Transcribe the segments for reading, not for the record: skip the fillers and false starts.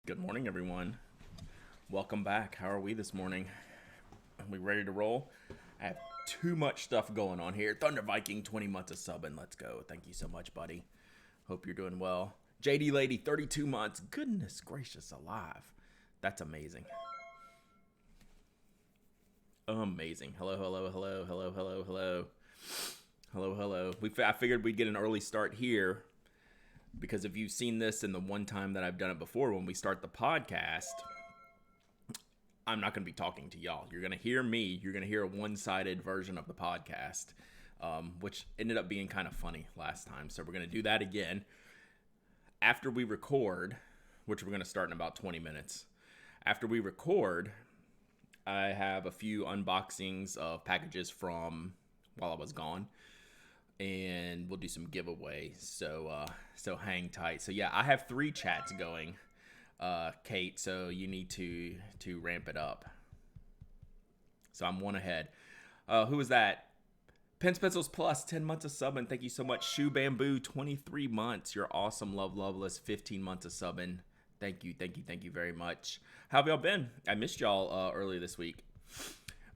Good morning, everyone. Welcome back. How are we this morning? Are we ready to roll? I have too much stuff going on here. Thunder Viking, 20 months of subbing. Let's go. Thank you so much, buddy. Hope you're doing well. JD Lady, 32 months. Goodness gracious alive. That's amazing. Amazing. Hello, hello, hello, hello, hello, hello. Hello, hello. I figured we'd get an early start here because if you've seen this in the one time that I've done it before, when we start the podcast, I'm not going to be talking to y'all. You're going to hear me. You're going to hear a one-sided version of the podcast, which ended up being kind of funny last time. So we're going to do that again after we record, which we're going to start in about 20 minutes. After we record, I have a few unboxings of packages from while I was gone, and we'll do some giveaways. So hang tight. So yeah, I have 3 chats going, Kate. So you need to ramp it up. So I'm one ahead. Who was that? Pens Pencils Plus, 10 months of subbing. Thank you so much. Shoe Bamboo, 23 months. You're awesome. Love Loveless, 15 months of subbing. Thank you very much. How have y'all been? I missed y'all earlier this week.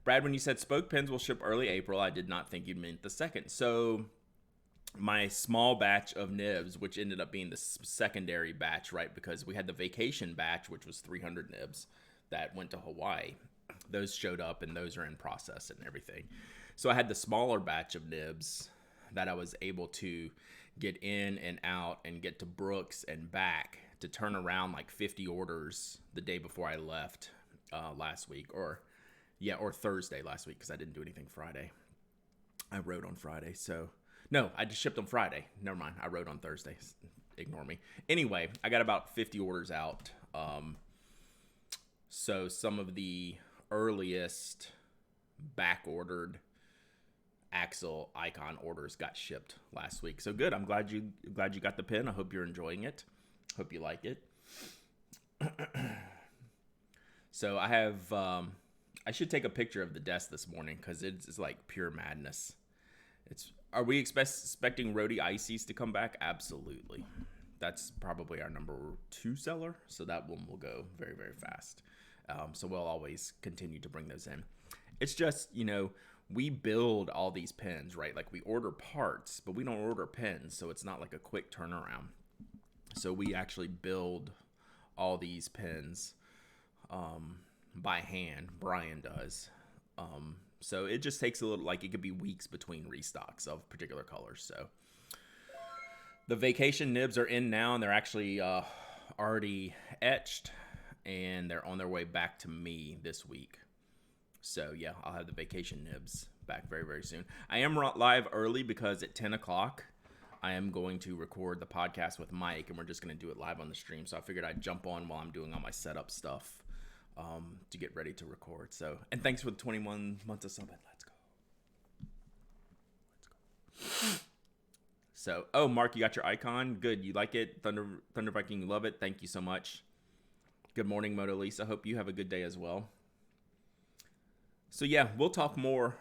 Brad, when you said Spoke Pens will ship early April, I did not think you meant the 2nd. So my small batch of nibs, which ended up being the secondary batch, right? Because we had the vacation batch, which was 300 nibs that went to Hawaii. Those showed up and those are in process and everything. So I had the smaller batch of nibs that I was able to get in and out and get to Brooks and back to turn around like 50 orders the day before I left last week, or Thursday last week, because I didn't do anything Friday. I wrote on Friday, so no, I just shipped on Friday. Never mind, I wrote on Thursday. Ignore me. Anyway, I got about 50 orders out. So some of the earliest back-ordered Axel Icon orders got shipped last week. So good. I'm glad you got the pen. I hope you're enjoying it. Hope you like it. So I have. I should take a picture of the desk this morning because it's like pure madness. Are we expecting Roadie Ices to come back? Absolutely. That's probably our number 2 seller. So that one will go very, very fast. So we'll always continue to bring those in. It's just, we build all these pens, right? Like we order parts, but we don't order pens. So it's not like a quick turnaround. So we actually build all these pens by hand. Brian does. So it just takes a little, like it could be weeks between restocks of particular colors. So the vacation nibs are in now, and they're actually already etched, and they're on their way back to me this week. So yeah, I'll have the vacation nibs back very, very soon. I am live early because at 10 o'clock, I am going to record the podcast with Mike, and we're just going to do it live on the stream. So I figured I'd jump on while I'm doing all my setup stuff to get ready to record. So, and thanks for the 21 months of subbing. Let's go. So, oh, Mark, you got your icon. Good. You like it? Thunder Viking, you love it. Thank you so much. Good morning, Moto Lisa. Hope you have a good day as well. So yeah, we'll talk more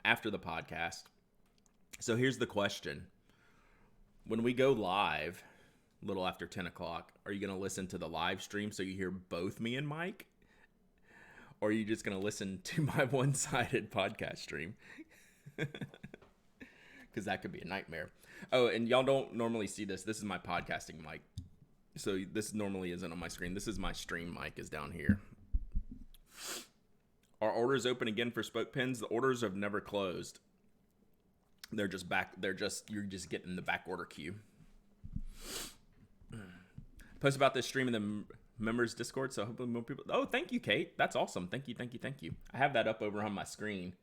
after the podcast. So here's the question. When we go live, a little after 10 o'clock, are you going to listen to the live stream so you hear both me and Mike? Or are you just going to listen to my one-sided podcast stream? Because that could be a nightmare. Oh, and y'all don't normally see this. This is my podcasting mic. So this normally isn't on my screen. This is my stream mic is down here. Are orders open again for Spoke Pens? The orders have never closed. They're just back. You're just getting the back order queue. Post about this stream in the members Discord, so hopefully more people. Oh, thank you, Kate. That's awesome. Thank you. I have that up over on my screen,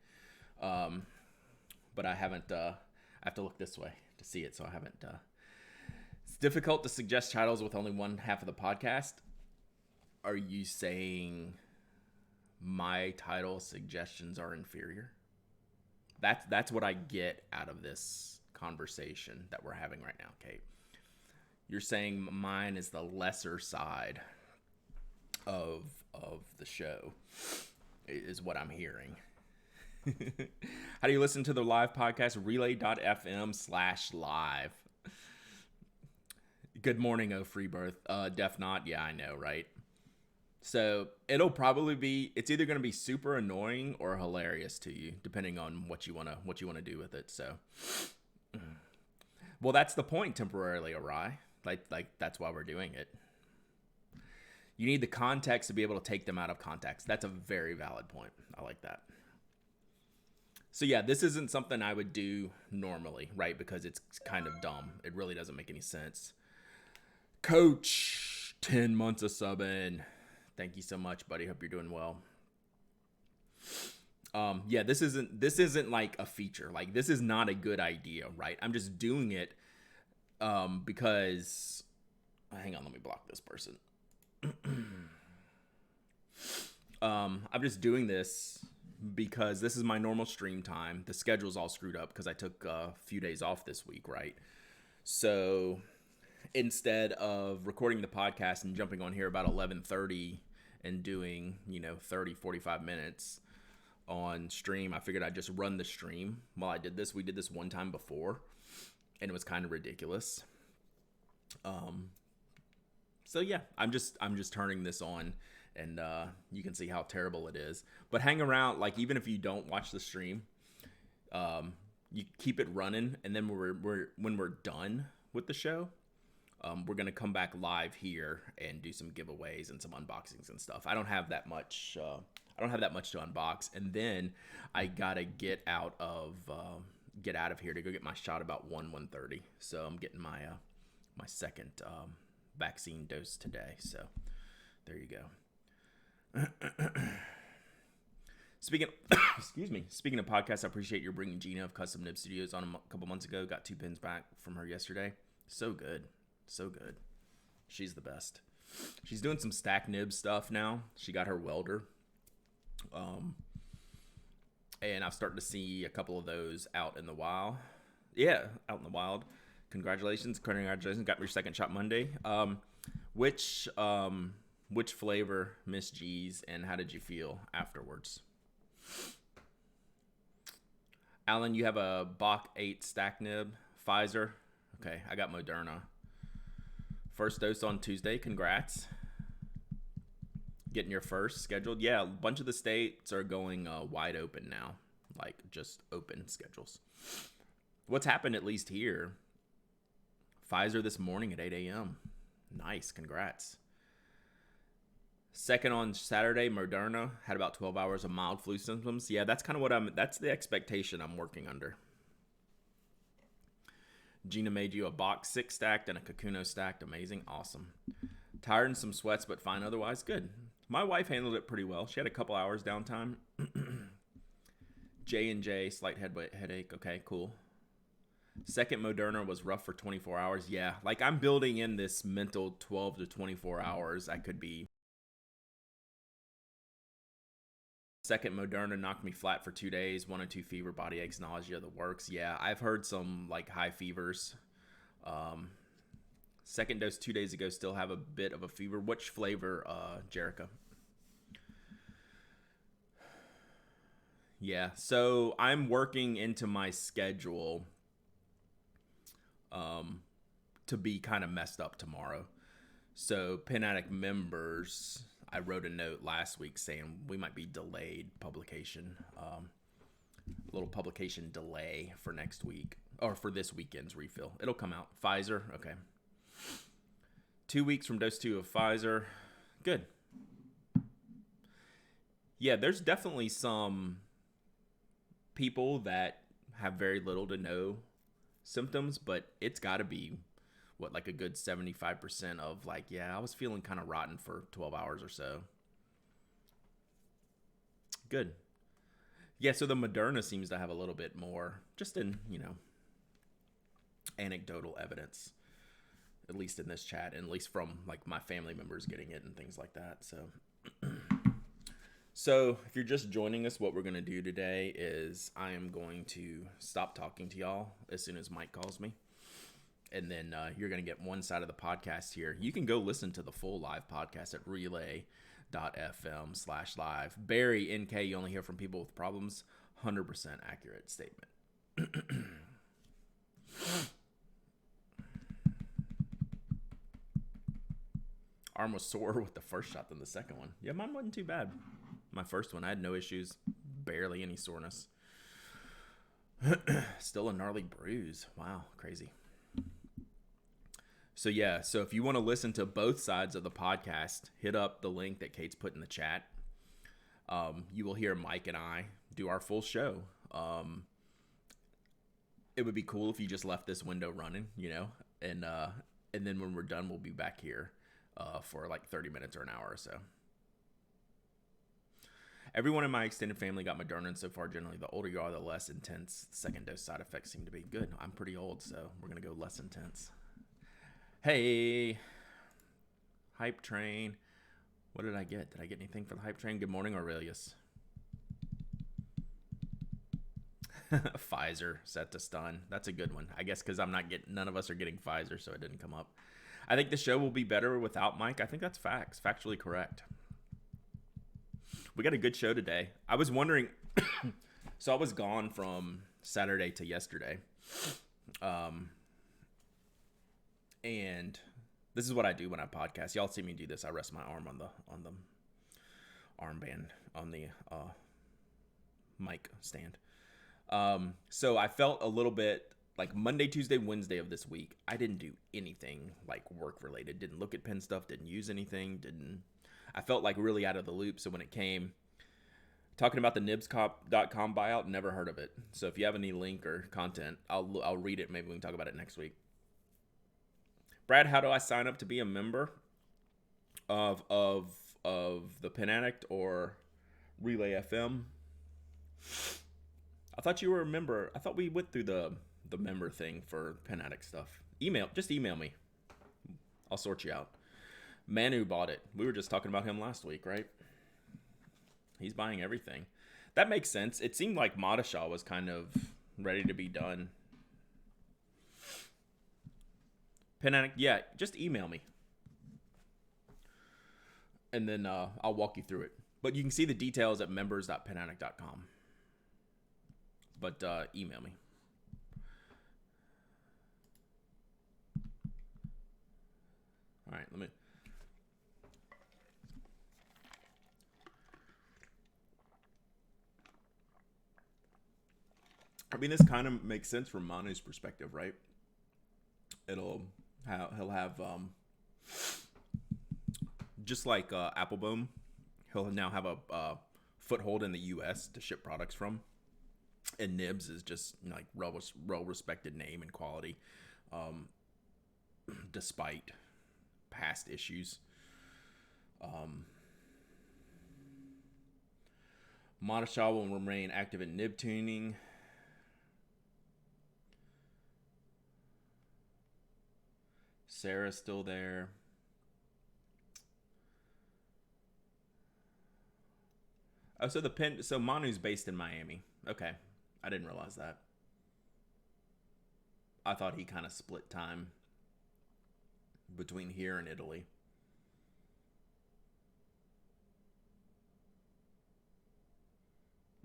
but I haven't. I have to look this way to see it, so I haven't. It's difficult to suggest titles with only one half of the podcast. Are you saying my title suggestions are inferior? That's what I get out of this conversation that we're having right now, Kate. You're saying mine is the lesser side of the show, is what I'm hearing. How do you listen to the live podcast? Relay.fm/live. Good morning, oh free birth. Def not. Yeah, I know, right? So it's either going to be super annoying or hilarious to you, depending on what you want to do with it. So, well, that's the point, temporarily awry. Like that's why we're doing it. You need the context to be able to take them out of context. That's a very valid point. I like that. So yeah, this isn't something I would do normally, right? Because it's kind of dumb. It really doesn't make any sense. Coach, 10 months of subbing. Thank you so much, buddy. Hope you're doing well. Yeah, this isn't like a feature. Like, this is not a good idea, right? I'm just doing it because hang on, let me block this person. I'm just doing this because this is my normal stream time. The schedule's all screwed up because I took a few days off this week, right? So instead of recording the podcast and jumping on here about 11:30 and doing 30-45 minutes on stream, I figured I'd just run the stream while I did this. We did this one time before and it was kind of ridiculous. So yeah, I'm just turning this on, and you can see how terrible it is. But hang around, like, even if you don't watch the stream, you keep it running, and then when we're done with the show, we're gonna come back live here and do some giveaways and some unboxings and stuff. I don't have that much to unbox, and then I gotta get out of here to go get my shot about 1:30. So I'm getting my second vaccine dose today. So there you go. Speaking of podcasts, I appreciate you bringing Gina of Custom Nib Studios on a couple months ago. Got 2 pins back from her yesterday. So good. She's the best. She's doing some stack nib stuff now. She got her welder. And I've started to see a couple of those out in the wild. Yeah, out in the wild. Congratulations. Got your second shot Monday. Which flavor, Miss G's, and how did you feel afterwards? Alan, you have a Bach 8 stack nib. Pfizer. Okay, I got Moderna. First dose on Tuesday. Congrats. Getting your first scheduled. Yeah, a bunch of the states are going wide open now. Like, just open schedules. What's happened, at least here? Pfizer this morning at 8 a.m. Nice, congrats. Second on Saturday, Moderna had about 12 hours of mild flu symptoms. Yeah, that's kind of that's the expectation I'm working under. Gina made you a box 6 stacked and a Kohinoor stacked. Amazing, awesome. Tired and some sweats, but fine otherwise. Good. My wife handled it pretty well. She had a couple hours downtime. J&J, slight headache. Okay, cool. Second Moderna was rough for 24 hours. Yeah, like, I'm building in this mental 12 to 24 hours I could be. Second Moderna knocked me flat for 2 days. 1 or 2 fever, body aches, nausea, the works. Yeah, I've heard some, like, high fevers. Second dose 2 days ago, still have a bit of a fever. Which flavor, Jerica? Yeah, so I'm working into my schedule to be kind of messed up tomorrow. So Pen Addict members, I wrote a note last week saying we might be delayed publication. A little publication delay for next week, or for this weekend's refill. It'll come out. Pfizer, okay. 2 weeks from dose 2 of Pfizer. Good. Yeah, there's definitely some people that have very little to no symptoms, but it's got to be like a good 75% of, like, yeah, I was feeling kind of rotten for 12 hours or so. Good. Yeah, so the Moderna seems to have a little bit more, just in, anecdotal evidence, at least in this chat, and at least from, like, my family members getting it and things like that. So if you're just joining us, what we're going to do today is I am going to stop talking to y'all as soon as Mike calls me. And then you're going to get one side of the podcast here. You can go listen to the full live podcast at relay.fm/live. Barry, NK, you only hear from people with problems. 100% accurate statement. Arm was sore with the first shot than the second one. Yeah, mine wasn't too bad. My first one, I had no issues. Barely any soreness. Still a gnarly bruise. Wow, crazy. So yeah, so if you want to listen to both sides of the podcast, hit up the link that Kate's put in the chat. You will hear Mike and I do our full show. It would be cool if you just left this window running, you know, and then when we're done, we'll be back here for like 30 minutes or an hour or so. Everyone in my extended family got Moderna, and so far, generally, the older you are, the less intense second dose side effects seem to be. Good. I'm pretty old, so we're going to go less intense. Hey, hype train. What did I get? Did I get anything for the hype train? Good morning, Aurelius. Pfizer set to stun. That's a good one. I guess because none of us are getting Pfizer, so it didn't come up. I think the show will be better without Mike. I think that's facts. Factually correct. We got a good show today. I was wondering, so I was gone from Saturday to yesterday. And this is what I do when I podcast. Y'all see me do this. I rest my arm on the armband, on the mic stand. So I felt a little bit like Monday, Tuesday, Wednesday of this week. I didn't do anything like work related. Didn't look at pen stuff. Didn't use anything. I felt like really out of the loop. So when it came talking about the nibscop.com buyout, never heard of it. So if you have any link or content, I'll read it. Maybe we can talk about it next week. Brad, how do I sign up to be a member of the Pen Addict or Relay FM? I thought you were a member. I thought we went through the member thing for Pen Addict stuff. Just email me. I'll sort you out. Manu bought it. We were just talking about him last week, right? He's buying everything. That makes sense. It seemed like Madashaw was kind of ready to be done. Pen Addict, yeah, just email me. And then I'll walk you through it. But you can see the details at members.penaddict.com. But email me. All right, let me... I mean, this kind of makes sense from Manu's perspective, right? He'll have just like Appleboom, he'll now have a foothold in the U.S. to ship products from, and Nibs is just like well respected name and quality, despite past issues. Madashaw will remain active in nib tuning. Sarah's still there. Oh, so Manu's based in Miami. Okay. I didn't realize that. I thought he kind of split time between here and Italy.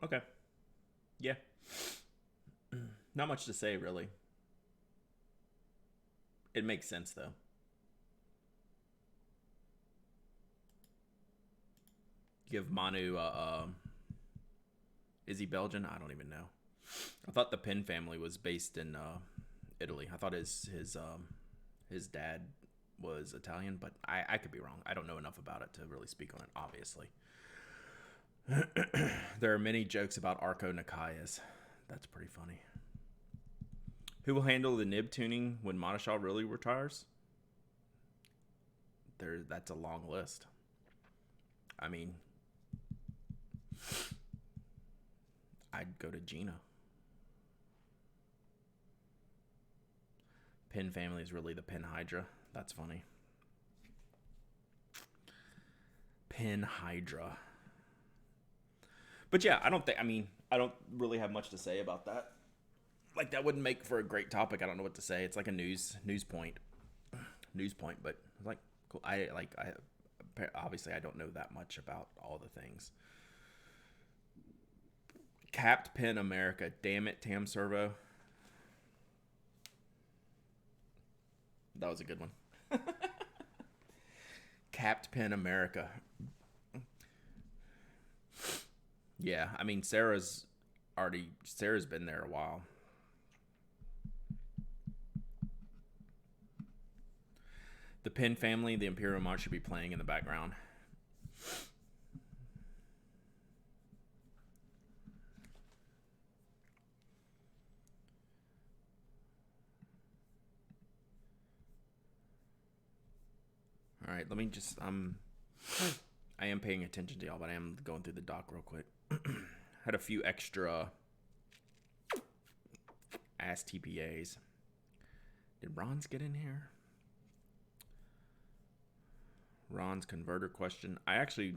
Okay. Yeah. Not much to say, really. It makes sense, though. Give Manu, is he Belgian? I don't even know. I thought the Penn family was based in Italy. I thought his dad was Italian, but I could be wrong. I don't know enough about it to really speak on it, obviously. There are many jokes about Arco Nakayas. That's pretty funny. Who will handle the nib tuning when Madashaw really retires? That's a long list. I mean, I'd go to Gina. Penn family is really the Penn Hydra. That's funny. Penn Hydra. But yeah, I don't really have much to say about that. Like, that wouldn't make for a great topic. I don't know what to say. It's like a news point, but like, cool. I obviously I don't know that much about all the things. Capped Pen America. Damn it, Tam Servo. That was a good one. Capped Pen America. Yeah, I mean, Sarah's been there a while. The Penn family, the Imperial March should be playing in the background. All right, let me just I am paying attention to y'all, but I am going through the doc real quick. Had a few extra ass TPAs. Did Ron's get in here? Ron's converter question. I actually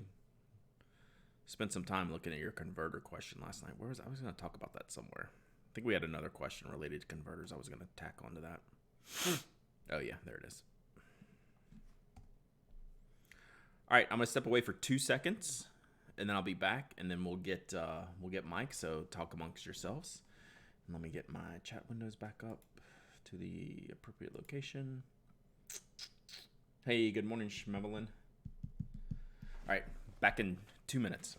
spent some time looking at your converter question last night. I was going to talk about that somewhere. I think we had another question related to converters. I was going to tack onto that. Oh yeah, there it is. All right, I'm going to step away for 2 seconds, and then I'll be back, and then we'll get Mike. So talk amongst yourselves. And let me get my chat windows back up to the appropriate location. Hey, good morning, Schmevelin. All right, back in 2 minutes.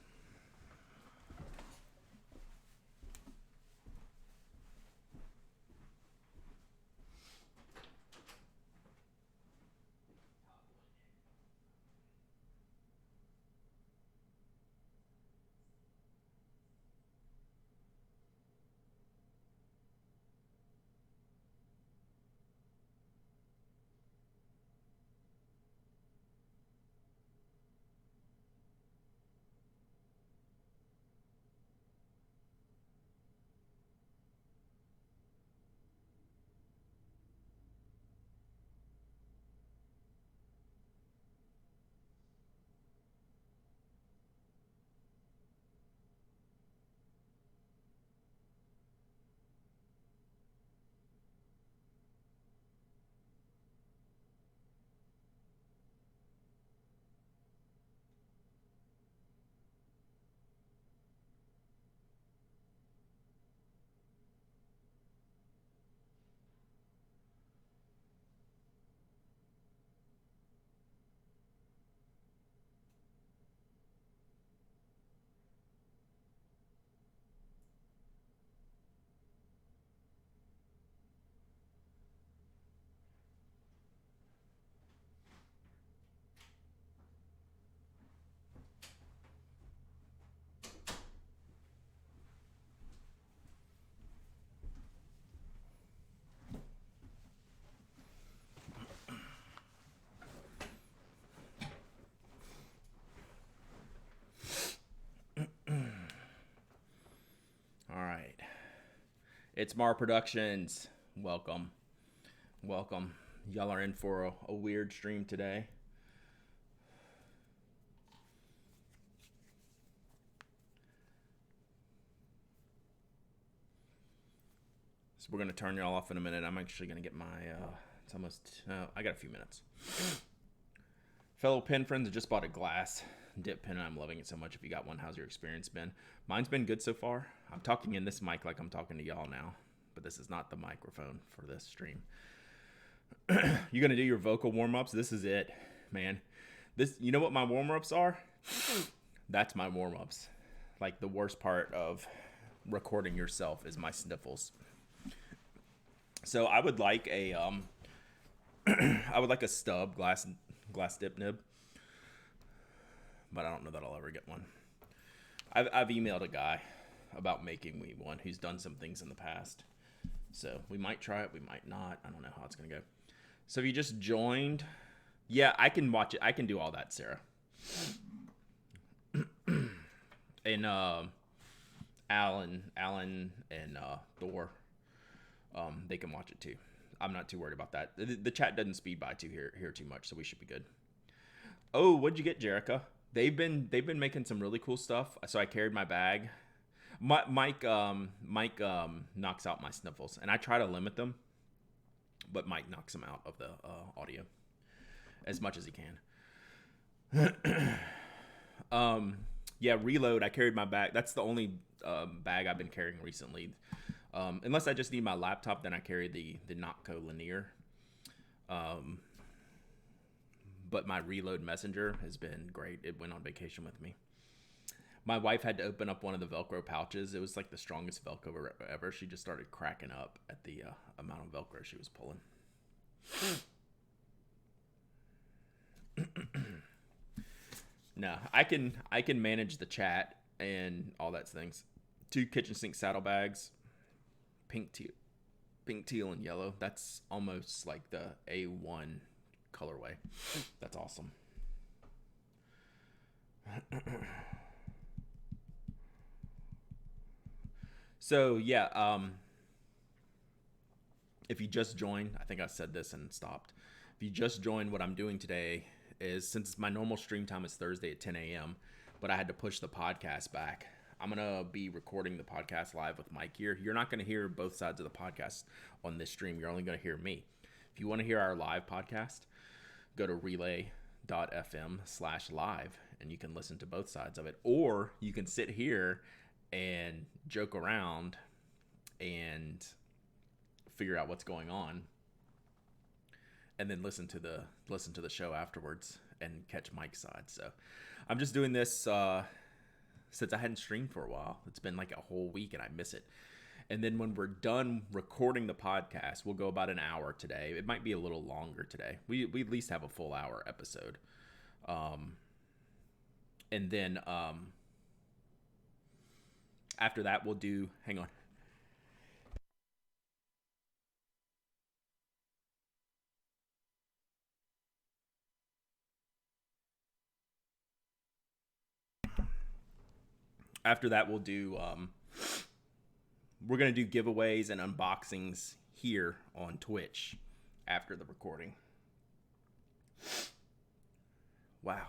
It's Mar Productions. Welcome. Y'all are in for a weird stream today. So we're going to turn y'all off in a minute. I'm actually going to get my, it's almost, I got a few minutes. Fellow pen friends, I just bought a glass dip pen and I'm loving it so much. If you got one, how's your experience been? Mine's been good so far. I'm talking in this mic like I'm talking to y'all now, but this is not the microphone for this stream. You're going to do your vocal warm-ups? This is it, man. You know what my warm-ups are? That's my warm-ups. Like the worst part of recording yourself is my sniffles. So I would like a stub glass dip nib, but I don't know that I'll ever get one. I've emailed a guy about making me one who's done some things in the past. So we might try it, we might not. I don't know how it's going to go. So if you just joined, yeah, I can watch it. I can do all that, Sarah. And Alan and Thor, they can watch it too. I'm not too worried about that. The chat doesn't speed by here too much, so we should be good. Oh, what'd you get, Jerica? They've been making some really cool stuff. So I carried my bag. Mike knocks out my sniffles, and I try to limit them, but Mike knocks them out of the audio as much as he can. Yeah, Reload. I carried my bag. That's the only bag I've been carrying recently. Unless I just need my laptop, then I carry the Notco Linear. but my Reload Messenger has been great. It went on vacation with me. My wife had to open up one of the Velcro pouches. It was like the strongest Velcro ever. She just started cracking up at the amount of Velcro she was pulling. No, I can manage the chat and all that things. 2 kitchen sink saddlebags, pink, teal, and yellow. That's almost like the A1 colorway. That's awesome. So yeah, if you just joined, I think I said this and stopped. If you just joined, what I'm doing today is, since my normal stream time is Thursday at 10 a.m., but I had to push the podcast back, I'm going to be recording the podcast live with Mike here. You're not going to hear both sides of the podcast on this stream. You're only going to hear me. If you want to hear our live podcast, go to relay.fm/live and you can listen to both sides of it. Or you can sit here and joke around and figure out what's going on, and then listen to the show afterwards and catch Mike's side. So I'm just doing this since I hadn't streamed for a while. It's been like a whole week and I miss it. And then when we're done recording the podcast, we'll go about an hour today. It might be a little longer today. We at least have a full hour episode. And then after that, we'll do, hang on. After that, we'll do, we're going to do giveaways and unboxings here on Twitch after the recording. Wow.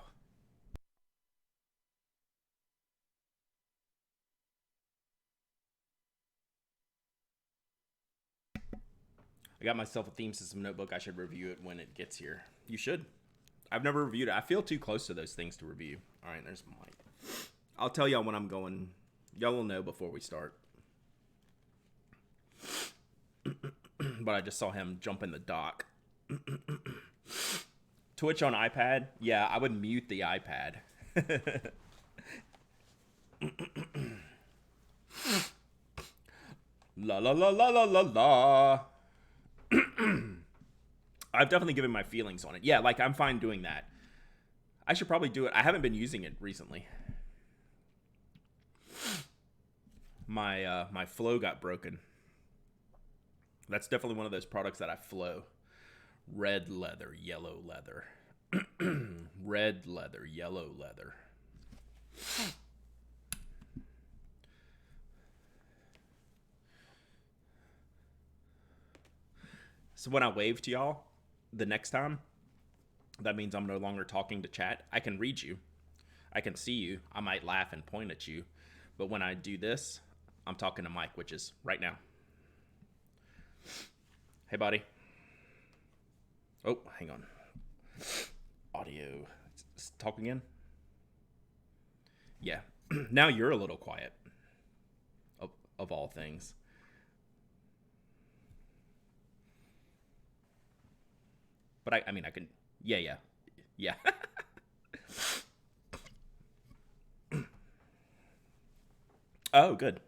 I got myself a theme system notebook. I should review it when it gets here. You should. I've never reviewed it. I feel too close to those things to review. All right, there's Mike. I'll tell y'all when I'm going. Y'all will know before we start. But I just saw him jump in the dock. Twitch on iPad? Yeah, I would mute the iPad. La la la la la la la. I've definitely given my feelings on it. Yeah, like I'm fine doing that. I should probably do it. I haven't been using it recently. My flow got broken. That's definitely one of those products that I flow. Red leather, yellow leather. Red leather, yellow leather. So when I wave to y'all the next time, that means I'm no longer talking to chat. I can read you. I can see you. I might laugh and point at you. But when I do this, I'm talking to Mike, which is right now. Hey, buddy. Oh, hang on. Audio. Talk again? Yeah. Now you're a little quiet. Of all things. But I mean, I can... Yeah. Oh, good.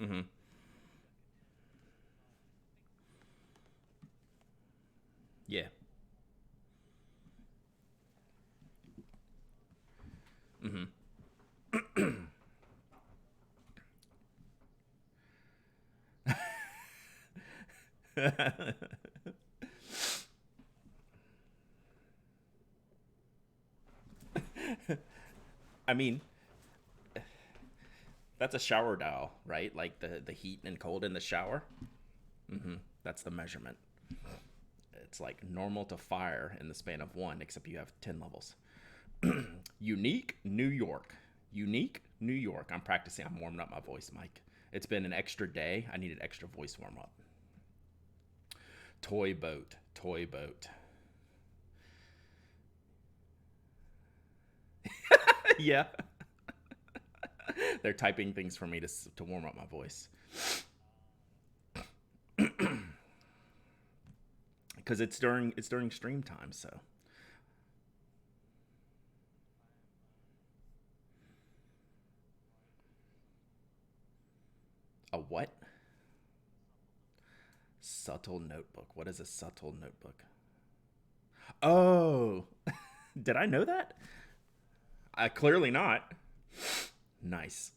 Mm-hmm. Yeah. Mm-hmm. I mean, that's a shower dial, right? Like the heat and cold in the shower. Mm-hmm. That's the measurement. It's like normal to fire in the span of 1, except you have 10 levels. Unique, New York. Unique, New York. I'm practicing. I'm warming up my voice, Mike. It's been an extra day. I needed extra voice warm up. Toy boat. Yeah. They're typing things for me to warm up my voice. because it's during stream time. So a what? Subtle notebook. What is a subtle notebook? Oh, did I know that? Clearly not. Nice.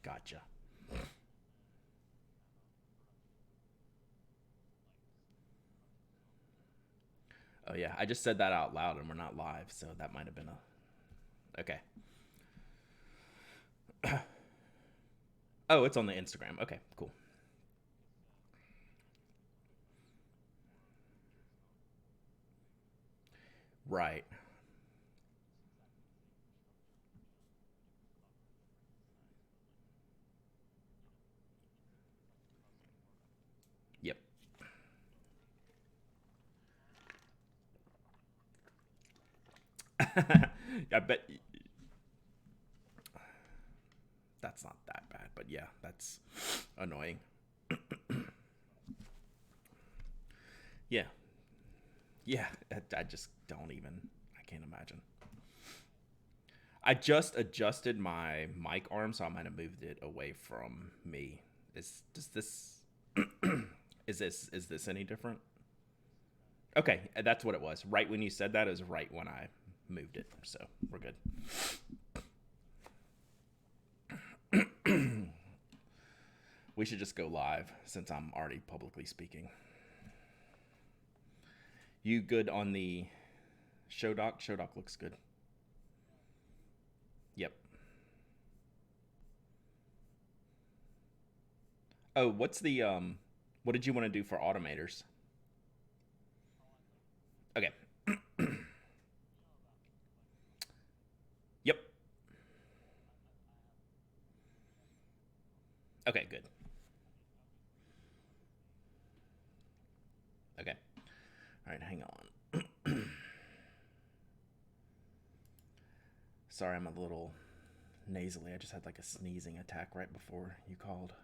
Gotcha. Oh yeah, I just said that out loud and we're not live, so that might have been a okay. Oh, it's on the Instagram. Okay, cool. Right. Yep. I bet that's not that bad, but yeah, that's annoying. Yeah. Yeah, I just don't even. I can't imagine. I just adjusted my mic arm, so I might have moved it away from me. Does this is this any different? Okay, that's what it was. Right when you said that is right when I moved it, so we're good. We should just go live since I'm already publicly speaking. You good on the show doc? Show doc looks good. Yep. Oh, what did you want to do for automators? Okay. Yep. Okay, good. Okay. All right, hang on. Sorry, I'm a little nasally. I just had like a sneezing attack right before you called.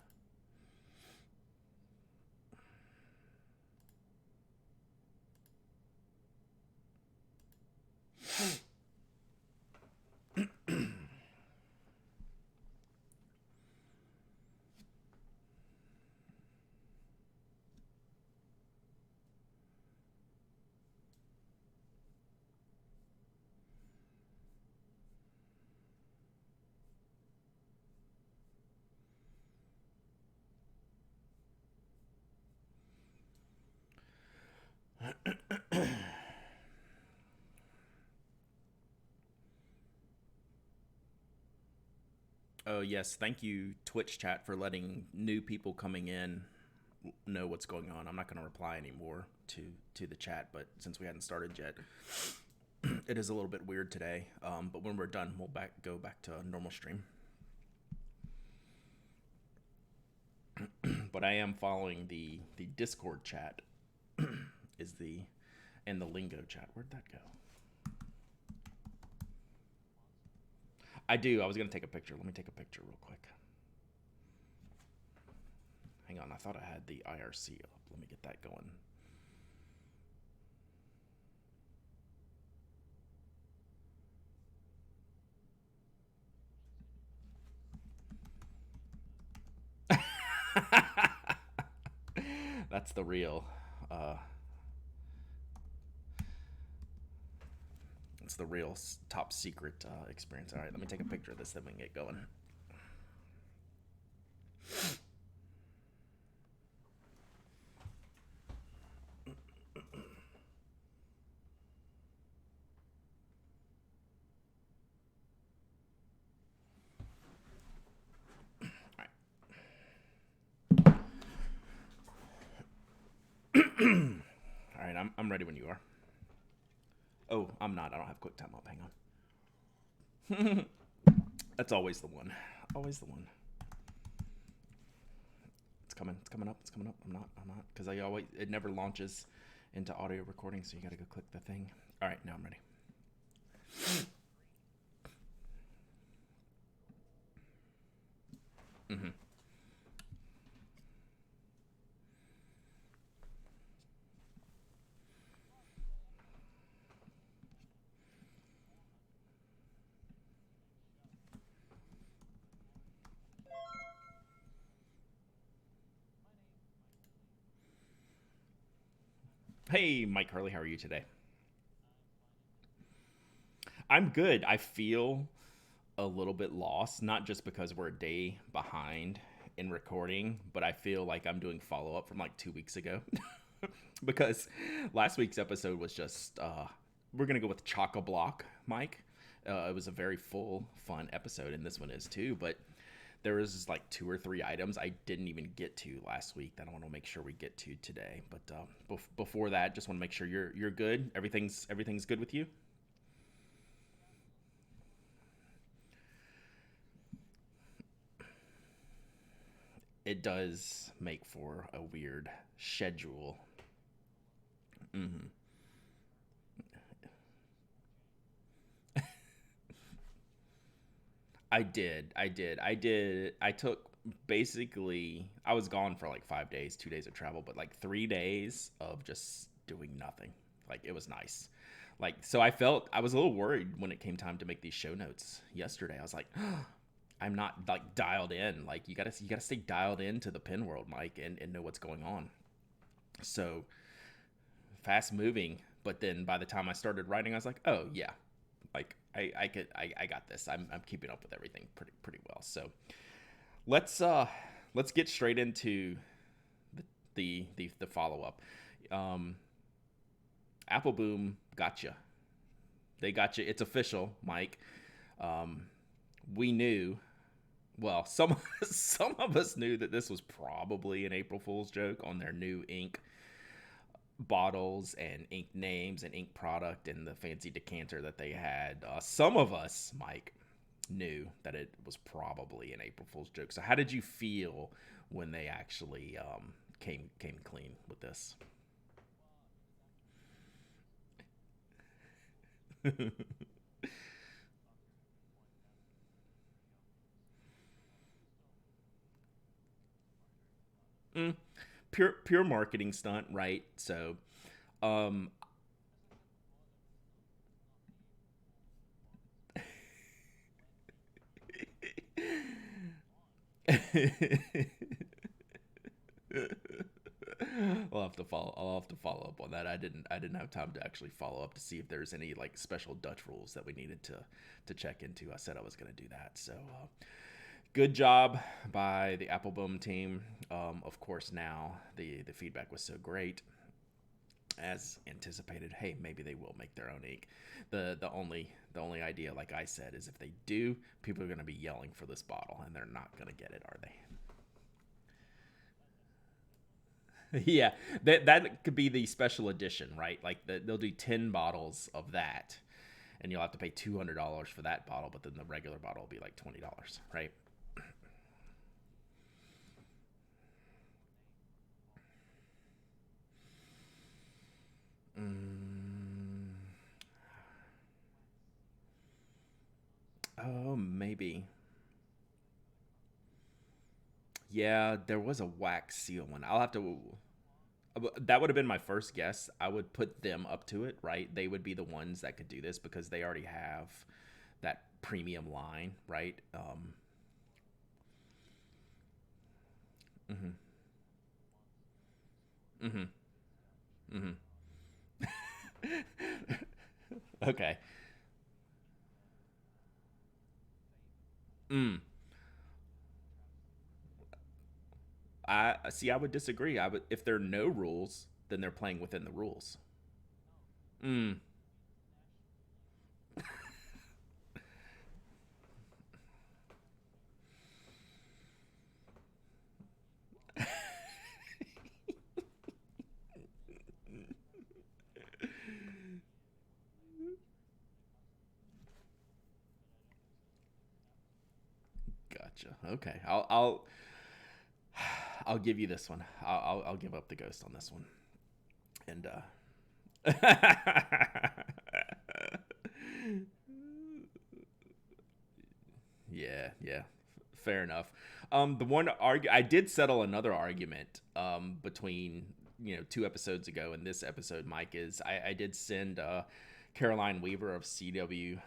Oh, yes. Thank you, Twitch chat, for letting new people coming in know what's going on. I'm not going to reply anymore to the chat, but since we hadn't started yet, it is a little bit weird today. But when we're done, we'll go back to a normal stream. But I am following the Discord chat is the and the lingo chat. Where'd that go? I do. I was going to take a picture. Let me take a picture real quick. Hang on. I thought I had the IRC up. Let me get that going. That's the real. It's the real top secret experience. All right, let me take a picture of this, then we can get going. All right, I'm ready when you are. Oh, I'm not. I don't have QuickTime up. Hang on. That's always the one. Always the one. It's coming. It's coming up. It's coming up. I'm not. Because it never launches into audio recording, so you got to go click the thing. All right, now I'm ready. Hey, Mike Hurley, how are you today? I'm good. I feel a little bit lost, not just because we're a day behind in recording, but I feel like I'm doing follow up from like 2 weeks ago. Because last week's episode was just, we're going to go with Chock a Block, Mike. It was a very full, fun episode, and this one is too, but there was like two or three items I didn't even get to last week that I want to make sure we get to today. But before that, just want to make sure you're good. Everything's good with you. It does make for a weird schedule. Hmm. I took basically, I was gone for like 5 days, 2 days of travel, but like 3 days of just doing nothing. Like it was nice. Like, so I was a little worried when it came time to make these show notes yesterday. I was like, I'm not like dialed in. Like you gotta stay dialed into the pen world, Mike, and know what's going on. So fast moving. But then by the time I started writing, I was like, oh yeah, like I got this. I'm keeping up with everything pretty well. So let's uh let's get straight into the follow up. Um, Apple Boom gotcha. They got you. It's official, Mike. Um, we knew. Well, some of us knew that this was probably an April Fool's joke on their new ink bottles and ink names and ink product and the fancy decanter that they had. Some of us, Mike, knew that it was probably an April Fool's joke. So, how did you feel when they actually came clean with this? Mm, pure marketing stunt, right? So, um, I'll have to follow up on that. I didn't have time to actually follow up to see if there's any like special Dutch rules that we needed to check into. I said I was going to do that. So good job by the Appleboom team. Of course, now the feedback was so great as anticipated. Hey, maybe they will make their own ink. The only idea, like I said, is if they do, people are going to be yelling for this bottle, and they're not going to get it, are they? Yeah, that could be the special edition, right? Like they'll do 10 bottles of that, and you'll have to pay $200 for that bottle, but then the regular bottle will be like $20, right? Mm, oh, maybe. Yeah, there was a wax seal one. I'll have to. That would have been my first guess. I would put them up to it, right? They would be the ones that could do this because they already have that premium line, right? Mm-hmm, mm-hmm, mm-hmm. Okay. Mm. I see. I would disagree. I would if there are no rules, then they're playing within the rules. Mm. Gotcha. Okay. I'll give you this one. I'll give up the ghost on this one. And yeah, yeah. Fair enough. The one I did settle another argument between two episodes ago and this episode. Mike is I did send Caroline Weaver of CW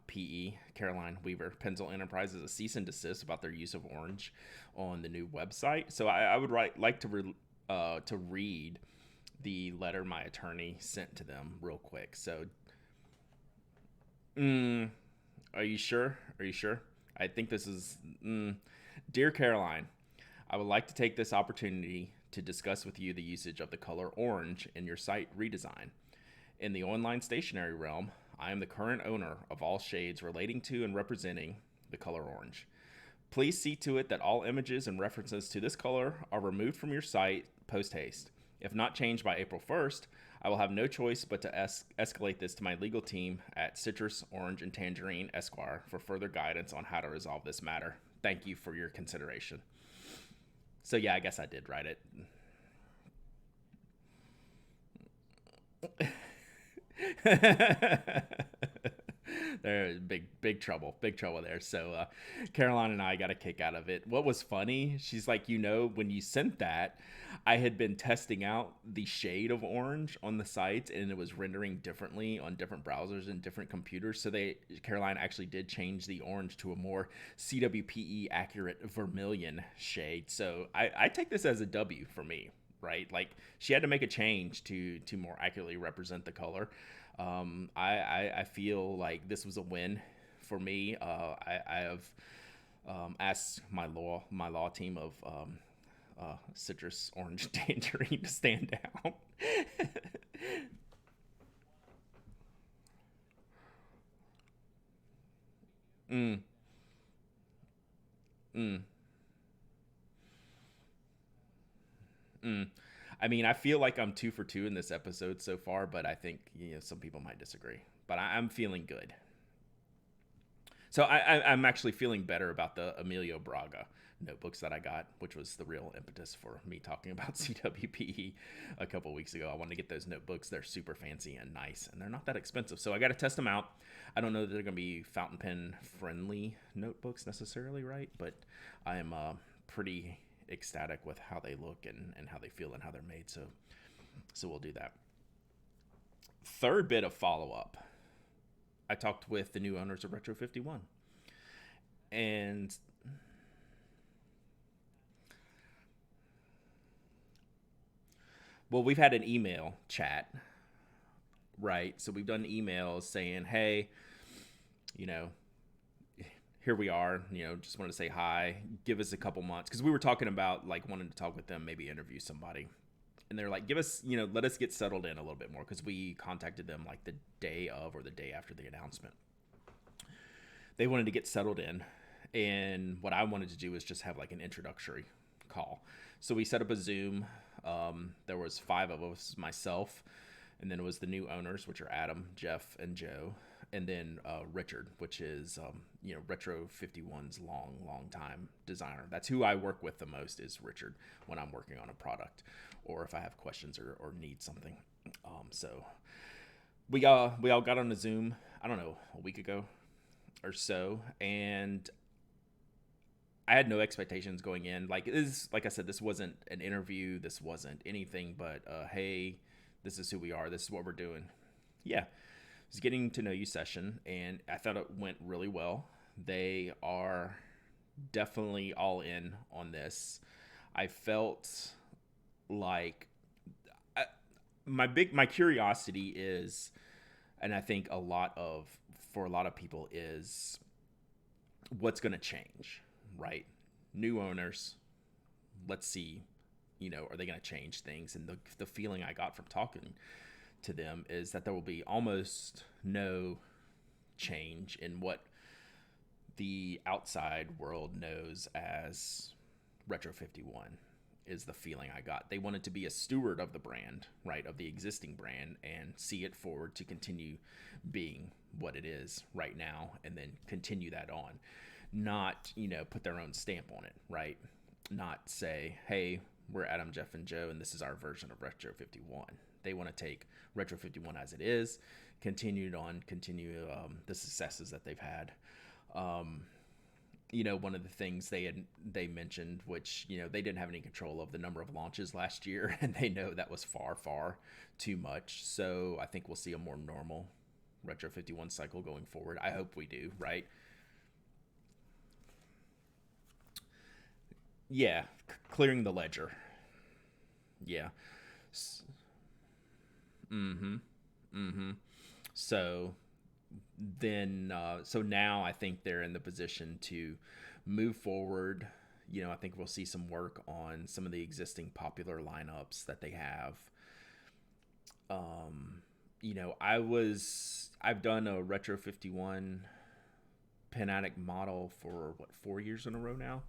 PE, Caroline Weaver Pencil Enterprises, a cease and desist about their use of orange on the new website. So I would like to read the letter my attorney sent to them real quick. So, are you sure? Are you sure? I think this is. Dear Caroline, I would like to take this opportunity to discuss with you the usage of the color orange in your site redesign. In the online stationery realm, I am the current owner of all shades relating to and representing the color orange. Please see to it that all images and references to this color are removed from your site post haste. If not changed by April 1st, I will have no choice but to escalate this to my legal team at Citrus, Orange, and Tangerine Esquire for further guidance on how to resolve this matter. Thank you for your consideration. So yeah, I guess I did write it. There's big trouble there. So Caroline and I got a kick out of it. What was funny, she's like, when you sent that, I had been testing out the shade of orange on the sites, and it was rendering differently on different browsers and different computers. So Caroline actually did change the orange to a more CWPE accurate vermilion shade. So I take this as a W for me, right? Like, she had to make a change to more accurately represent the color. I feel like this was a win for me. I have asked my law team of Citrus, Orange, Tangerine to stand down. mm, mm, mm. I mean, I feel like I'm 2 for 2 in this episode so far, but I think some people might disagree. But I'm feeling good. So I'm actually feeling better about the Emilio Braga notebooks that I got, which was the real impetus for me talking about CWPE a couple weeks ago. I wanted to get those notebooks. They're super fancy and nice, and they're not that expensive. So I got to test them out. I don't know that they're going to be fountain pen friendly notebooks necessarily, right? But I am pretty ecstatic with how they look and how they feel and how they're made. So we'll do that. Third bit of follow-up. I talked with the new owners of Retro 51. And well, we've had an email chat, right? So we've done emails saying, hey, here we are, just wanted to say hi, give us a couple months. Because we were talking about, like, wanting to talk with them, maybe interview somebody. And they're like, give us, let us get settled in a little bit more. Because we contacted them, like, the day of or the day after the announcement. They wanted to get settled in. And what I wanted to do was just have, like, an introductory call. So we set up a Zoom. There was 5 of us, myself. And then it was the new owners, which are Adam, Jeff, and Joe. And then Richard, which is, Retro 51's long time designer. That's who I work with the most, is Richard, when I'm working on a product or if I have questions or need something. So we all got on a Zoom, I don't know, a week ago or so. And I had no expectations going in. Like I said, this wasn't an interview. This wasn't anything but, hey, this is who we are. This is what we're doing. Yeah. It was getting to know you session, and I thought it went really well. They are definitely all in on this. I felt like my curiosity is, and I think for a lot of people is, what's going to change, right? New owners. Let's see, are they going to change things? And the feeling I got from talking to them is that there will be almost no change in what the outside world knows as Retro 51, is the feeling I got. They wanted to be a steward of the brand, right, of the existing brand, and see it forward to continue being what it is right now, and then continue that on. Not, put their own stamp on it, right? Not say, hey, we're Adam, Jeff, and Joe, and this is our version of Retro 51. They want to take Retro 51 as it is, continue the successes that they've had. One of the things they mentioned, which, they didn't have any control of the number of launches last year, and they know that was far, far too much. So I think we'll see a more normal Retro 51 cycle going forward. I hope we do, right? Yeah, clearing the ledger. Yeah. Mm-hmm. Mm-hmm. So so now I think they're in the position to move forward. I think we'll see some work on some of the existing popular lineups that they have. Um, I've done a Retro 51 Pen Addict model for 4 years in a row now,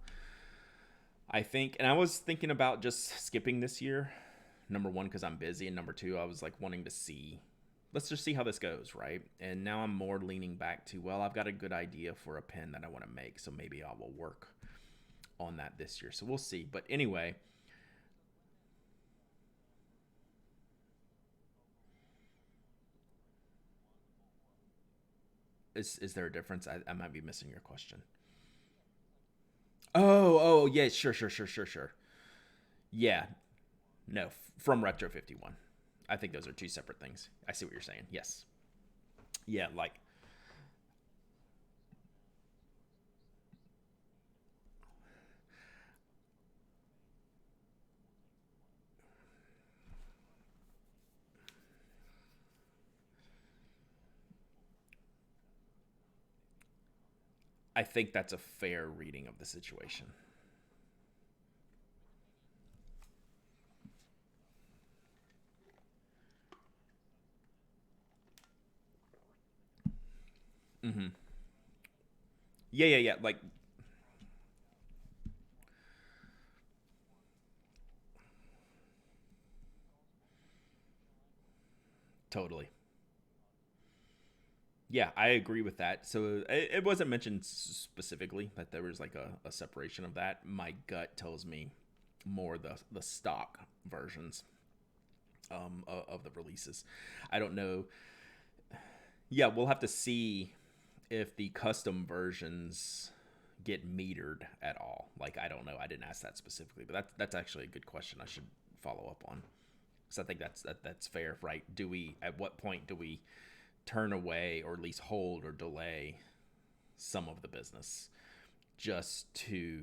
I think. And I was thinking about just skipping this year. Number one, because I'm busy, and number two, I was like wanting to see. Let's just see how this goes, right? And now I'm more leaning back to, well, I've got a good idea for a pen that I want to make, so maybe I will work on that this year. So we'll see. But anyway, is there a difference? I might be missing your question. Oh, yeah, sure. Yeah, no, from Retro 51. I think those are two separate things. I see what you're saying. Yes. Yeah, like I think that's a fair reading of the situation. Mm-hmm. Yeah. Like totally. Yeah, I agree with that. So it wasn't mentioned specifically that there was like a separation of that. My gut tells me more the stock versions of the releases. I don't know. Yeah, we'll have to see if the custom versions get metered at all. Like I don't know. I didn't ask that specifically, but that's actually a good question. I should follow up on. So I think that's fair, right? Do we at what point do we turn away or at least hold or delay some of the business just to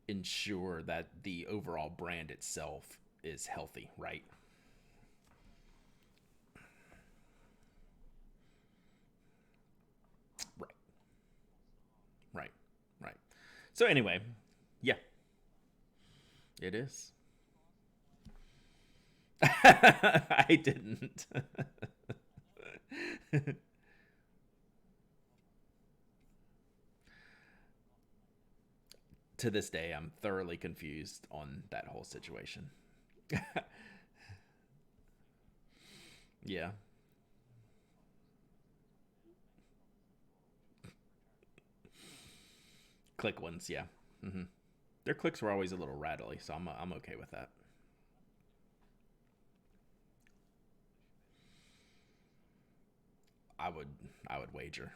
ensure that the overall brand itself is healthy, right? Right, right, right. So anyway, yeah, it is. I didn't. To this day, I'm thoroughly confused on that whole situation. Yeah, click ones. Yeah, hmm their clicks were always a little rattly, so I'm okay with that. I would I would wager.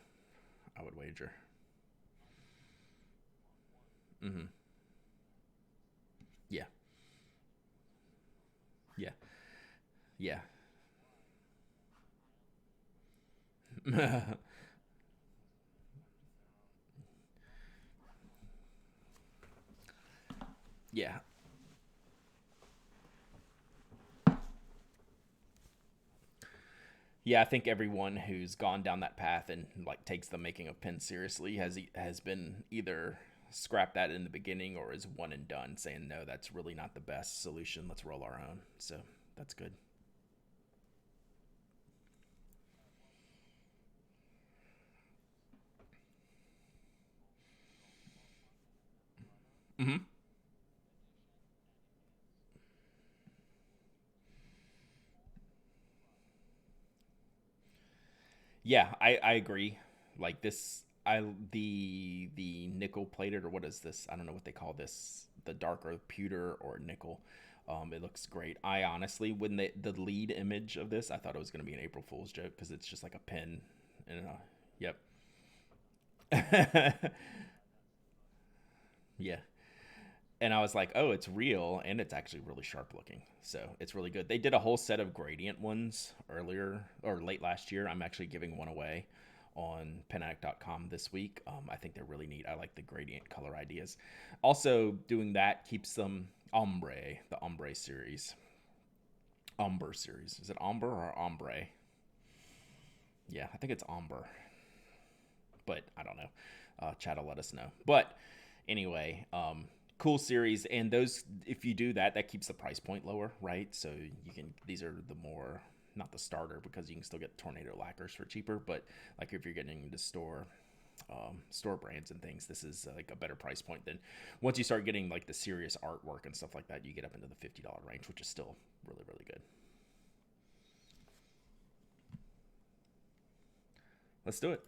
I would wager. Hmm Yeah, yeah, yeah. Yeah, yeah. I think everyone who's gone down that path and like takes the making of pens seriously has been either scrap that in the beginning or is one and done, saying no, that's really not the best solution. Let's roll our own. So that's good. Hmm Yeah, I agree. Like this, the nickel plated or what is this? I don't know what they call this. The darker pewter or nickel. It looks great. I honestly, when the lead image of this, I thought it was going to be an April Fool's joke because it's just like a pin. And yep. Yeah. And I was like, oh, it's real, and it's actually really sharp looking. So it's really good. They did a whole set of gradient ones earlier or late last year. I'm actually giving one away on penaddict.com this week. I think they're really neat. I like the gradient color ideas. Also, doing that keeps them the ombre series. Umber series. Is it Umber or Ombre? Yeah, I think it's Umber, but I don't know. Chad will let us know. But anyway, cool series, and those, if you do that, that keeps the price point lower, right? So you can, these are the more, not the starter, because you can still get tornado lacquers for cheaper, but like if you're getting into store brands and things, this is like a better price point. Than once you start getting like the serious artwork and stuff like that, you get up into the $50 range, which is still really, really good. Let's do it.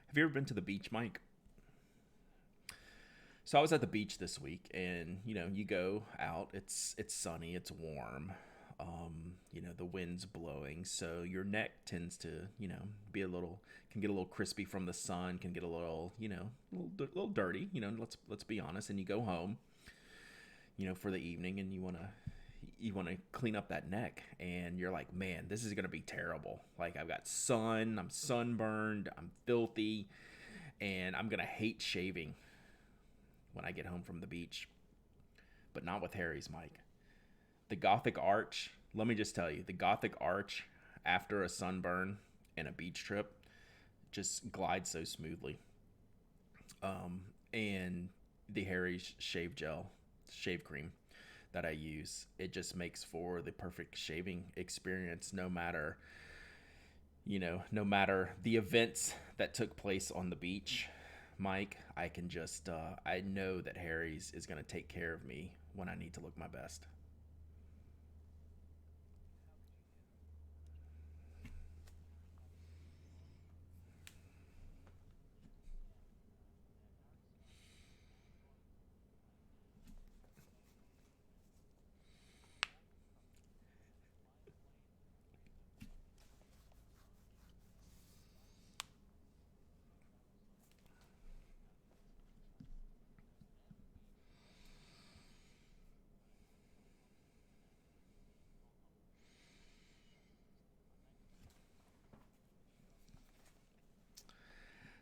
Have you ever been to the beach, Mike? So I was at the beach this week, and you go out. It's sunny. It's warm. The wind's blowing, so your neck tends to be a little, can get a little crispy from the sun, can get a little little dirty. Let's be honest. And you go home, for the evening, and you want to clean up that neck, and you're like, man, this is gonna be terrible. Like, I've got sun. I'm sunburned. I'm filthy, and I'm gonna hate shaving when I get home from the beach. But not with Harry's, Mike. The Gothic arch, let me just tell you, the Gothic arch after a sunburn and a beach trip just glides so smoothly. And the Harry's shave cream that I use, it just makes for the perfect shaving experience, no matter the events that took place on the beach. Mike, I can just, I know that Harry's is going to take care of me when I need to look my best.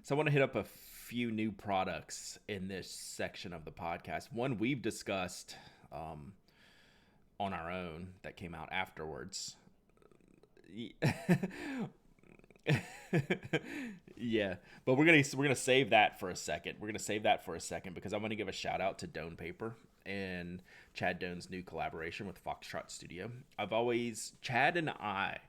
So I want to hit up a few new products in this section of the podcast. One we've discussed on our own that came out afterwards. Yeah, but we're gonna save that for a second. We're gonna save that for a second because I want to give a shout out to Doan Paper and Chad Doan's new collaboration with Foxtrot Studio. Chad and I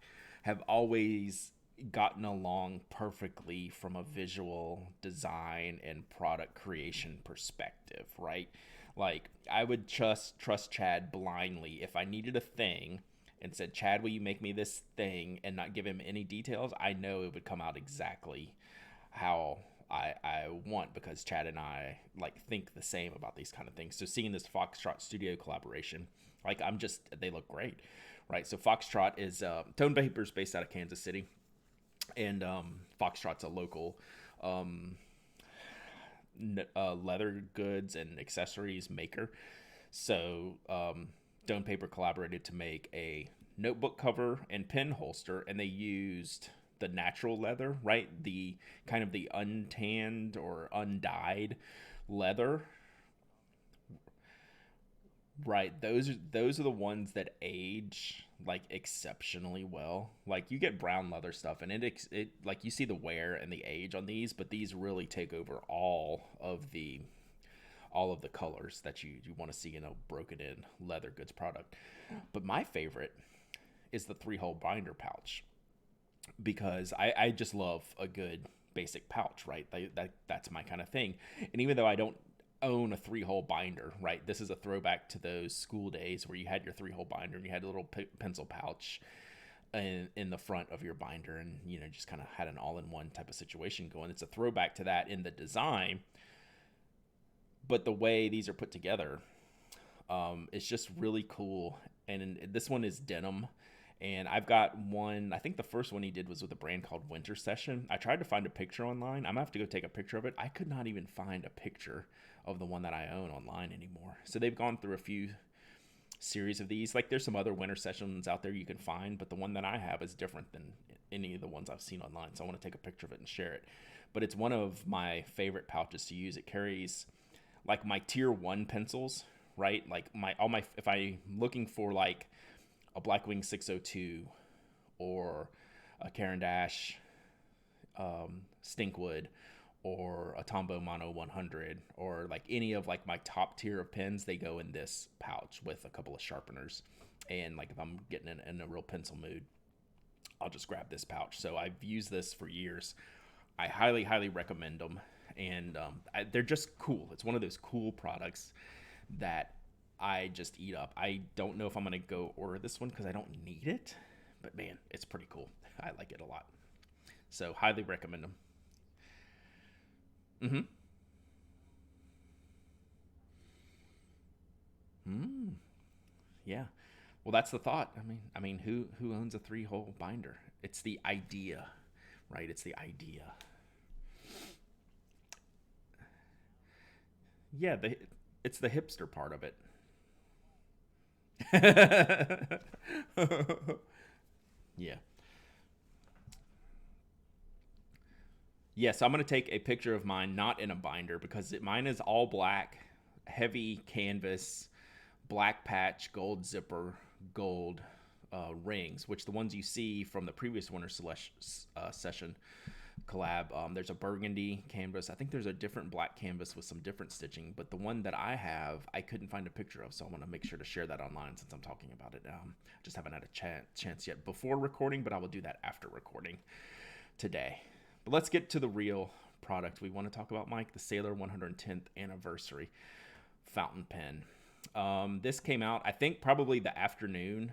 have always gotten along perfectly from a visual design and product creation perspective, right? Like, I would just trust Chad blindly if I needed a thing and said, Chad, will you make me this thing, and not give him any details. I know it would come out exactly how I want, because Chad and I like think the same about these kind of things. So seeing this Foxtrot Studio collaboration, like, they look great, right? So Foxtrot is Tone Paper's based out of Kansas City, and Foxtrot's a local leather goods and accessories maker. So Stone Paper collaborated to make a notebook cover and pen holster, and they used the natural leather, right? The kind of the untanned or undyed leather. Right. Those are the ones that age like exceptionally well. Like you get brown leather stuff and it like you see the wear and the age on these, but these really take over all of the colors that you want to see in a broken in leather goods product. But my favorite is the 3-hole binder pouch because I just love a good basic pouch, right? That's my kind of thing. And even though I don't own a 3-hole binder, right? This is a throwback to those school days where you had your 3-hole binder and you had a little pencil pouch in the front of your binder and, just kind of had an all-in-one type of situation going. It's a throwback to that in the design, but the way these are put together, it's just really cool. And this one is denim. And I've got one, I think the first one he did was with a brand called Winter Session. I tried to find a picture online. I'm going to have to go take a picture of it. I could not even find a picture of the one that I own online anymore. So they've gone through a few series of these. Like there's some other Winter Sessions out there you can find, but the one that I have is different than any of the ones I've seen online. So I want to take a picture of it and share it. But it's one of my favorite pouches to use. It carries like my tier 1 pencils, right? Like if I'm looking for like a Blackwing 602 or a Caran d'Ache Stinkwood or a Tombow Mono 100 or like any of like my top tier of pens, they go in this pouch with a couple of sharpeners. And like if I'm getting in a real pencil mood, I'll just grab this pouch. So I've used this for years. I highly, highly recommend them. And they're just cool. It's one of those cool products that I just eat up. I don't know if I'm going to go order this one because I don't need it. But man, it's pretty cool. I like it a lot. So highly recommend them. Mm-hmm. Mm. Yeah. Well, that's the thought. I mean, who owns a 3-hole binder? It's the idea, right? It's the idea. Yeah, it's the hipster part of it. Yeah. Yeah, so I'm going to take a picture of mine, not in a binder, because mine is all black, heavy canvas, black patch, gold zipper, gold rings, which the ones you see from the previous Winter Session collab, there's a burgundy canvas. I think there's a different black canvas with some different stitching, but the one that I have, I couldn't find a picture of, so I want to make sure to share that online since I'm talking about it. Just haven't had a chance yet before recording, but I will do that after recording today. But let's get to the real product we want to talk about, Mike, the Sailor 110th Anniversary Fountain Pen. This came out, I think, probably the afternoon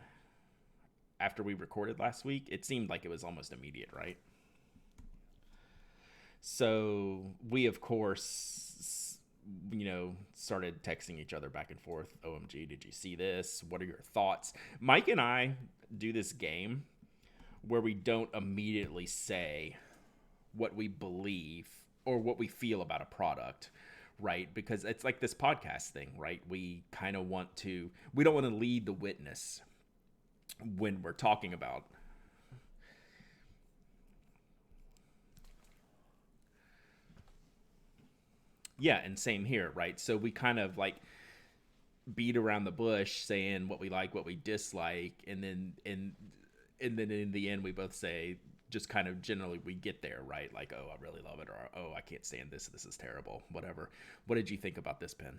after we recorded last week. It seemed like it was almost immediate, right? So we, of course, started texting each other back and forth. OMG, did you see this? What are your thoughts? Mike and I do this game where we don't immediately say what we believe or what we feel about a product, right? Because it's like this podcast thing, right? We kind of we don't want to lead the witness when we're talking about. Yeah, and same here, right? So we kind of like beat around the bush saying what we like, what we dislike, and then in the end we both say just kind of generally we get there, right? Like, oh, I really love it, or oh, I can't stand this. This is terrible. Whatever. What did you think about this pen?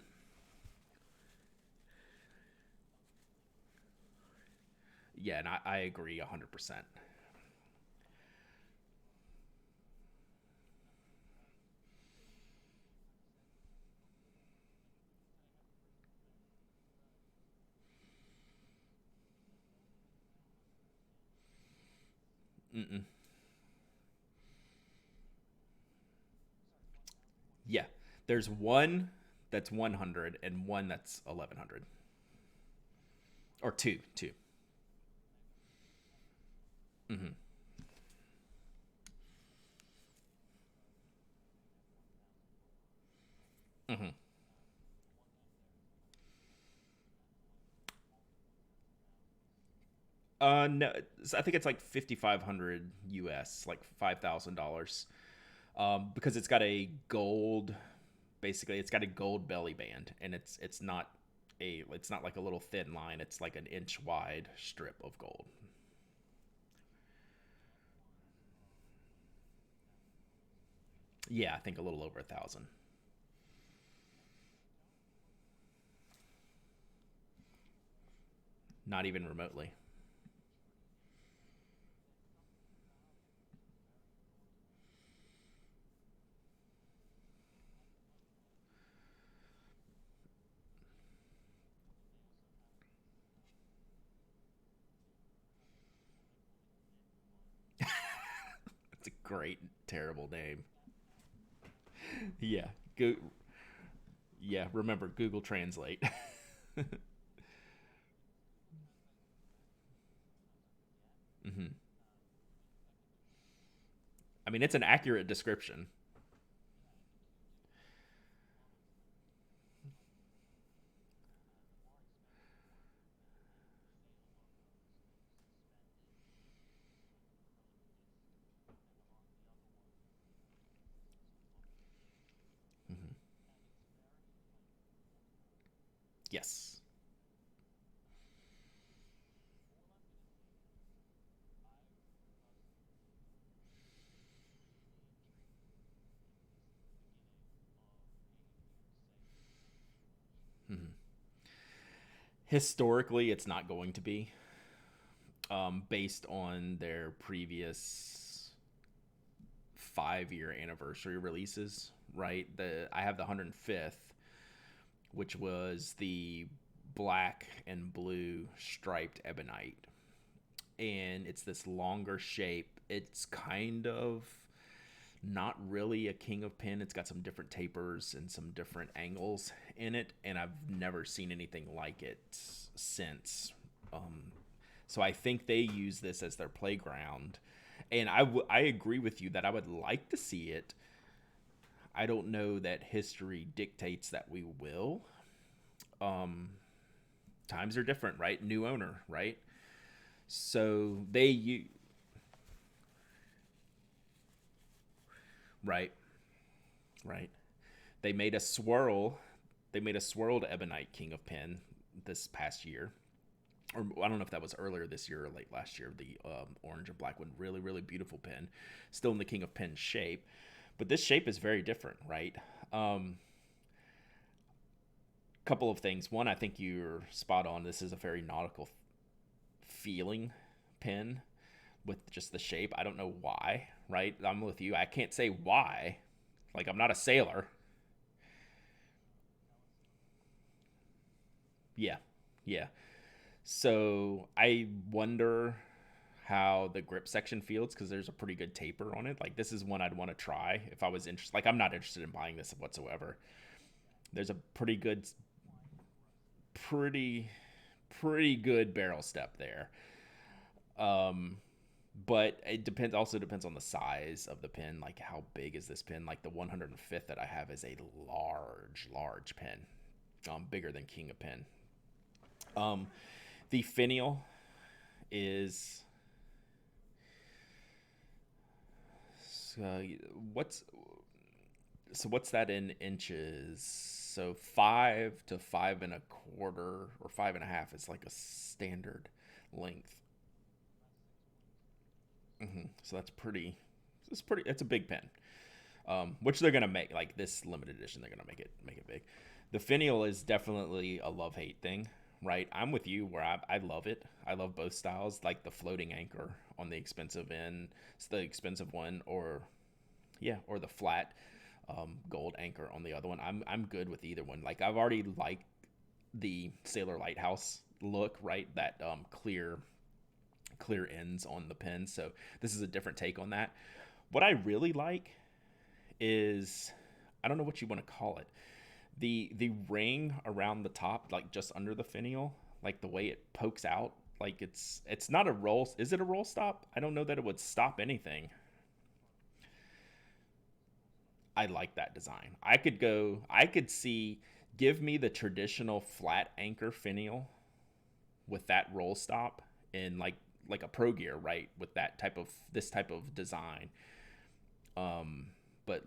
Yeah, and I agree 100%. Mm-mm. Yeah, there's one that's 100 and one that's 1100, or two. Mm-hmm. Hmm. No, I think it's like 5,500 US, like $5,000. Because it's got a gold, basically, it's got a gold belly band, and it's not like a little thin line. It's like an inch wide strip of gold. Yeah, I think a little over 1,000. Not even remotely. It's a great, terrible name. Yeah, go. Yeah, remember Google Translate. Hmm. I mean, it's an accurate description. Hmm. Yes. Hmm. Historically, it's not going to be, based on their previous 5-year anniversary releases. Right, the I have the 105th, which was the black and blue striped ebonite, and it's this longer shape. It's kind of not really a king of pin. It's got some different tapers and some different angles in it, and I've never seen anything like it since. Um, so I think they use this as their playground, and I agree with you that I would like to see it. I don't know that history dictates that we will. Um, Times are different, right? New owner, right? So right, right. They made a swirl. They made a swirled ebonite king of pin this past year, or I don't know if that was earlier this year or late last year. The orange and black one, really, really beautiful pin, still in the king of pin shape, but this shape is very different, right? Couple of things. One, I think you're spot on. This is a very nautical feeling pin with just the shape. I don't know why, right? I'm with you. I can't say why. Like, I'm not a sailor. Yeah. Yeah. So I wonder how the grip section feels because there's a pretty good taper on it. Like, this is one I'd want to try if I was interested. Like, I'm not interested in buying this whatsoever. There's a pretty, pretty good barrel step there. Um, but it depends. Also depends on the size of the pin. Like, how big is this pin? Like, the 105th that I have is a large, large pin, bigger than King of Pin. Um, the finial is uh, what's what's that in inches? So 5 to 5 and a quarter or 5.5 is like a standard length. So that's pretty. It's pretty. It's a big pen, which they're gonna make like this limited edition. They're gonna make it big. The finial is definitely a love hate thing, right? I'm with you where I love it. I love both styles, like the floating anchor on the expensive end. It's the expensive one, or yeah, or the flat gold anchor on the other one. I'm good with either one. Like, I've already liked the Sailor Lighthouse look, right? That clear ends on the pen. So this is a different take on that. What I really like is, I don't know what you want to call it. The ring around the top, like just under the finial, like the way it pokes out, like it's not a roll. Is it a roll stop? I don't know that it would stop anything. I like that design. I could see, give me the traditional flat anchor finial with that roll stop and like a pro gear, right? With that type of, this type of design. Um, but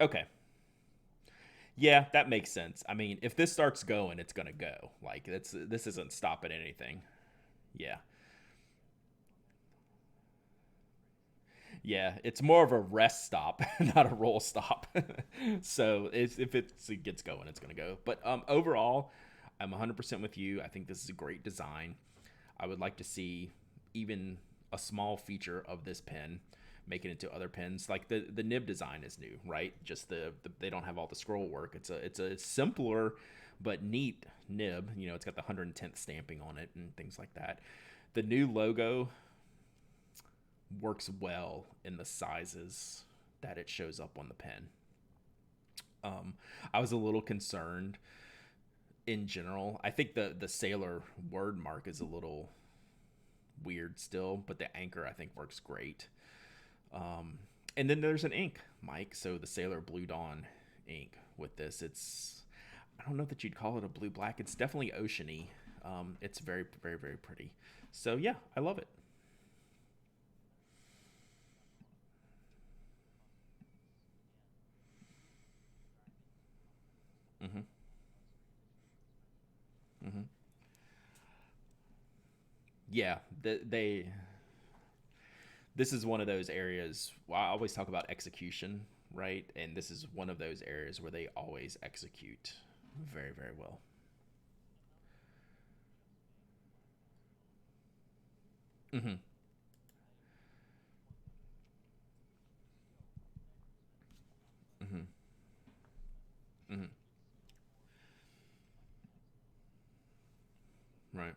okay. Yeah, that makes sense. I mean, if this starts going, it's gonna go. Like this isn't stopping anything. Yeah. Yeah, it's more of a rest stop, not a roll stop. So if it gets going, it's going to go. But overall, I'm 100% with you. I think this is a great design. I would like to see even a small feature of this pen, make it into other pens. Like the nib design is new, right? Just they don't have all the scroll work. It's a simpler but neat nib. You know, it's got the 110th stamping on it and things like that. The new logo works well in the sizes that it shows up on the pen. I was a little concerned in general. I think the sailor word mark is a little weird still, but the anchor I think works great. And then there's an ink, Mike. So the Sailor Blue Dawn ink with this, it's, I don't know that you'd call it a blue black. It's definitely oceany. It's very, very, very pretty. So yeah, I love it. Hmm. Hmm. Yeah, this is one of those areas. Well, I always talk about execution, right? And this is one of those areas where they always execute very, very well. Hmm. Hmm. Hmm. Right.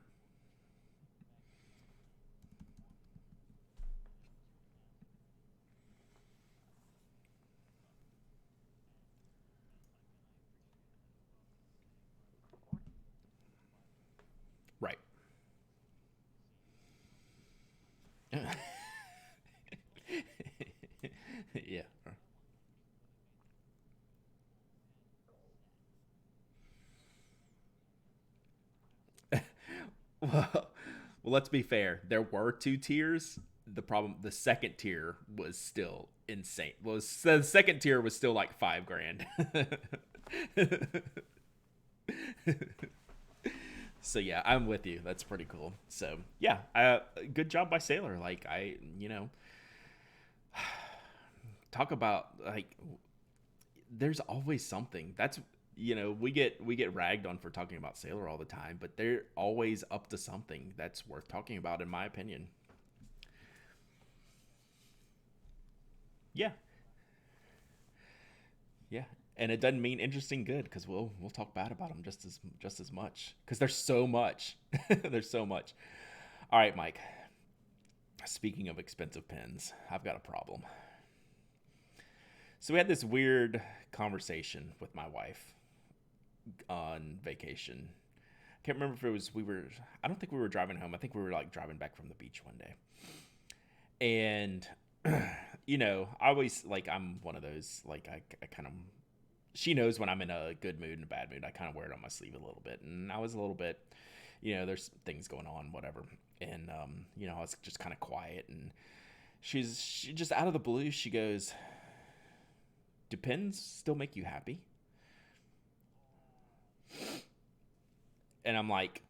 Right. Yeah. Well, let's be fair. There were two tiers. The problem, the second tier was still insane. Was the second tier was still like 5 grand. So yeah, I'm with you. That's pretty cool. So yeah, good job by Sailor. Like talk about like there's always something. That's we get ragged on for talking about Sailor all the time, but they're always up to something that's worth talking about, in my opinion. Yeah, yeah, and it doesn't mean interesting good because we'll talk bad about them just as much because there's so much. There's so much. All right, Mike. Speaking of expensive pens, I've got a problem. So we had this weird conversation with my wife on vacation. I can't remember if it was we were. I don't think we were driving home. I think we were like driving back from the beach one day, and I always like I'm one of those like I kind of she knows when I'm in a good mood and a bad mood. I kind of wear it on my sleeve a little bit, and I was a little bit, there's things going on, whatever, and I was just kind of quiet, and she just out of the blue she goes, "Do pens still make you happy?" And I'm like,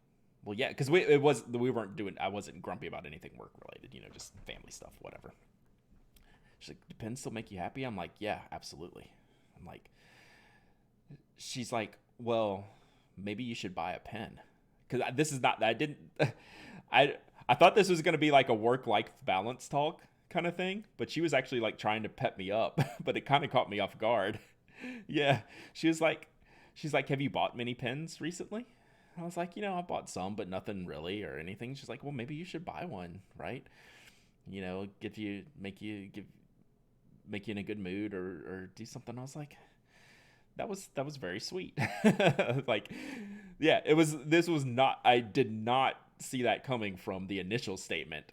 well, yeah, because we weren't doing. I wasn't grumpy about anything work related, just family stuff, whatever. She's like, "Do pens still make you happy?" I'm like, "Yeah, absolutely." I'm like, she's like, "Well, maybe you should buy a pen," because this is not. I didn't. I I thought this was gonna be like a work life balance talk kind of thing, but she was actually like trying to pep me up, but it kind of caught me off guard. Yeah, she was like, she's like, "Have you bought many pens recently?" I was like, "I bought some, but nothing really or anything." She's like, "Well, maybe you should buy one, right? Give you make you in a good mood or do something." I was like, that was very sweet. Like, yeah, it was. This was not. I did not see that coming from the initial statement.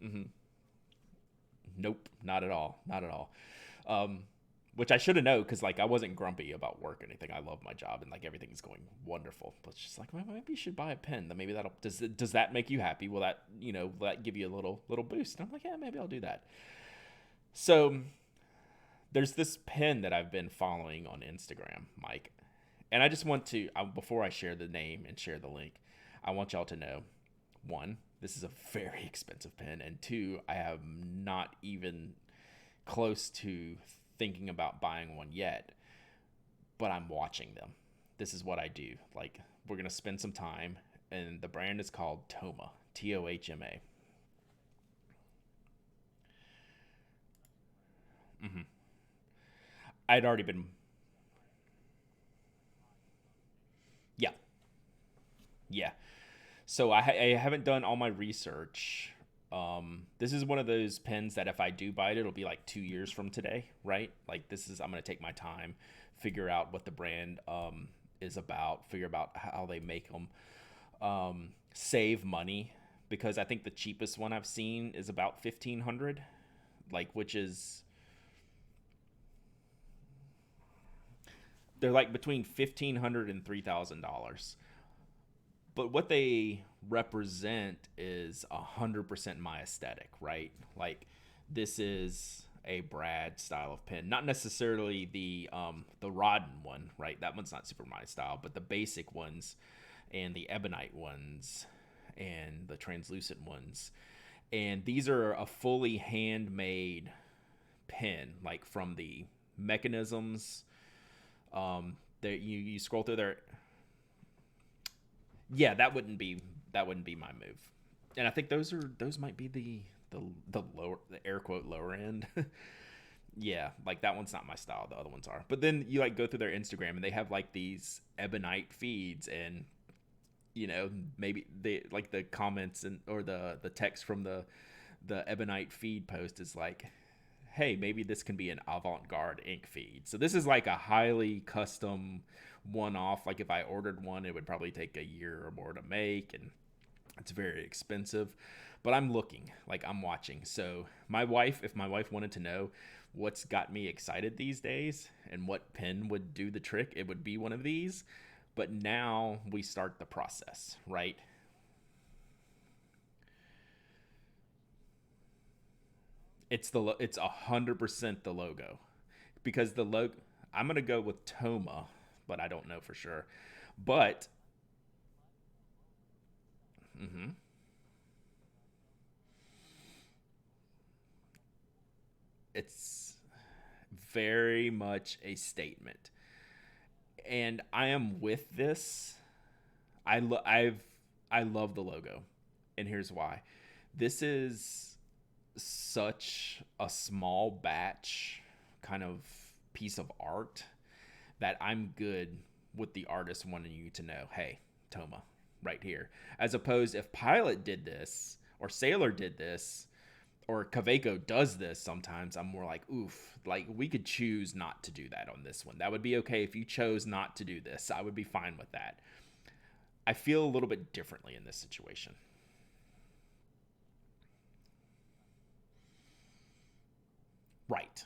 Hmm. Nope, not at all. Not at all. Um, which I should have known because like I wasn't grumpy about work or anything. I love my job and like everything's going wonderful. But it's just like, well, maybe you should buy a pen. Then maybe that'll does that make you happy? Will that will that give you a little boost? And I'm like, yeah, maybe I'll do that. So there's this pen that I've been following on Instagram, Mike, and I just want to before I share the name and share the link, I want y'all to know, one, this is a very expensive pen, and two, I am not even close to thinking about buying one yet, but I'm watching them. This is what I do. Like, we're going to spend some time, and the brand is called Toma, Tohma. Mm-hmm. I'd already been, yeah, yeah. So I haven't done all my research. This is one of those pens that if I do buy it, it'll be like 2 years from today, right? Like this is I'm gonna take my time, figure out what the brand is about, figure out how they make them, save money because I think the cheapest one I've seen is about 1,500, like which is they're like between 1,500 and $3,000. But what they represent is 100% my aesthetic, right? Like this is a Brad style of pen, not necessarily the Rodden one, right? That one's not super my style, but the basic ones and the ebonite ones and the translucent ones. And these are a fully handmade pen, like from the mechanisms. There you scroll through there. Yeah, that wouldn't be my move. And I think those might be the lower the air quote lower end. Yeah, like that one's not my style. The other ones are. But then you like go through their Instagram and they have like these ebonite feeds and maybe they like the comments and or the text from the ebonite feed post is like, hey, maybe this can be an avant-garde ink feed. So this is like a highly custom one-off. Like if I ordered one, it would probably take a year or more to make, and it's very expensive. But I'm looking, like I'm watching. So if my wife wanted to know what's got me excited these days and what pen would do the trick, it would be one of these. But now we start the process, right? It's 100% the logo because the logo. I'm gonna go with Toma, but I don't know for sure. But mhm, it's very much a statement, and I am with this. I love the logo, and here's why. This is such a small batch kind of piece of art that I'm good with the artist wanting you to know, hey, Toma, right here. As opposed if Pilot did this or Sailor did this or Kaveco does this sometimes, I'm more like, oof, like we could choose not to do that on this one. That would be okay if you chose not to do this. I would be fine with that. I feel a little bit differently in this situation. Right.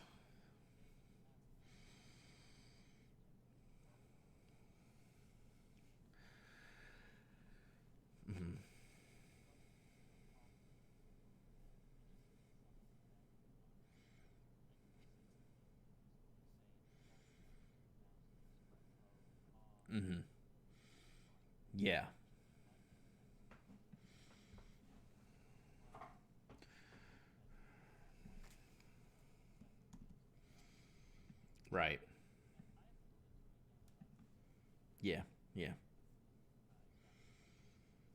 Mm-hmm. Mm-hmm. Yeah. Right. Yeah. Yeah.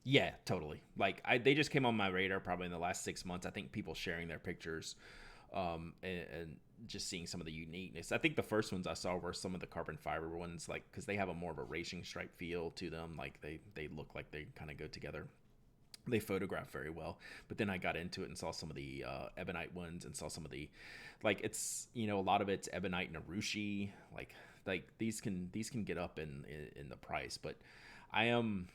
Yeah, totally. Like they just came on my radar probably in the last 6 months. I think people sharing their pictures, and just seeing some of the uniqueness. I think the first ones I saw were some of the carbon fiber ones, like because they have a more of a racing stripe feel to them. Like they look like they kind of go together. They photograph very well. But then I got into it and saw some of the ebonite ones and saw some of the, like it's a lot of it's ebonite and arushi. Like these can get up in the price, but I am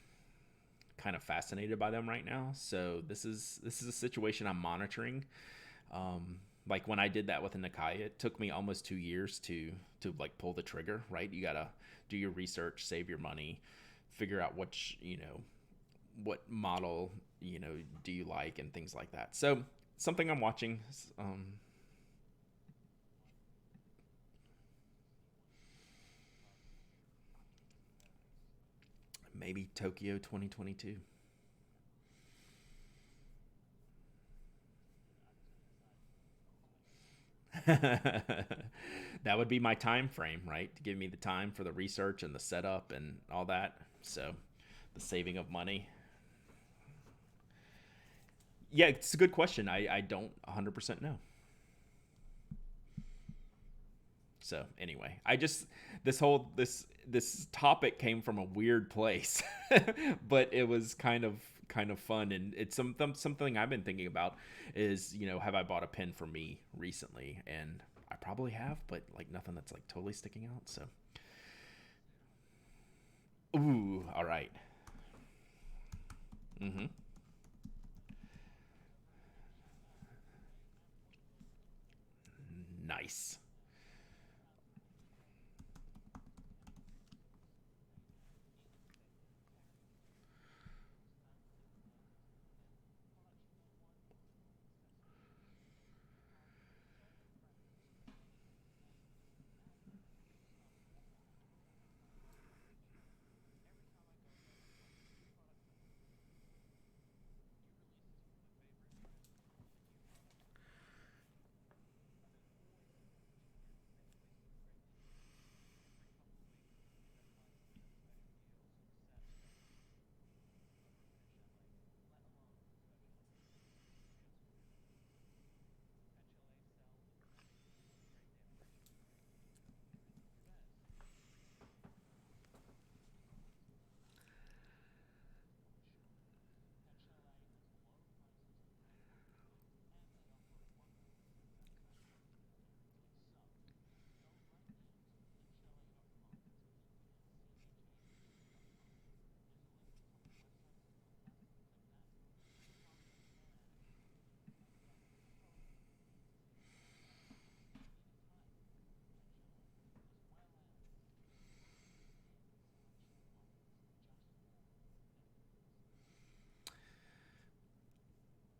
kind of fascinated by them right now. So this is a situation I'm monitoring. Like when I did that with a Nakai, it took me almost 2 years to like pull the trigger. Right, you gotta do your research, save your money, figure out what model do you like and things like that. So something I'm watching. Maybe Tokyo 2022. That would be my time frame, right? To give me the time for the research and the setup and all that. So the saving of money. Yeah, it's a good question. I don't 100% know. So anyway, I just this topic came from a weird place, but it was kind of fun, and it's something I've been thinking about is have I bought a pen for me recently, and I probably have, but like nothing that's like totally sticking out. So ooh, all right. Mm-hmm. Nice.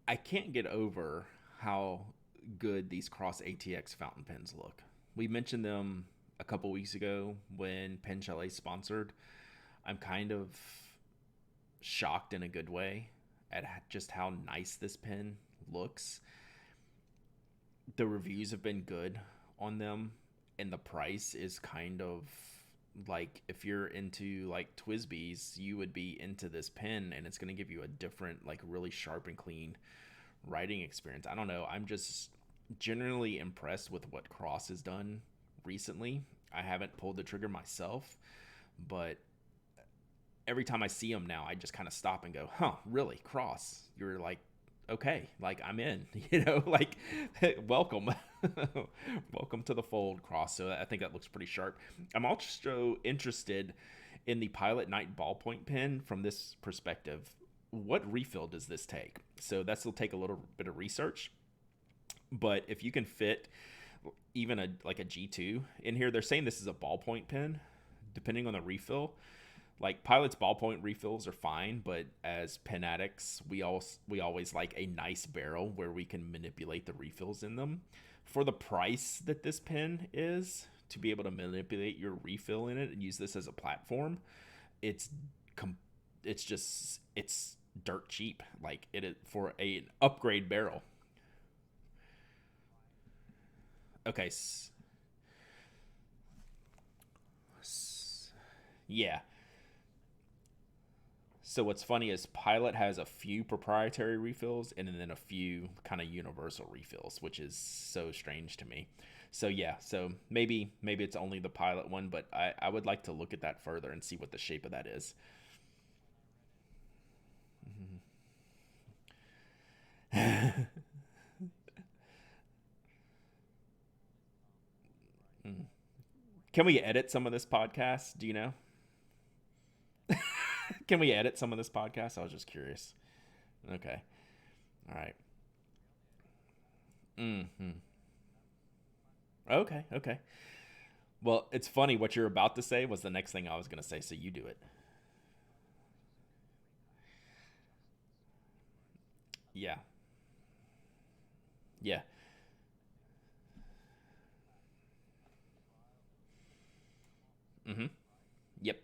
I can't get over how good these Cross ATX fountain pens look. We mentioned them a couple weeks ago when Pen Chalet sponsored. I'm kind of shocked in a good way at just how nice this pen looks. The reviews have been good on them, and the price is kind of like if you're into like Twisbees, you would be into this pen, and it's going to give you a different, like really sharp and clean writing experience. I don't know. I'm just generally impressed with what Cross has done recently. I haven't pulled the trigger myself, but every time I see them now, I just kind of stop and go, "Huh, really? Cross?" You're like, "Okay, like I'm in." Like welcome. Welcome to the fold, Cross. So I think that looks pretty sharp. I'm also interested in the Pilot Night ballpoint pen from this perspective. What refill does this take? So that's will take a little bit of research. But if you can fit even a like a G2 in here, they're saying this is a ballpoint pen. Depending on the refill, like Pilot's ballpoint refills are fine, but as pen addicts, we always like a nice barrel where we can manipulate the refills in them. For the price that this pen is, to be able to manipulate your refill in it and use this as a platform, it's com- it's dirt cheap. Like it is for a an upgrade barrel. Okay, yeah. So what's funny is Pilot has a few proprietary refills and then a few kind of universal refills, which is so strange to me. So yeah, so maybe it's only the Pilot one, but I would like to look at that further and see what the shape of that is. Can we edit some of this podcast? Do you know? Can we edit some of this podcast? I was just curious. Okay. All right. Mm-hmm. Okay. Okay. Well, it's funny what you're about to say was the next thing I was going to say, so you do it. Yeah. Yeah. Mm-hmm. Yep.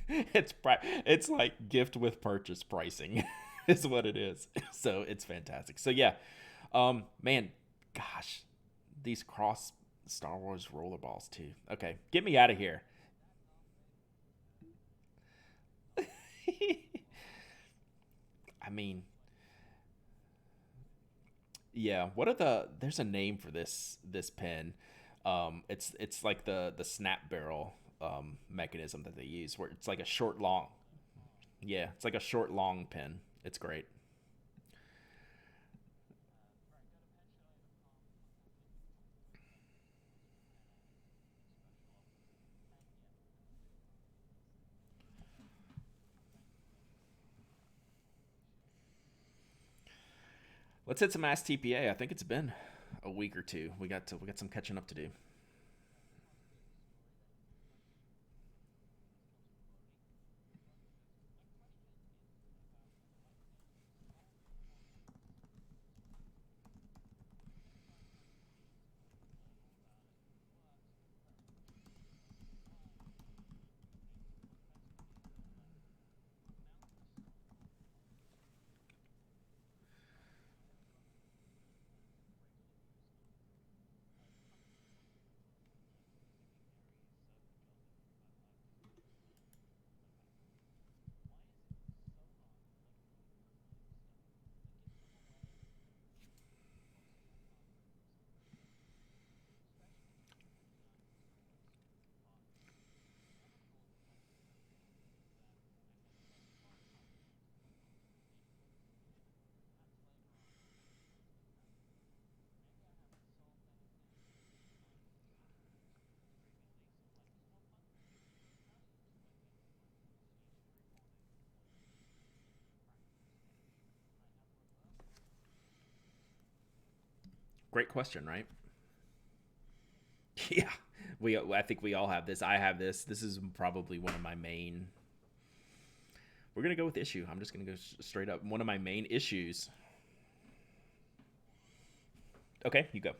It's like gift with purchase pricing is what it is. So it's fantastic. So yeah, man, gosh, these cross Star Wars rollerballs too. Okay, get me out of here. I mean, yeah. What are the? There's a name for this pen. It's like the snap barrel mechanism that they use, where it's like a short long. Yeah, it's like a short long pen. It's great. Let's hit some Ask TPA. I think it's been a week or two. We got some catching up to do. Great question, right? Yeah, we. I think we all have this. I have this. This is probably one of my main. We're gonna go with issue. I'm just gonna go straight up. One of my main issues. Okay, you go.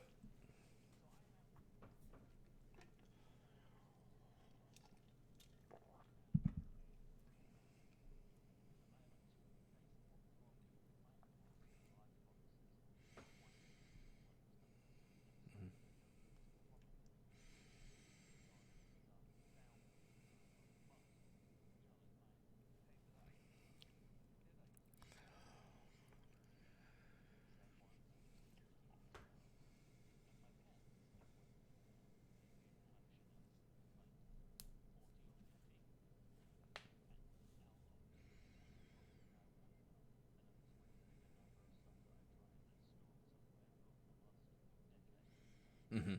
Mm-hmm.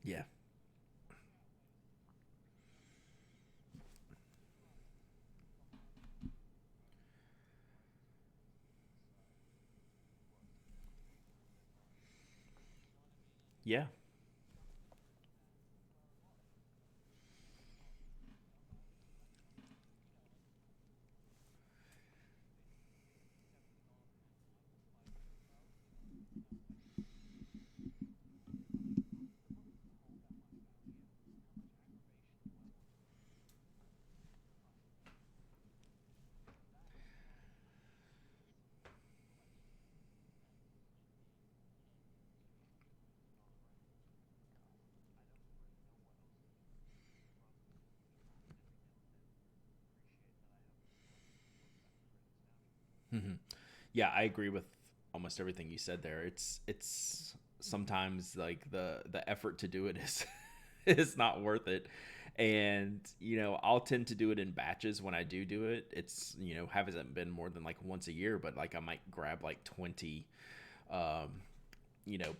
Yeah. Yeah. Hmm. Yeah, I agree with almost everything you said there. It's sometimes like the effort to do it is is not worth it. And I'll tend to do it in batches. When I do it, it's hasn't been more than like once a year, but like I might grab like 20 um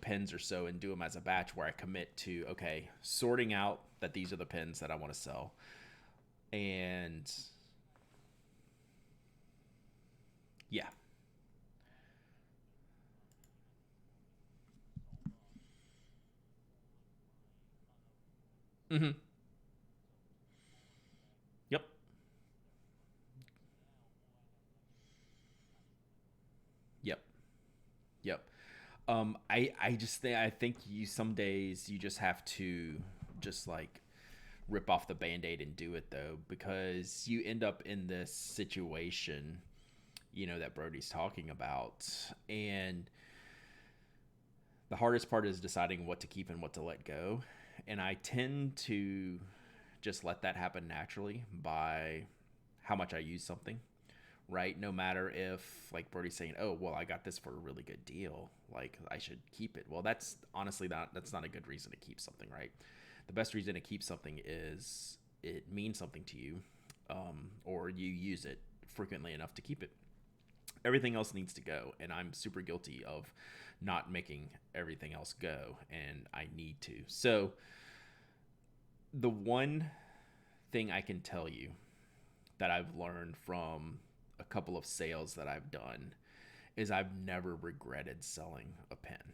pens or so and do them as a batch, where I commit to, okay, sorting out that these are the pens that I want to sell. And yeah. Hmm. Yep. Yep. Yep. I just think, you, some days you just have to just like rip off the band-aid and do it, though, because you end up in this situation, that Brody's talking about. And the hardest part is deciding what to keep and what to let go. And I tend to just let that happen naturally by how much I use something, right? No matter if, like Brody's saying, oh, well, I got this for a really good deal, like I should keep it. Well, that's honestly that's not a good reason to keep something, right? The best reason to keep something is it means something to you, or you use it frequently enough to keep it. Everything else needs to go, and I'm super guilty of not making everything else go, and I need to. So the one thing I can tell you that I've learned from a couple of sales that I've done is I've never regretted selling a pen.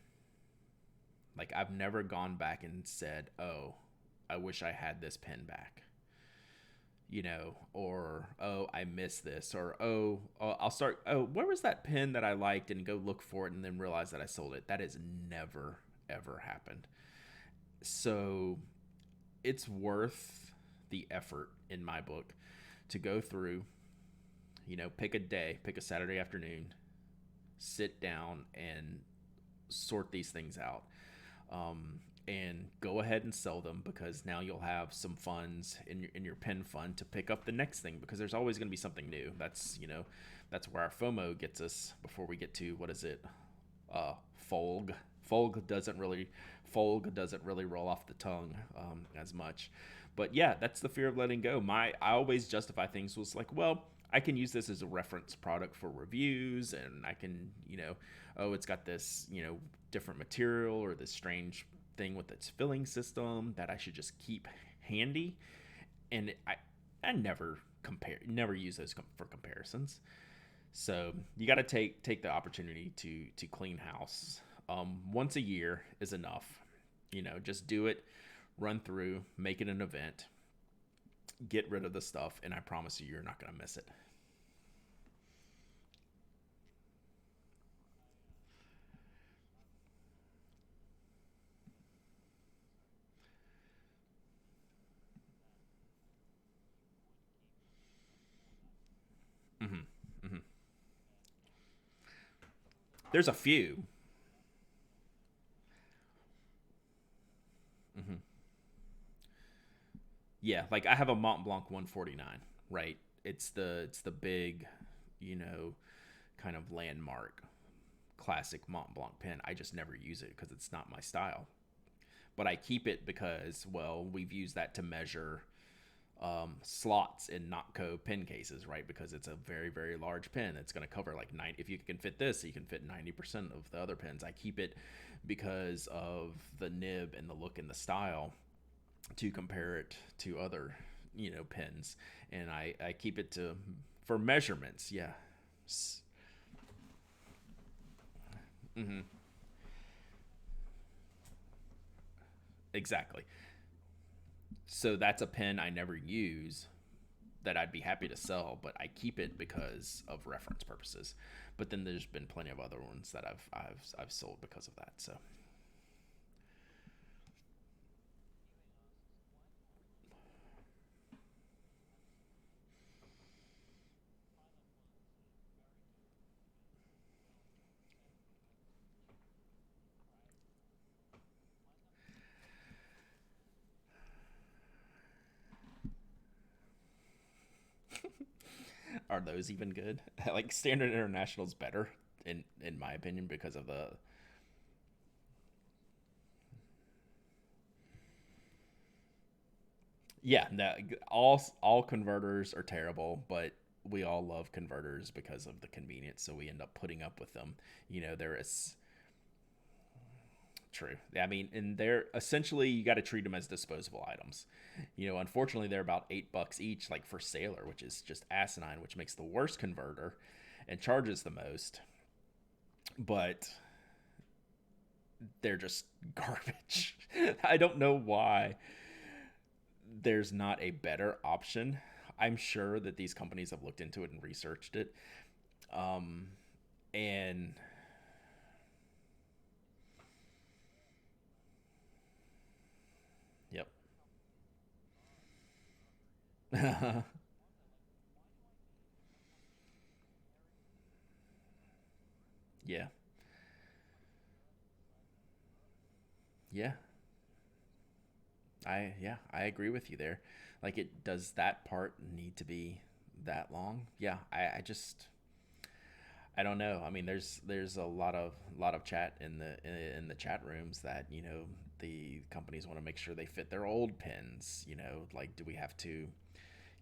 Like, I've never gone back and said, oh, I wish I had this pen back, or, oh, I missed this, or, I'll start, oh, where was that pen that I liked, and go look for it and then realize that I sold it. That has never, ever happened. So it's worth the effort, in my book, to go through, pick a day, pick a Saturday afternoon, sit down and sort these things out, and go ahead and sell them, because now you'll have some funds in your pen fund to pick up the next thing, because there's always going to be something new. That's where our FOMO gets us before we get to, what is it? Folg. Folg doesn't really roll off the tongue as much. But yeah, that's the fear of letting go. I always justify things was like, well, I can use this as a reference product for reviews, and I can, oh, it's got this, different material, or this strange thing with its filling system that I should just keep handy. And I never use those for comparisons. So you got to take the opportunity to clean house. Once a year is enough. Just do it, run through, make it an event, get rid of the stuff, and I promise you're not going to miss it. Hmm. Hmm. There's a few. Hmm. Yeah, like I have a Mont Blanc 149, right? It's the big, you know, kind of landmark classic Mont Blanc pen. I just never use it because it's not my style. But I keep it because, well, we've used that to measure slots in Notco pen cases, right? Because it's a very, very large pen. It's going to cover like 90. If you can fit this, you can fit 90% of the other pens. I keep it because of the nib and the look and the style, to compare it to other, pens. And I keep it to for measurements. Yeah. Mm-hmm. Exactly. So that's a pen I never use, that I'd be happy to sell, but I keep it because of reference purposes. But then there's been plenty of other ones that I've sold because of that. So are those even good? Like Standard International's better in my opinion because of the yeah, that all converters are terrible, but we all love converters because of the convenience, so we end up putting up with them. There is true. I mean, and they're essentially you got to treat them as disposable items. Unfortunately, they're about $8 each, like for Sailor, which is just asinine, which makes the worst converter and charges the most. But they're just garbage. I don't know why there's not a better option. I'm sure that these companies have looked into it and researched it. Um, and yep. Yeah. Yeah. I agree with you there. Like it does that part need to be that long? Yeah, I just I don't know. I mean, there's a lot of chat in the chat rooms that the companies want to make sure they fit their old pins. Like do we have to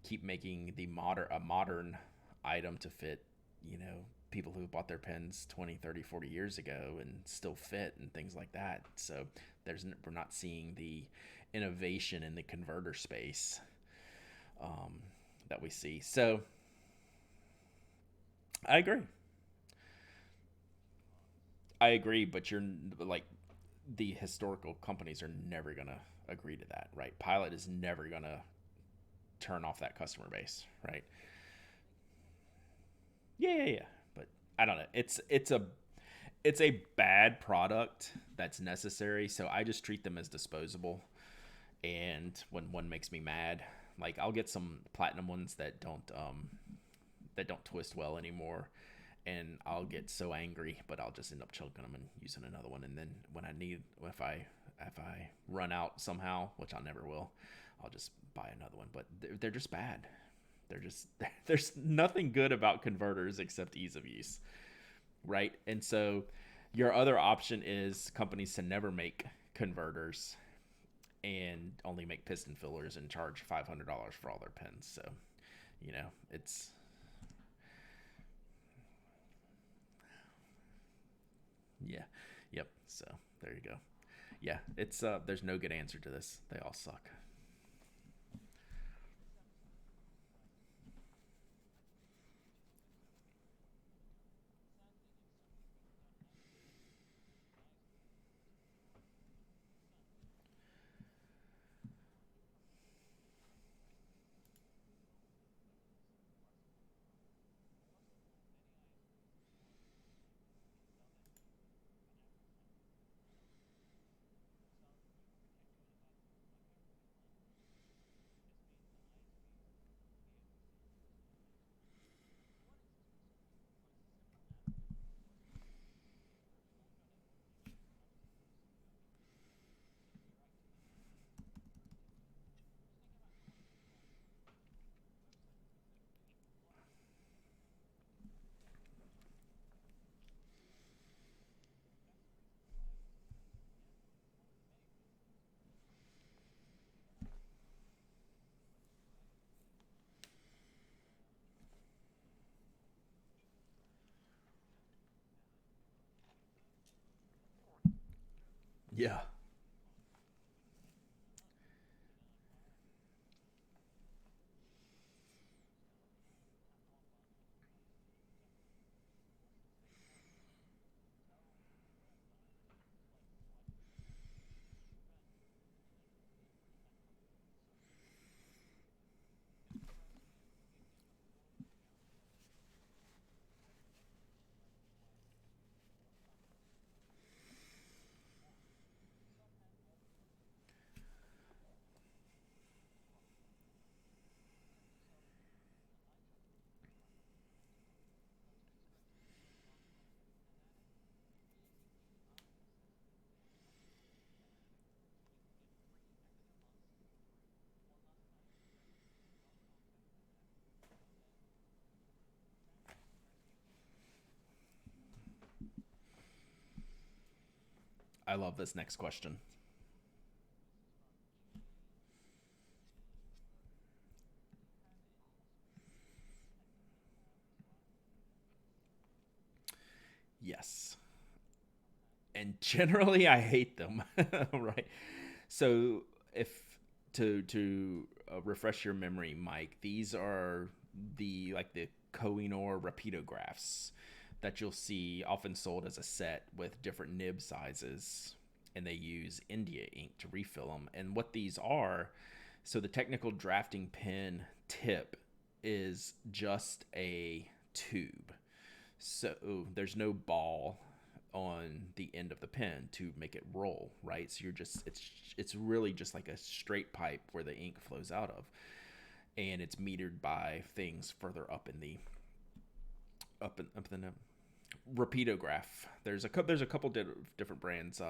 keep making a modern item to fit people who bought their pens 20, 30, 40 years ago and still fit and things like that. So we're not seeing the innovation in the converter space um, that we see. So I agree. I agree, but you're like the historical companies are never gonna agree to that, right? Pilot is never gonna turn off that customer base, right? Yeah. But I don't know. It's a bad product that's necessary, so I just treat them as disposable. And when one makes me mad, like I'll get some platinum ones that don't twist well anymore, and I'll get so angry, but I'll just end up choking them and using another one. And then when I need, if I run out somehow, which I never will, I'll just buy another one. But they're just bad. They're just there's nothing good about converters except ease of use, right? And so your other option is companies to never make converters and only make piston fillers and charge $500 for all their pens. So it's yeah, yep. So there you go. Yeah, it's there's no good answer to this. They all suck. Yeah. I love this next question. Yes. And generally I hate them. Right. So if to refresh your memory, Mike, these are the Kohinoor Rapidographs that you'll see often sold as a set with different nib sizes, and they use India ink to refill them. And what these are, so the technical drafting pen tip is just a tube. So there's no ball on the end of the pen to make it roll, right? So you're just it's really just like a straight pipe where the ink flows out of, and it's metered by things further up in the up in the Rapidograph. There's a couple different brands.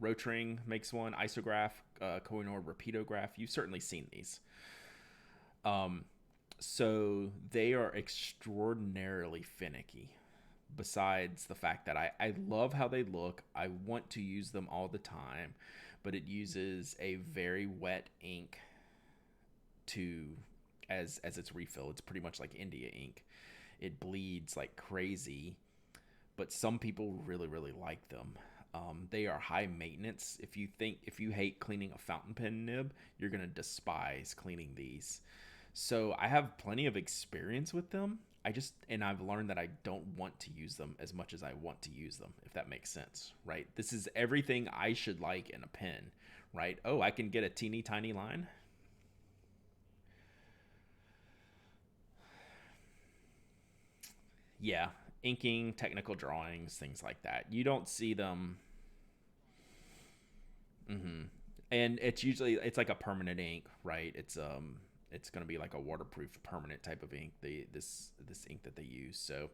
Rotring makes one. Isograph, Kohinoor Rapidograph. You've certainly seen these. So they are extraordinarily finicky. Besides the fact that I love how they look, I want to use them all the time, but it uses a very wet ink to as its refill. It's pretty much like India ink. It bleeds like crazy, but some people really really like them. They are high maintenance. If you hate cleaning a fountain pen nib, you're gonna despise cleaning these. So I have plenty of experience with them. And I've learned that I don't want to use them as much as I want to use them, if that makes sense, right? This is everything I should like in a pen, right? Oh, I can get a teeny tiny line. Yeah, inking, technical drawings, things like that. You don't see them. Hmm. And it's like a permanent ink, right? It's going to be like a waterproof permanent type of ink. This ink that they use. So,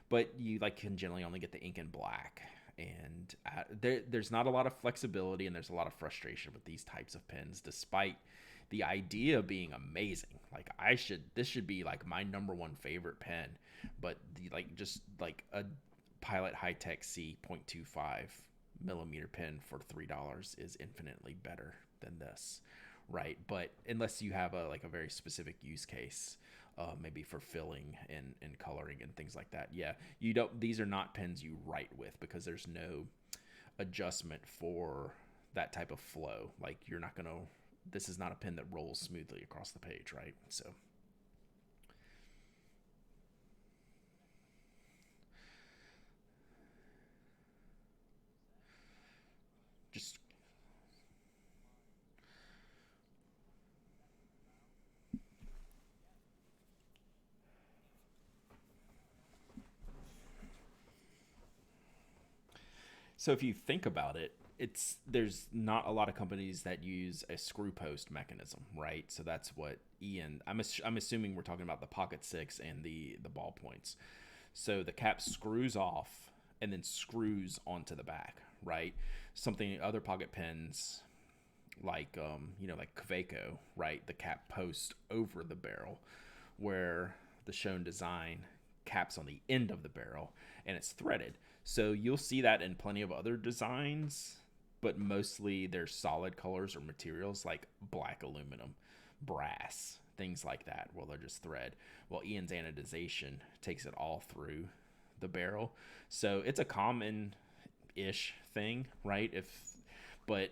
but you like can generally only get the ink in black, and there's not a lot of flexibility, and there's a lot of frustration with these types of pens, despite the idea being amazing. Like this should be like my number one favorite pen, but just like a Pilot High Tech C .25 millimeter pen for $3 is infinitely better than this, right? But unless you have a very specific use case, maybe for filling and coloring and things like that, yeah, you don't. These are not pens you write with because there's no adjustment for that type of flow. Like you're not gonna. This is not a pen that rolls smoothly across the page, right? So just So if you think about it, there's not a lot of companies that use a screw post mechanism, right? So that's what Ian. I'm assuming we're talking about the Pocket Six and the ballpoints. So the cap screws off and then screws onto the back, right? Something other pocket pens like like Kaweco, right? The cap post over the barrel, where the shown design caps on the end of the barrel and it's threaded. So you'll see that in plenty of other designs, but mostly they're solid colors or materials like black aluminum, brass, things like that, where they're just thread. Well, Ian's anodization takes it all through the barrel. So it's a common ish thing, right? But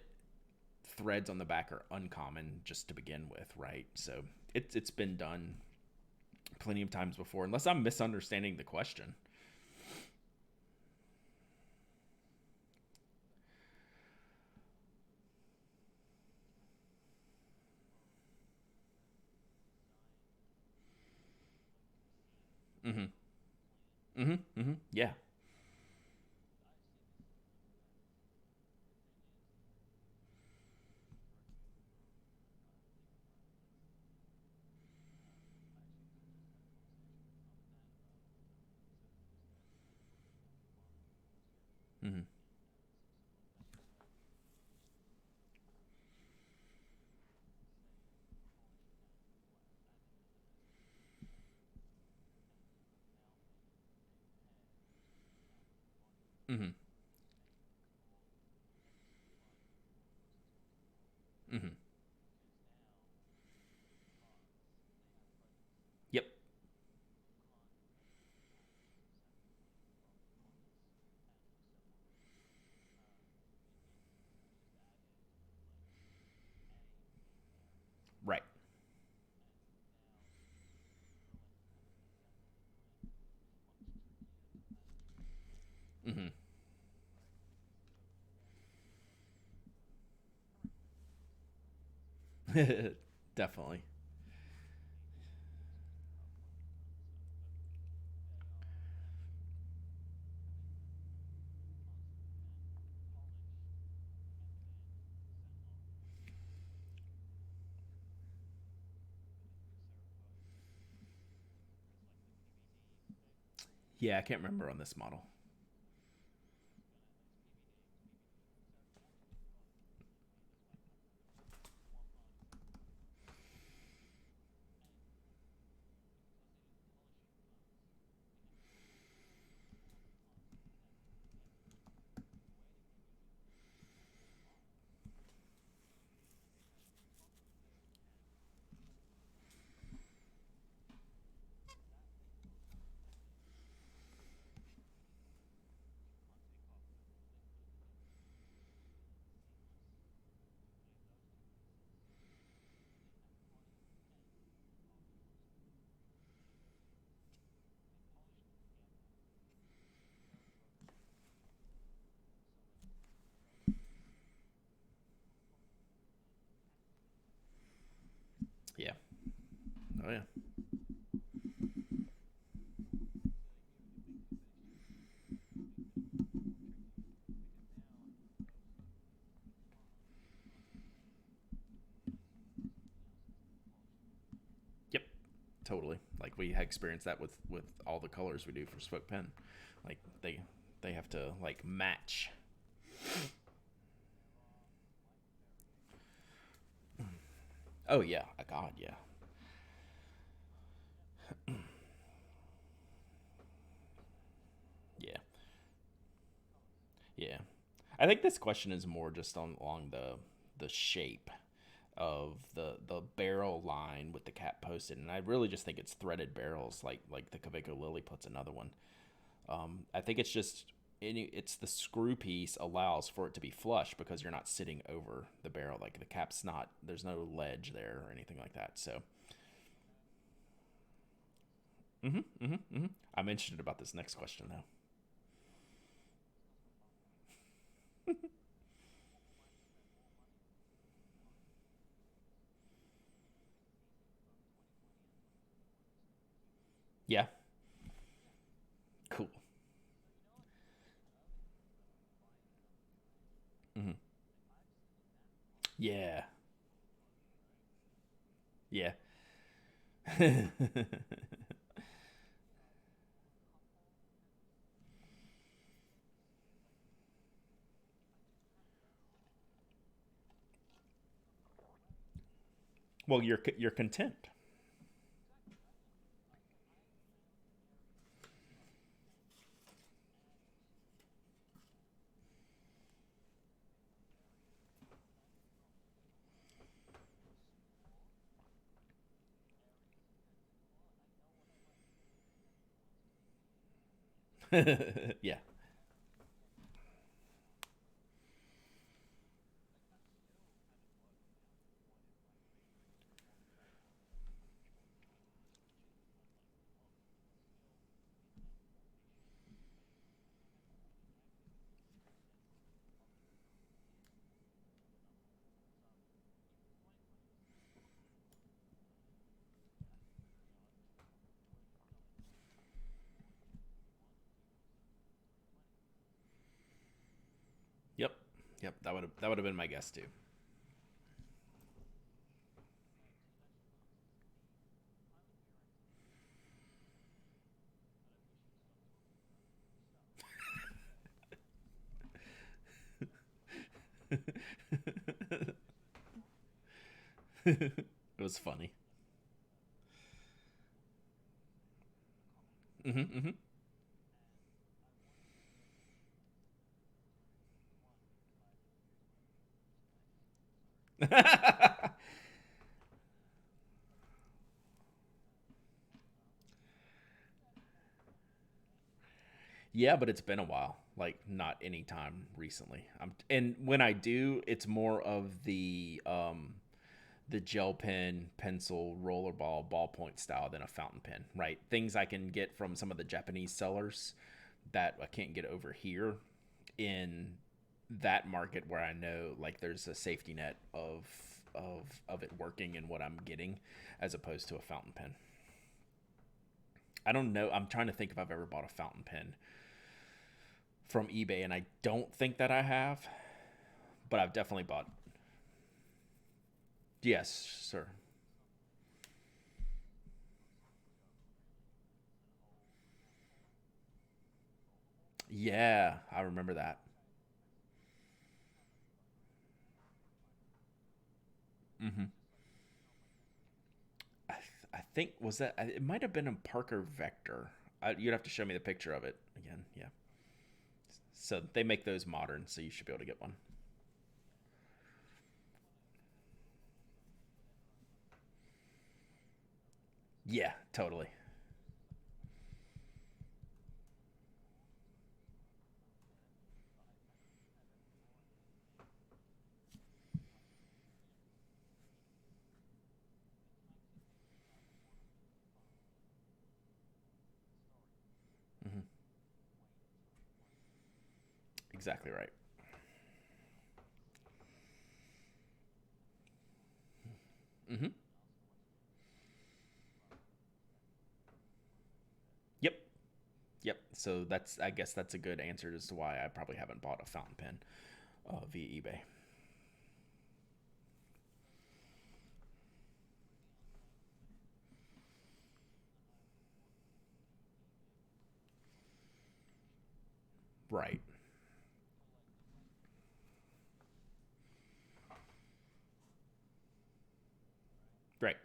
threads on the back are uncommon just to begin with, right? So it's been done plenty of times before, unless I'm misunderstanding the question. Mm-hmm. Mm-hmm. Mm-hmm. Yeah. Mm-hmm. Mm-hmm. Mm-hmm. Yep. Right. Mm-hmm. Definitely. Yeah, I can't remember on this model. Yeah. Oh yeah. Yep. Totally. Like we experienced that with all the colors we do for Smoke Pen. Like they have to like match. Oh yeah. God yeah. Yeah. Yeah. I think this question is more just on along the shape of the barrel line with the cap posted, and I really just think it's threaded barrels, like the Kaweco Lily puts another one. I think it's just it's the screw piece allows for it to be flush because you're not sitting over the barrel. Like the cap's not there's no ledge there or anything like that. So, I'm interested about this next question though. Yeah, cool. Hmm. Yeah, yeah. Well, you're content. Yeah. Yep. Yep. That would have been my guess too. It was funny. Mm-hmm, Yeah, but it's been a while. Like not any time recently. And when I do, it's more of the gel pen, pencil, rollerball, ballpoint style than a fountain pen, right? Things I can get from some of the Japanese sellers that I can't get over here in that market where I know like there's a safety net of it working and what I'm getting as opposed to a fountain pen. I don't know. I'm trying to think if I've ever bought a fountain pen from eBay, and I don't think that I have, but I've definitely bought. Yes, sir. Yeah, I remember that. Hmm. I think was that it might have been a Parker Vector. You'd have to show me the picture of it again. Yeah. So they make those modern, so you should be able to get one. Yeah, totally. Hmm. Exactly right. Hmm. Yep. Yep. So that's I guess that's a good answer as to why I probably haven't bought a fountain pen via eBay. Right. Right.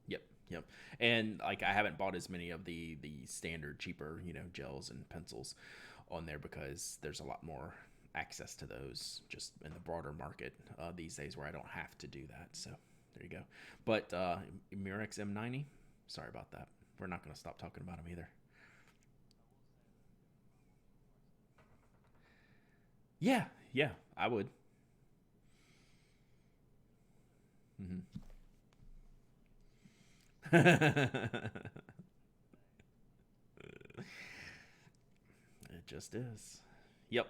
Yep. Yep. And like I haven't bought as many of the standard cheaper, gels and pencils on there because there's a lot more access to those just in the broader market these days where I don't have to do that. So there you go. But Murex M90, sorry about that. We're not going to stop talking about them either. Yeah, yeah, I would. Hmm. It just is. Yep.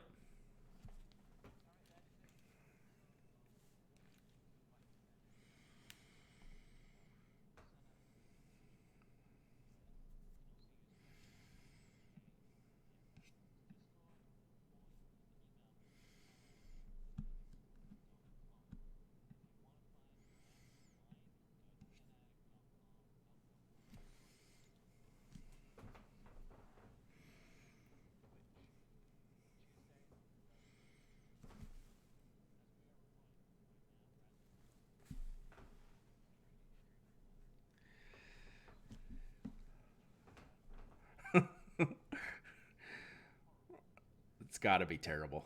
It's got to be terrible.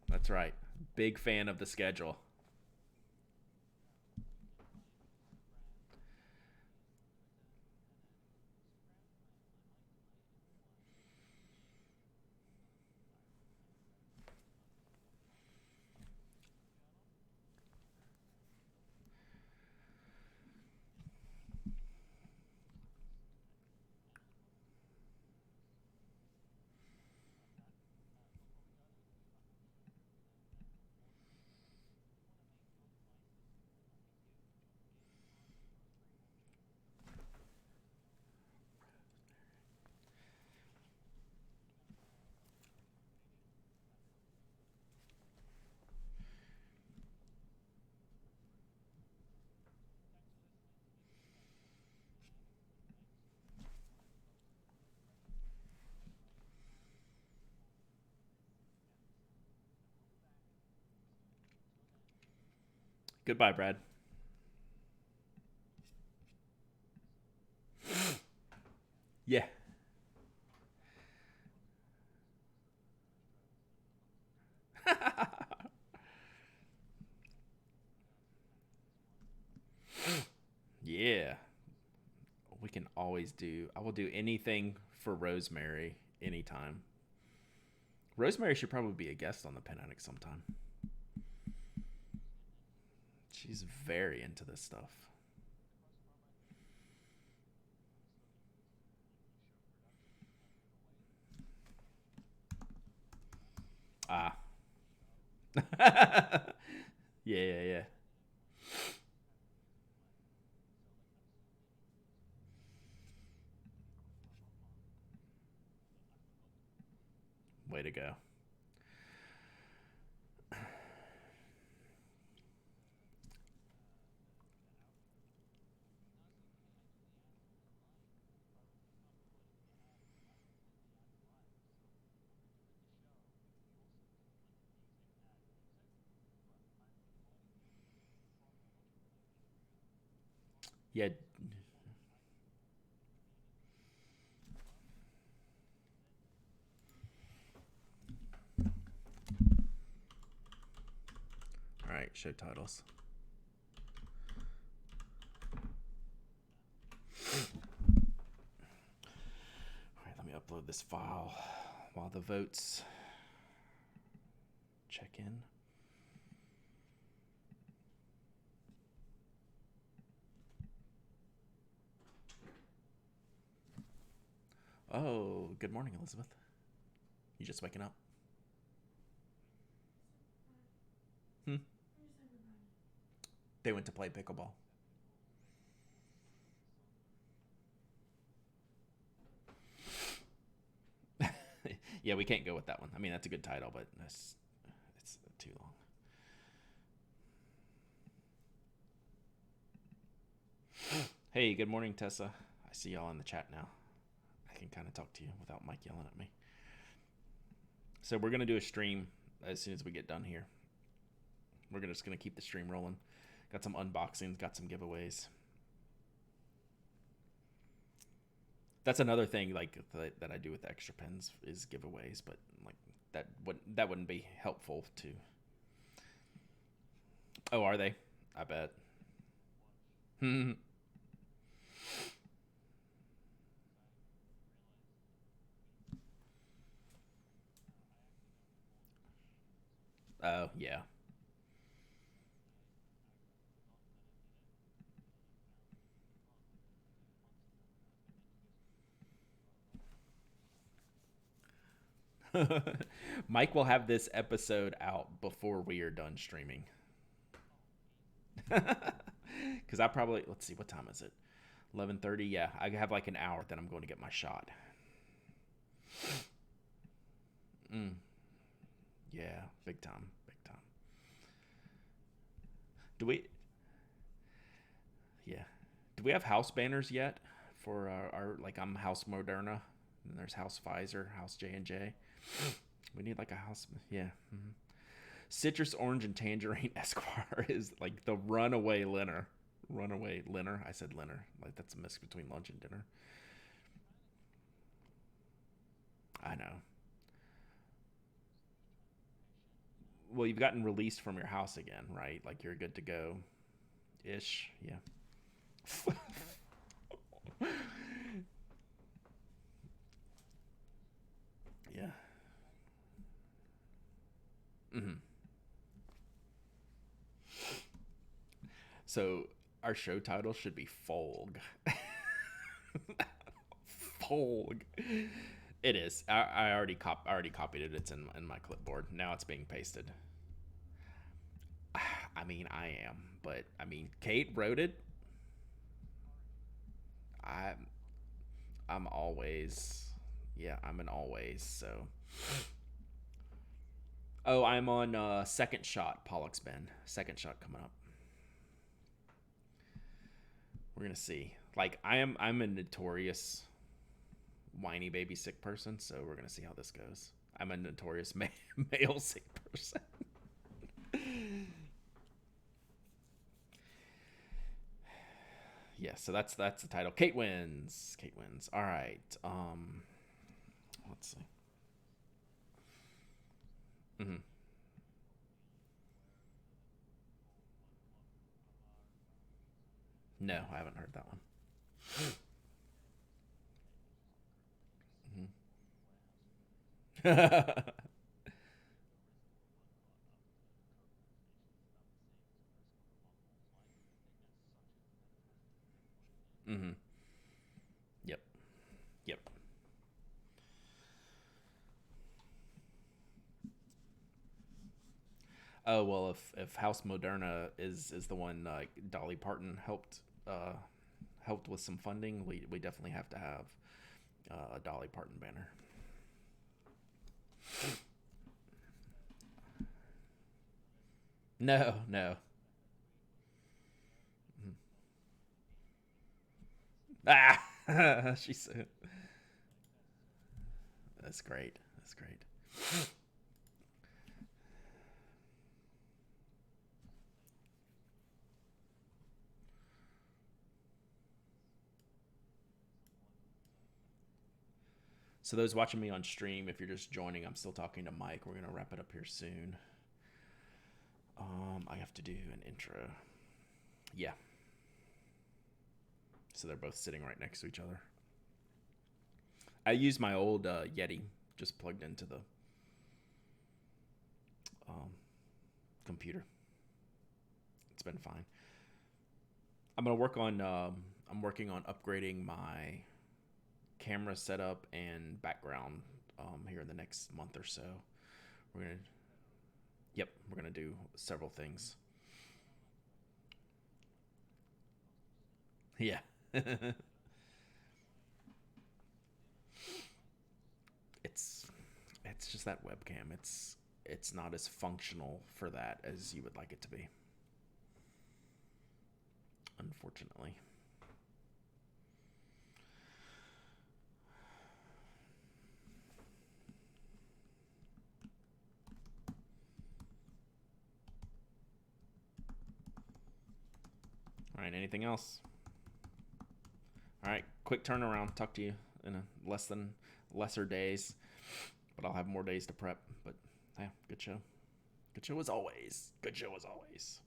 That's right. Big fan of the schedule. Goodbye, Brad. Yeah. Yeah. We can always do. I will do anything for Rosemary anytime. Rosemary should probably be a guest on the Pen Addict sometime. She's very into this stuff. Ah. Yeah, yeah, yeah. Way to go. Yeah. All right, show titles. All right, let me upload this file while the votes check in. Oh, good morning, Elizabeth. You just waking up? Hmm? They went to play pickleball. Yeah, we can't go with that one. I mean, that's a good title, but it's too long. Hey, good morning, Tessa. I see y'all in the chat now. I can kind of talk to you without Mike yelling at me. So we're going to do a stream as soon as we get done here. We're just going to keep the stream rolling. Got some unboxings, got some giveaways. That's another thing like that I do with extra pens is giveaways, but like that wouldn't be helpful to. Oh, are they? I bet. Oh, yeah. Mike will have this episode out before we are done streaming. Because I probably, let's see, what time is it? 11:30. Yeah, I have like an hour, then I'm going to get my shot. Yeah, big time, big time. Do we? Yeah. Do we have house banners yet for our like I'm House Moderna, and there's House Pfizer, House J&J. We need like a house. Yeah. Mm-hmm. Citrus, orange, and tangerine Esquire is like the runaway Linner. Runaway Linner. I said Linner. Like that's a mix between lunch and dinner. I know. Well, you've gotten released from your house again, right? Like you're good to go ish. Yeah. Yeah. Mm-hmm. So our show title should be Folg. Folg. It is. I already copied it. It's in my clipboard. Now it's being pasted. I mean, I am, but I mean, Kate wrote it. I I'm always, yeah, I'm an always. So, oh, I'm on second shot. Pollock's Ben. Second shot coming up. We're gonna see. Like I'm a notorious whiny baby sick person, so we're gonna see how this goes. I'm a notorious male sick person. Yeah, so that's the title. Kate wins. Kate wins. All right. Let's see. Mm-hmm. No, I haven't heard that one. Mm-hmm. Mm-hmm. Yep. Yep. Oh well, if House Moderna is the one Dolly Parton helped with some funding, we definitely have to have a Dolly Parton banner. No, no. Ah, she's so, that's great. That's great. So those watching me on stream, if you're just joining, I'm still talking to Mike. We're gonna wrap it up here soon. I have to do an intro. Yeah. So they're both sitting right next to each other. I use my old Yeti, just plugged into the um, computer. It's been fine. I'm gonna work on. I'm working on upgrading my camera setup and background here in the next month or so. We're gonna. Yep, we're gonna do several things. Yeah. it's it's just that webcam. It's not as functional for that as you would like it to be. Unfortunately. All right, anything else? All right, quick turnaround. Talk to you in a lesser days, but I'll have more days to prep. But yeah, good show. Good show as always. Good show as always.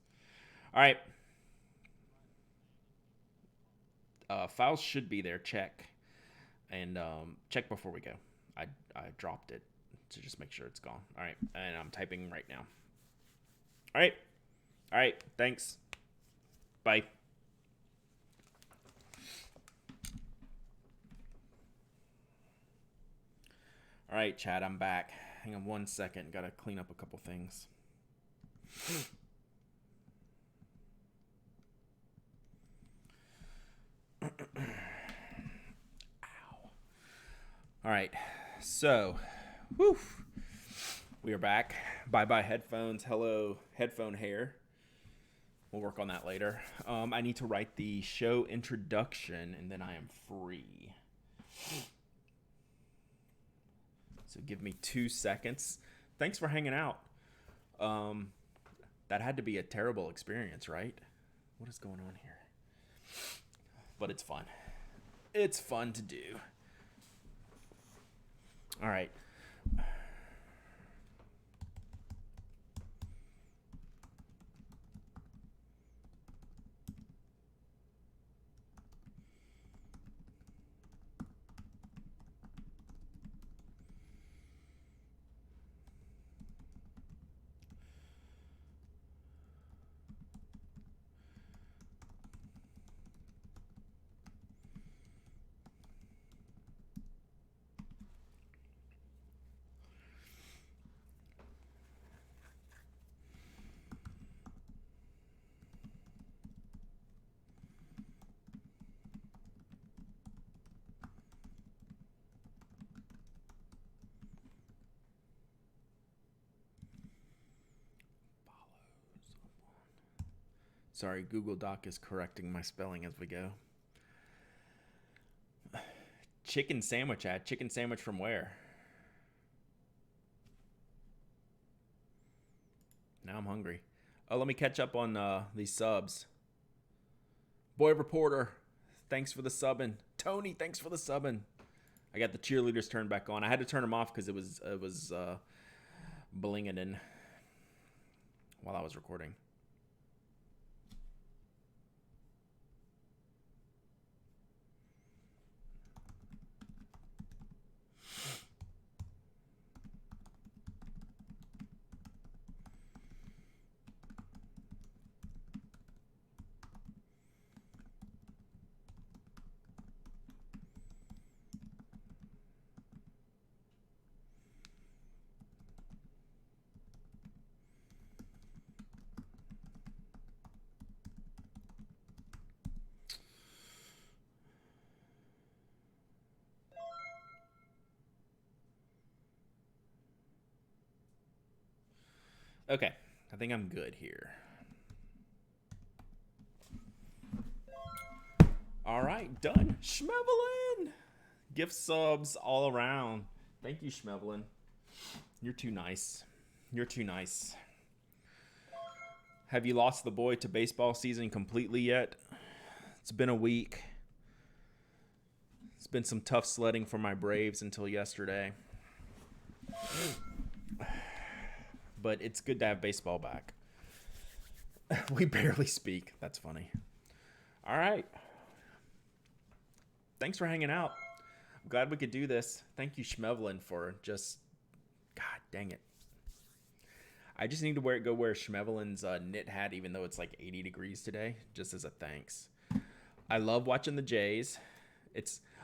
All right, files should be there. Check and check before we go. I dropped it to just make sure it's gone. All right, and I'm typing right now. All right, all right. Thanks. Bye. All right, Chad, I'm back. Hang on 1 second. Got to clean up a couple things. Ow. All right, so, whew, we are back. Bye bye headphones. Hello headphone hair. We'll work on that later. I need to write the show introduction, and then I am free. So give me 2 seconds. Thanks for hanging out. Um, that had to be a terrible experience, right? What is going on here? But it's fun. It's fun to do. All right. Sorry, Google Doc is correcting my spelling as we go. Chicken sandwich ad. Chicken sandwich from where? Now I'm hungry. Oh, let me catch up on these subs. Boy Reporter, thanks for the subbing. Tony, thanks for the subbing. I got the cheerleaders turned back on. I had to turn them off because it was blinging in while I was recording. Okay, I think I'm good here. All right, done. Schmevelin! Gift subs all around. Thank you, Schmevelin. You're too nice. You're too nice. Have you lost the boy to baseball season completely yet? It's been a week. It's been some tough sledding for my Braves until yesterday. But it's good to have baseball back. We barely speak. That's funny. All right. Thanks for hanging out. I'm glad we could do this. Thank you, Schmevelin, for just... God dang it. I just need to go wear Schmevelin's knit hat, even though it's like 80 degrees today, just as a thanks. I love watching the Jays.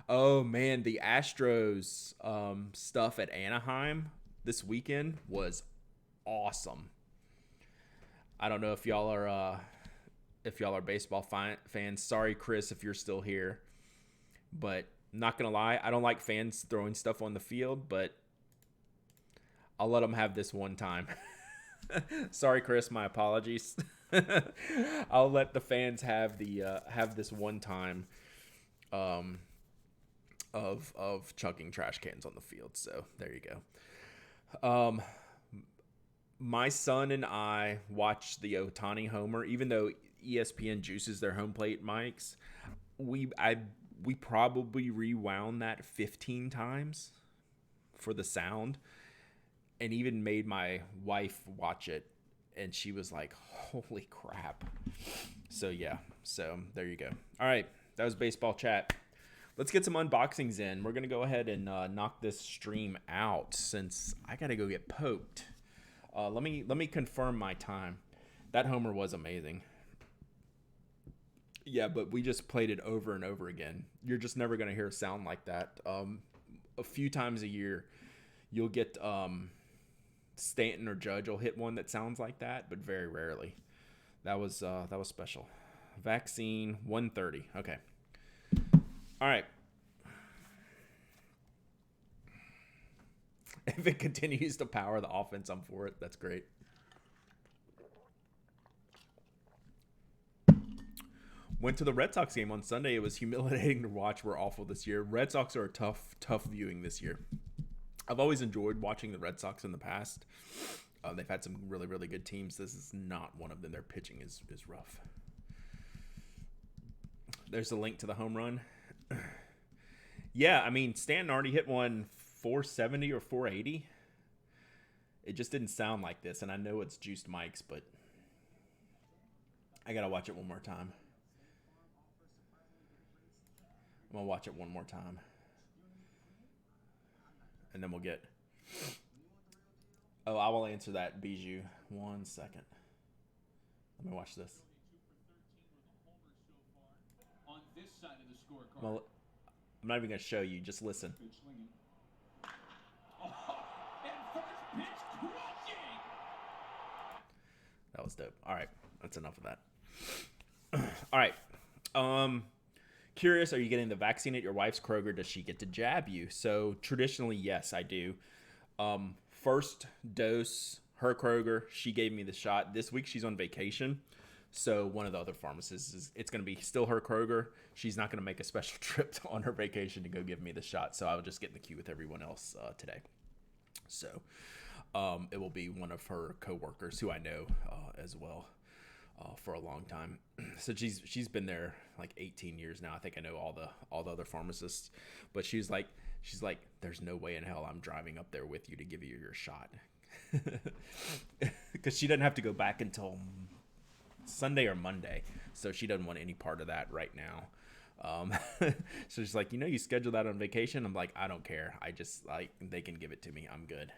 Oh, man, the Astros stuff at Anaheim this weekend was awesome. I don't know if y'all are baseball fans. Sorry, Chris, if you're still here. But not gonna lie, I don't like fans throwing stuff on the field, but I'll let them have this one time. Sorry, Chris, my apologies. I'll let the fans have this one time of chucking trash cans on the field. So there you go. My son and I watched the Ohtani homer, even though ESPN juices their home plate mics. We probably rewound that 15 times for the sound, and even made my wife watch it, and she was like, "Holy crap!" So yeah, so there you go. All right, that was baseball chat. Let's get some unboxings in. We're gonna go ahead and knock this stream out since I gotta go get poked. Let me confirm my time. That homer was amazing. Yeah, but we just played it over and over again. You're just never going to hear a sound like that. A few times a year, you'll get Stanton or Judge will hit one that sounds like that, but very rarely. That was special. Vaccine 130. Okay. All right. If it continues to power the offense, I'm for it. That's great. Went to the Red Sox game on Sunday. It was humiliating to watch. We're awful this year. Red Sox are a tough viewing this year. I've always enjoyed watching the Red Sox in the past. They've had some really, really good teams. This is not one of them. Their pitching is rough. There's a link to the home run. Yeah, I mean, Stanton already hit one 470 or 480. It just didn't sound like this, and I know it's juiced mics, but I gotta watch it one more time. I'm gonna watch it one more time, and then we'll get... Oh, I will answer that, Bijou. 1 second. Let me watch this. Well, I'm not even gonna show you. Just listen. That was dope. All right, that's enough of that. All right. Curious, are you getting the vaccine at your wife's Kroger? Does she get to jab you? So traditionally, yes, I do. First dose, her Kroger, she gave me the shot. This week she's on vacation. So one of the other pharmacists, it's going to be still her Kroger. She's not going to make a special trip on her vacation to go give me the shot. So I'll just get in the queue with everyone else today. So it will be one of her coworkers who I know as well. for a long time. So she's been there like 18 years now. I think I know all the other pharmacists, but she's like, there's no way in hell I'm driving up there with you to give you your shot, because she doesn't have to go back until Sunday or Monday, so she doesn't want any part of that right now. So she's like, you schedule that on vacation. I'm like, I don't care. I just they can give it to me. I'm good.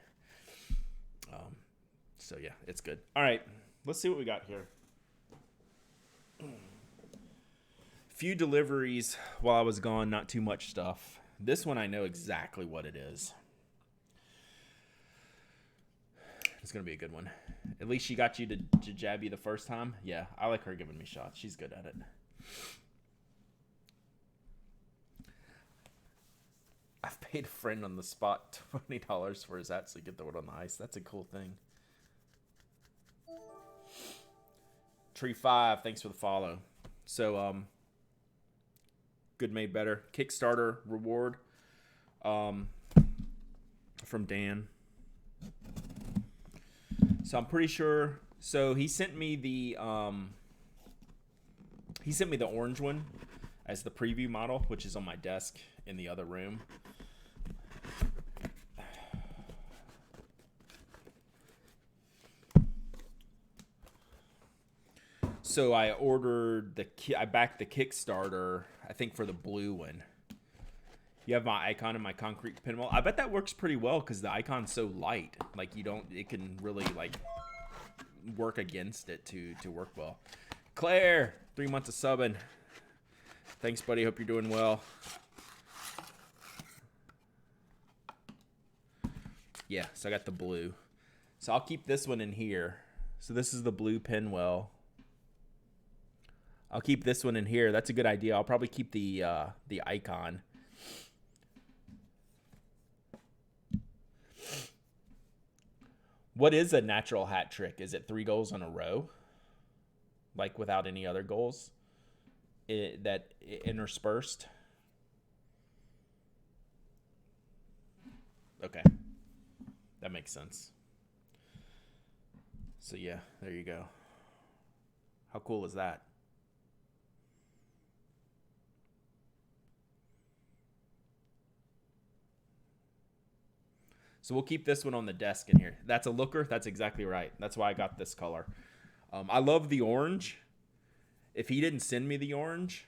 So yeah, it's good. All right, let's see what we got here. Few deliveries while I was gone, not too much stuff. This one I know exactly what it is. It's gonna be a good one. At least she got you to jab you the first time. Yeah, I like her giving me shots. She's good at it. I've paid a friend on the spot $20 for his hat so he could throw it on the ice. That's a cool thing. Tree 5, thanks for the follow. So, Good Made Better Kickstarter reward from Dan. So I'm pretty sure. So he sent me the orange one as the preview model, which is on my desk in the other room. So I ordered I backed the Kickstarter, I think, for the blue one. You have my icon and my concrete pinwheel. I bet that works pretty well because the icon's so light. Like it can really work against it to work well. Claire, 3 months of subbing. Thanks, buddy. Hope you're doing well. Yeah, so I got the blue. So I'll keep this one in here. So this is the blue pinwheel. I'll keep this one in here. That's a good idea. I'll probably keep the icon. What is a natural hat trick? Is it 3 goals in a row? Like without any other goals? That interspersed? Okay. That makes sense. So yeah, there you go. How cool is that? So we'll keep this one on the desk in here. That's a looker. That's exactly right. That's why I got this color. I love the orange. If he didn't send me the orange,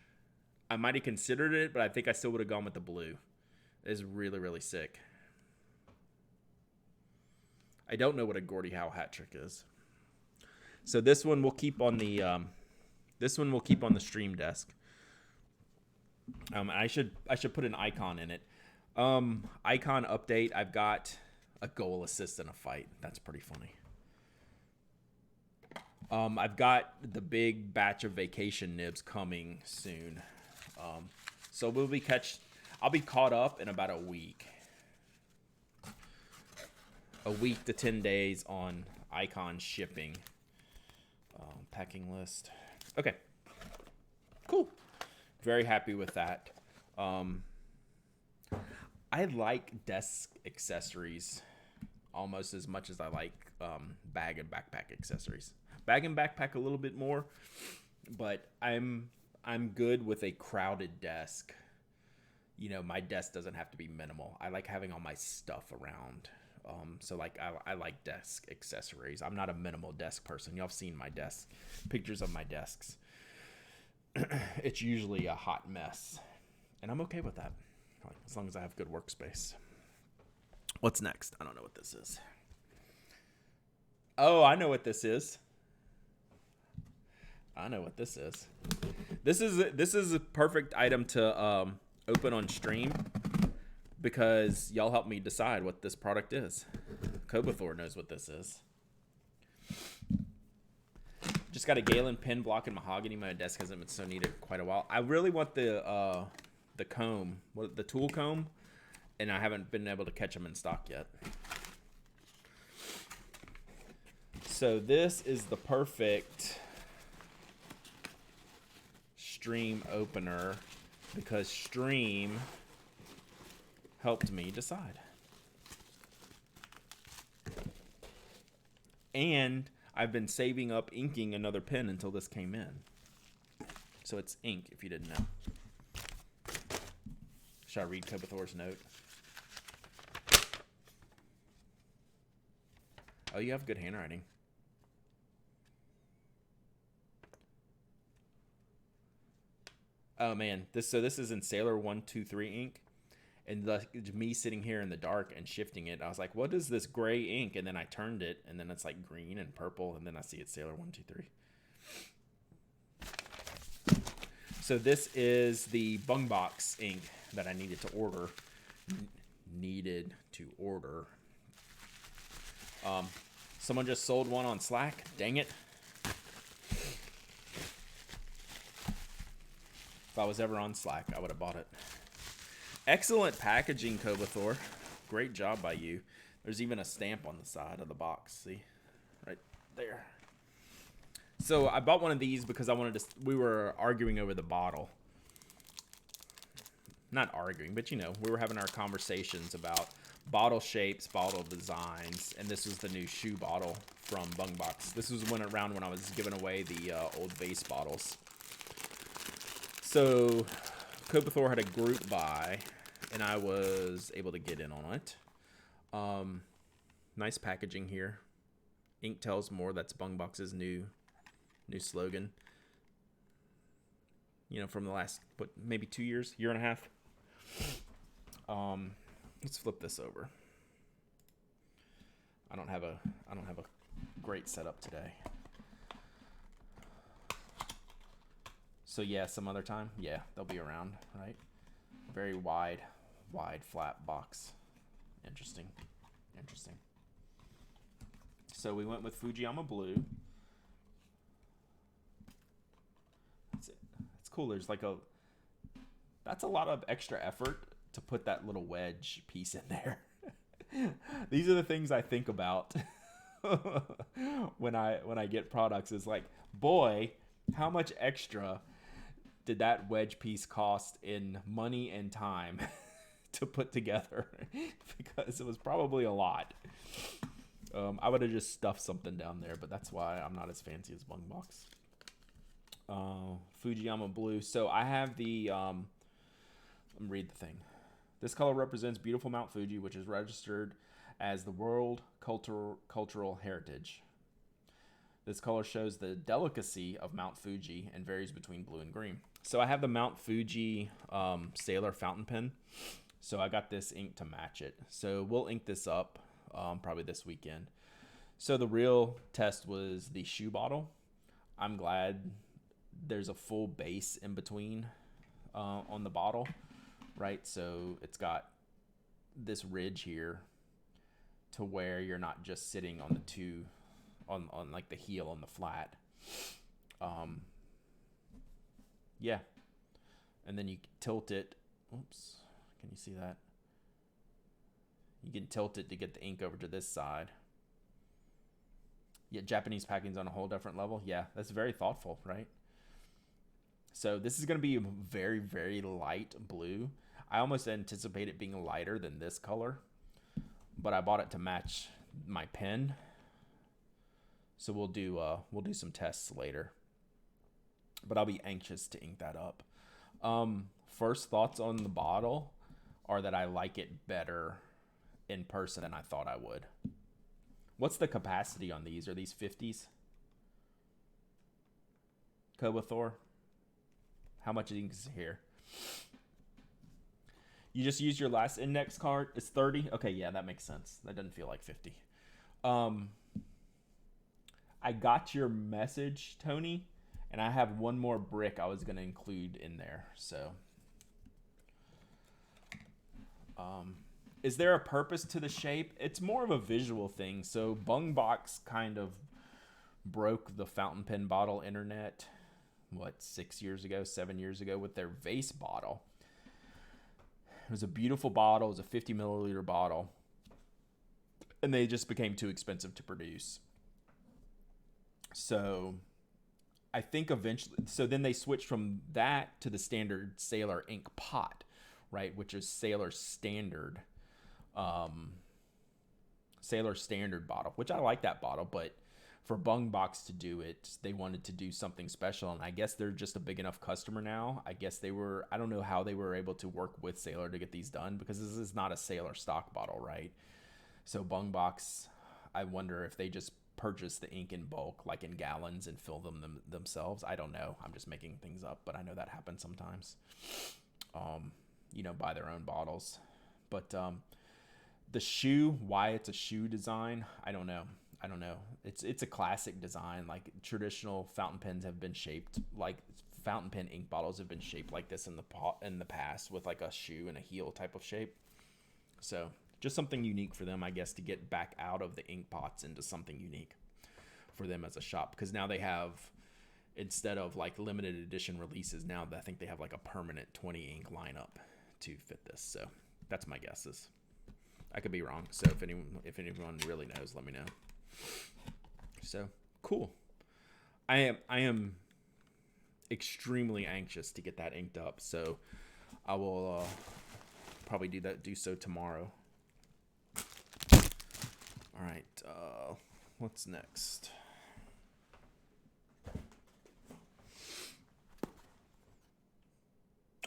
I might have considered it, but I think I still would have gone with the blue. It is really, really sick. I don't know what a Gordie Howe hat trick is. So this one we'll keep on the stream desk. I should put an icon in it. Icon update. I've got a goal assist in a fight. That's pretty funny. I've got the big batch of vacation nibs coming soon. So I'll be caught up in about a week. A week to 10 days on icon shipping. Packing list. Okay. Cool. Very happy with that. I like desk accessories almost as much as I like bag and backpack accessories. Bag and backpack a little bit more, but I'm good with a crowded desk. My desk doesn't have to be minimal. I like having all my stuff around. So I like desk accessories. I'm not a minimal desk person. Y'all have seen my desk, pictures of my desks. It's usually a hot mess, and I'm okay with that. As long as I have good workspace. What's next? I don't know what this is. Oh, I know what this is. This is a perfect item to open on stream because y'all help me decide what this product is. Kohinoor knows what this is. Just got a Galen pen block and mahogany. My desk hasn't been so neat in quite a while. I really want the comb, the tool comb, and I haven't been able to catch them in stock yet. So this is the perfect stream opener because stream helped me decide. And I've been saving up inking another pen until this came in. So it's ink, if you didn't know. Should I read Kohinoor's note? Oh, you have good handwriting. Oh man, this is in Sailor 123 ink, and me sitting here in the dark and shifting it, I was like, what is this gray ink? And then I turned it, and then it's like green and purple, and then I see it's Sailor 123. So this is the Bung Box ink that I needed to order. Someone just sold one on Slack. Dang it. If I was ever on Slack, I would have bought it. Excellent packaging, Kohinoor. Great job by you. There's even a stamp on the side of the box. See? Right there. So I bought one of these because I wanted to... We were arguing over the bottle. Not arguing, but, you know, we were having our conversations about bottle shapes, bottle designs, and this was the new shoe bottle from Bung Box. This was around when I was giving away the old vase bottles. So Kohinoor had a group buy, and I was able to get in on it. Nice packaging here. Ink tells more. That's Bung Box's new slogan. You know, from the last, maybe 2 years, year and a half. Let's flip this over. I don't have a great setup today. So yeah, some other time, yeah, they'll be around, right? Very wide, flat box. Interesting. So we went with Fujiyama Blue. That's it. It's cool. There's like that's a lot of extra effort to put that little wedge piece in there. These are the things I think about when I get products. Is like, boy, how much extra did that wedge piece cost in money and time to put together? Because it was probably a lot. I would have just stuffed something down there, but that's why I'm not as fancy as Bung Box. Fujiyama Blue. So I have the... let me read the thing. This color represents beautiful Mount Fuji, which is registered as the World Cultural Heritage. This color shows the delicacy of Mount Fuji and varies between blue and green. So I have the Mount Fuji Sailor fountain pen. So I got this ink to match it. So we'll ink this up probably this weekend. So the real test was the shoe bottle. I'm glad there's a full base in between on the bottle, right? So it's got this ridge here to where you're not just sitting on the two... on like the heel on the flat. Yeah. And then you tilt it. Oops. Can you see that? You can tilt it to get the ink over to this side. Yeah, Japanese packaging's on a whole different level. Yeah, that's very thoughtful, right? So this is going to be very, very light blue. I almost anticipate it being lighter than this color, but I bought it to match my pen. So we'll do some tests later, but I'll be anxious to ink that up. First thoughts on the bottle are that I like it better in person than I thought I would. What's the capacity on these? Are these 50s? Kohinoor? How much ink is here? You just use your last index card? It's 30? Okay, yeah, that makes sense. That doesn't feel like 50. I got your message, Tony, and I have one more brick I was going to include in there. So, is there a purpose to the shape? It's more of a visual thing. So, Bung Box kind of broke the fountain pen bottle internet, 7 years ago with their vase bottle. It was a beautiful bottle. It was a 50 milliliter bottle, and they just became too expensive to produce. So I think eventually, so then they switched from that to the standard Sailor ink pot, right? Which is Sailor standard bottle, which I like that bottle, but for Bungbox to do it, they wanted to do something special, and I guess they're just a big enough customer now. I guess I don't know how they were able to work with Sailor to get these done, because this is not a Sailor stock bottle, right? So Bungbox, I wonder if they just purchase the ink in bulk, like in gallons, and fill them themselves. I don't know. I'm just making things up, but I know that happens sometimes. Buy their own bottles. But the shoe, why it's a shoe design, I don't know. It's a classic design. Like traditional fountain pens have been shaped like fountain pen ink bottles have been shaped like this in the past, with like a shoe and a heel type of shape. So just something unique for them, I guess, to get back out of the ink pots into something unique for them as a shop. Because now they have, instead of like limited edition releases, now I think they have like a permanent 20 ink lineup to fit this. So that's my guesses. I could be wrong. So if anyone really knows, let me know. So cool. I am extremely anxious to get that inked up. So I will probably do so tomorrow. All right, what's next?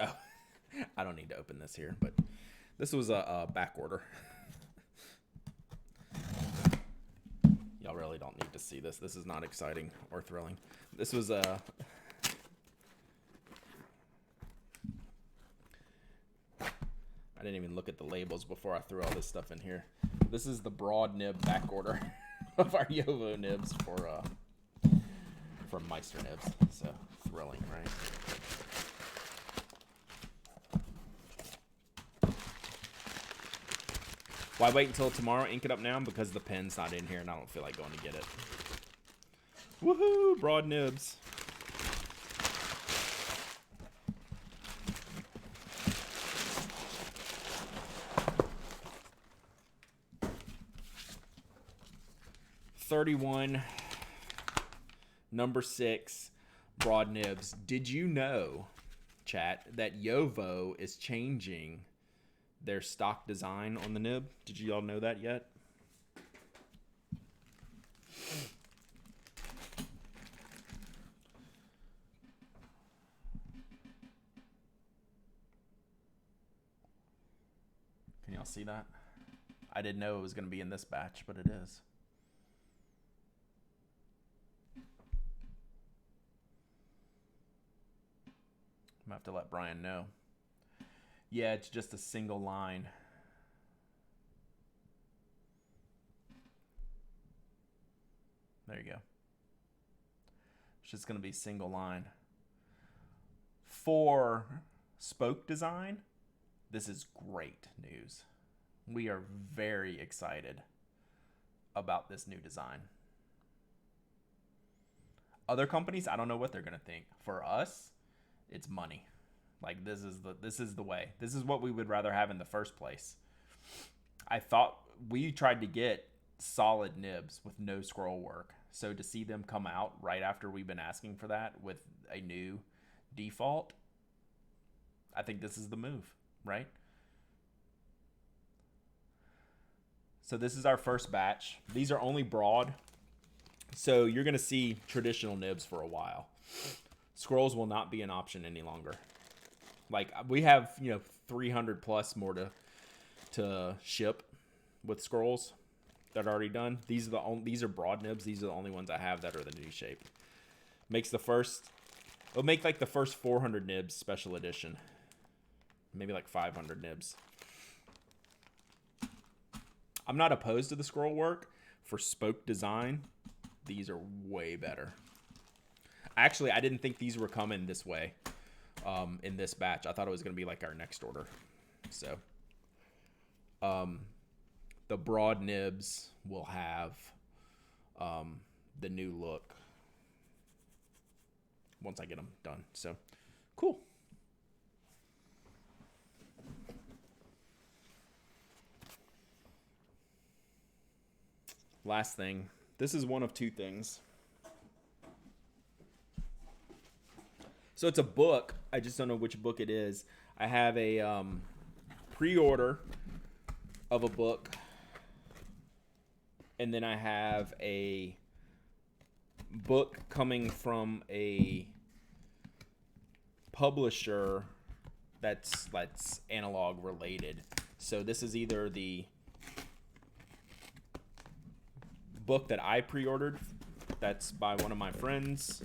Oh, I don't need to open this here, but this was a back order. Y'all really don't need to see this. This is not exciting or thrilling. This was a... I didn't even look at the labels before I threw all this stuff in here. This is the broad nib back order of our Yovo nibs from Meister Nibs. So thrilling, right? Why wait until tomorrow? Ink it up now because the pen's not in here and I don't feel like going to get it. Woohoo! Broad nibs. $31, number 6, broad nibs. Did you know, chat, that Yovo is changing their stock design on the nib? Did you all know that yet? Can y'all see that? I didn't know it was going to be in this batch, but it is. I'm going to have to let Brian know. Yeah, it's just a single line. There you go. It's just going to be single line. For spoke design, this is great news. We are very excited about this new design. Other companies, I don't know what they're going to think. For us, it's money. Like this is the way. This is what we would rather have in the first place. I thought we tried to get solid nibs with no scroll work. So to see them come out right after we've been asking for that with a new default, I think this is the move, right? So this is our first batch. These are only broad. So you're going to see traditional nibs for a while. Scrolls will not be an option any longer. Like we have, 300 plus more to ship with scrolls that are already done. These are broad nibs. These are the only ones I have that are the new shape. It'll make like the first 400 nibs special edition. Maybe like 500 nibs. I'm not opposed to the scroll work. For spoke design, these are way better. Actually, I didn't think these were coming this way in this batch. I thought it was going to be like our next order. So, the broad nibs will have the new look once I get them done. So, cool. Last thing. This is one of two things. So it's a book. I just don't know which book it is. I have a pre-order of a book. And then I have a book coming from a publisher that's analog related. So this is either the book that I pre-ordered, that's by one of my friends.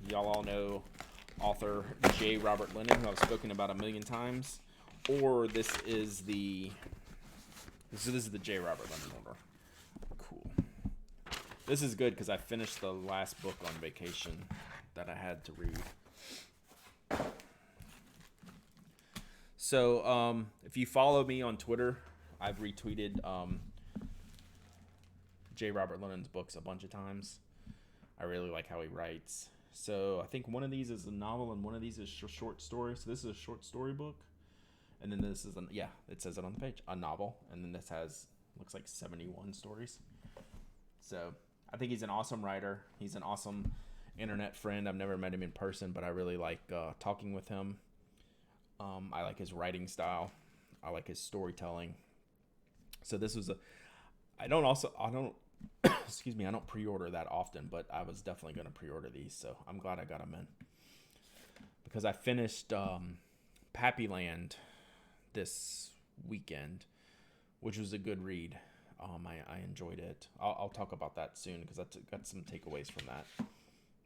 Y'all all know author J. Robert Lennon, who I've spoken about a million times, or this is the J. Robert Lennon order. Cool. This is good because I finished the last book on vacation that I had to read. So, if you follow me on Twitter, I've retweeted J. Robert Lennon's books a bunch of times. I really like how he writes. So I think one of these is a novel and one of these is a short story. So this is a short story book. And then this is, it says it on the page, a novel. And then this looks like 71 stories. So I think he's an awesome writer. He's an awesome internet friend. I've never met him in person, but I really like talking with him. I like his writing style. I like his storytelling. So this was I don't pre-order that often, but I was definitely going to pre-order these, so I'm glad I got them in. Because I finished Pappyland this weekend, which was a good read. I enjoyed it. I'll talk about that soon, because I got some takeaways from that.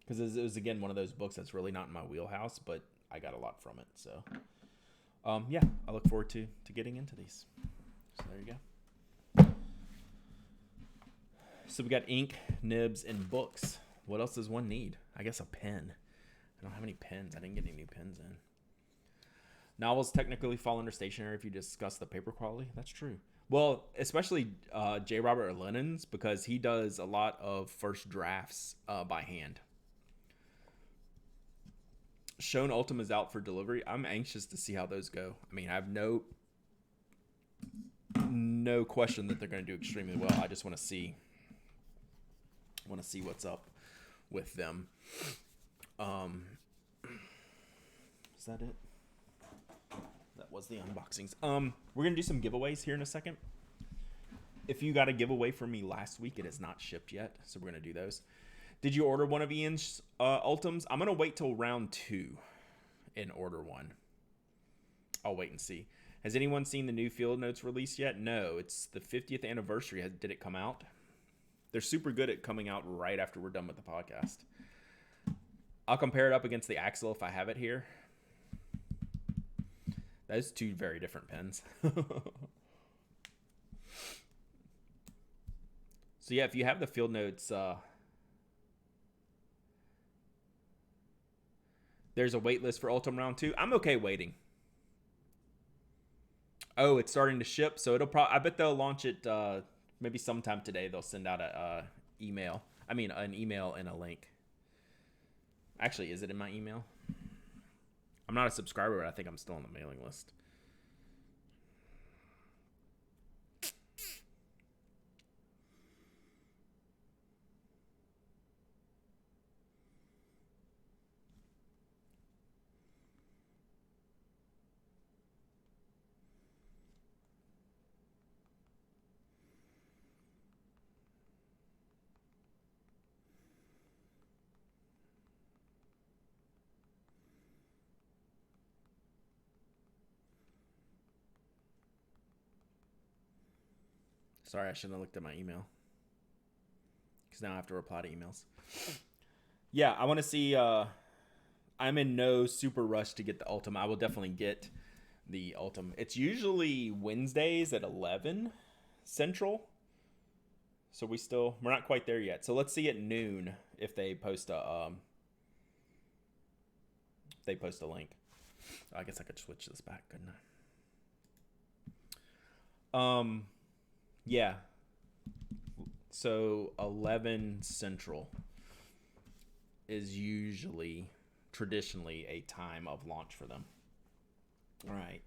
Because it was, again, one of those books that's really not in my wheelhouse, but I got a lot from it. So, I look forward to getting into these. So there you go. So we got ink, nibs, and books. What else does one need? I guess a pen. I don't have any pens. I didn't get any new pens in. Novels technically fall under stationery if you discuss the paper quality. That's true. Well, especially J. Robert Lennon's, because he does a lot of first drafts by hand. Shown Ultim is out for delivery. I'm anxious to see how those go. I mean, I have no question that they're going to do extremely well. I just want to see what's up with them. Is that it? That was the unboxings. We're gonna do some giveaways here in a second. If you got a giveaway from me last week, it is not shipped yet, so we're gonna do those. Did you order one of Ian's Ultims? I'm gonna wait till round 2 and order one. I'll wait and see. Has anyone seen the new Field Notes release yet? No, it's the 50th anniversary. Did it come out? They're super good at coming out right after we're done with the podcast. I'll compare it up against the Axle if I have it here. Those two very different pens. So yeah, if you have the Field Notes, there's a wait list for Ultim Round 2. I'm okay waiting. Oh, it's starting to ship, so I bet they'll launch it maybe sometime today. They'll send out an email and a link. Actually, is it in my email? I'm not a subscriber, but I think I'm still on the mailing list. Sorry, I shouldn't have looked at my email. Because now I have to reply to emails. Yeah, I want to see... I'm in no super rush to get the Ultim. I will definitely get the Ultim. It's usually Wednesdays at 11 Central. So we're not quite there yet. So let's see at noon if they post a link. I guess I could switch this back, couldn't I? Yeah. So 11 Central is usually, traditionally, a time of launch for them. All right.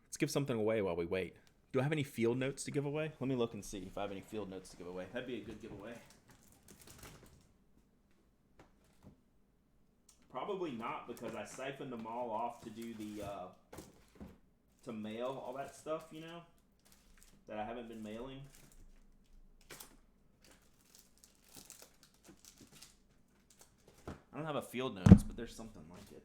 Let's give something away while we wait. Do I have any Field Notes to give away? Let me look and see if I have any Field Notes to give away. That'd be a good giveaway. Probably not, because I siphoned them all off to do the... to mail all that stuff, that I haven't been mailing. have a field notes, but there's something like it.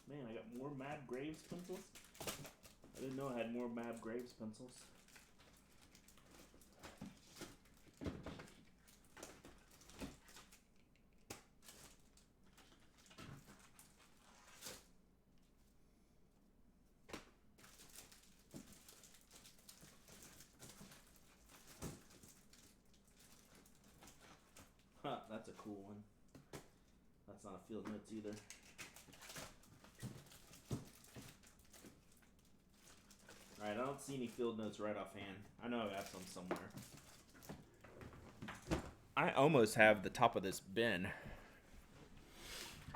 Man, I got more Mab Graves pencils. I didn't know I had more Mab Graves pencils. Huh, that's a cool one. That's not a field notes either. Alright, I don't see any field notes right offhand. I know I have some somewhere. I almost have the top of this bin.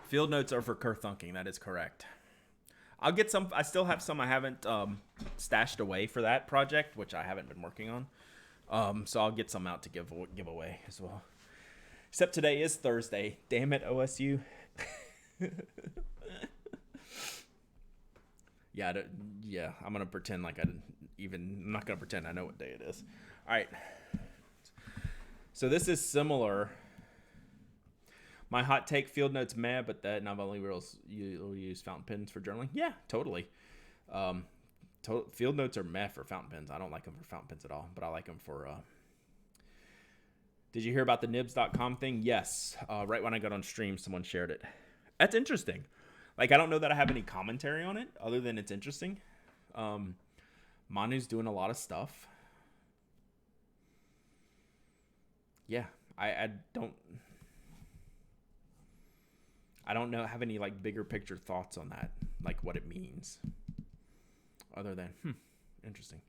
Field notes are for Kerthunking, that is correct. I'll get some. I still have some I haven't stashed away for that project, which I haven't been working on. So I'll get some out to give away as well. Except today is Thursday. Damn it, OSU. Yeah, I'm going to pretend like I'm not going to pretend I know what day it is. All right. So this is similar. My hot take, field notes meh, but that not only will you use fountain pens for journaling. Yeah, totally. Field notes are meh for fountain pens. I don't like them for fountain pens at all, but I like them for... Did you hear about the nibs.com thing? Yes. Right when I got on stream, someone shared it. That's interesting. Like, I don't know that I have any commentary on it, other than it's interesting. Manu's doing a lot of stuff. Yeah, I don't know, have any, like, bigger picture thoughts on that, like, what it means. Other than, interesting.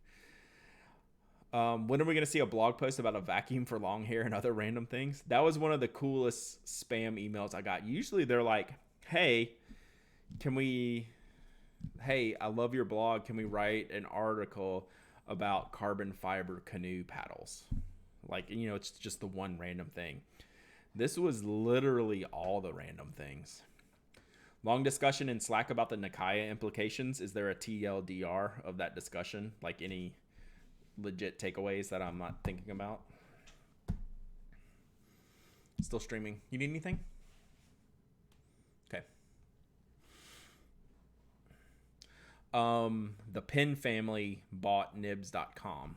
When are we going to see a blog post about a vacuum for long hair and other random things? That was one of the coolest spam emails I got. Usually they're like, hey, I love your blog. Can we write an article about carbon fiber canoe paddles? Like, it's just the one random thing. This was literally all the random things. Long discussion in Slack about the Nikaya implications. Is there a TLDR of that discussion? Like any legit takeaways that I'm not thinking about? Still streaming. You need anything? Okay. The Penn family bought nibs.com.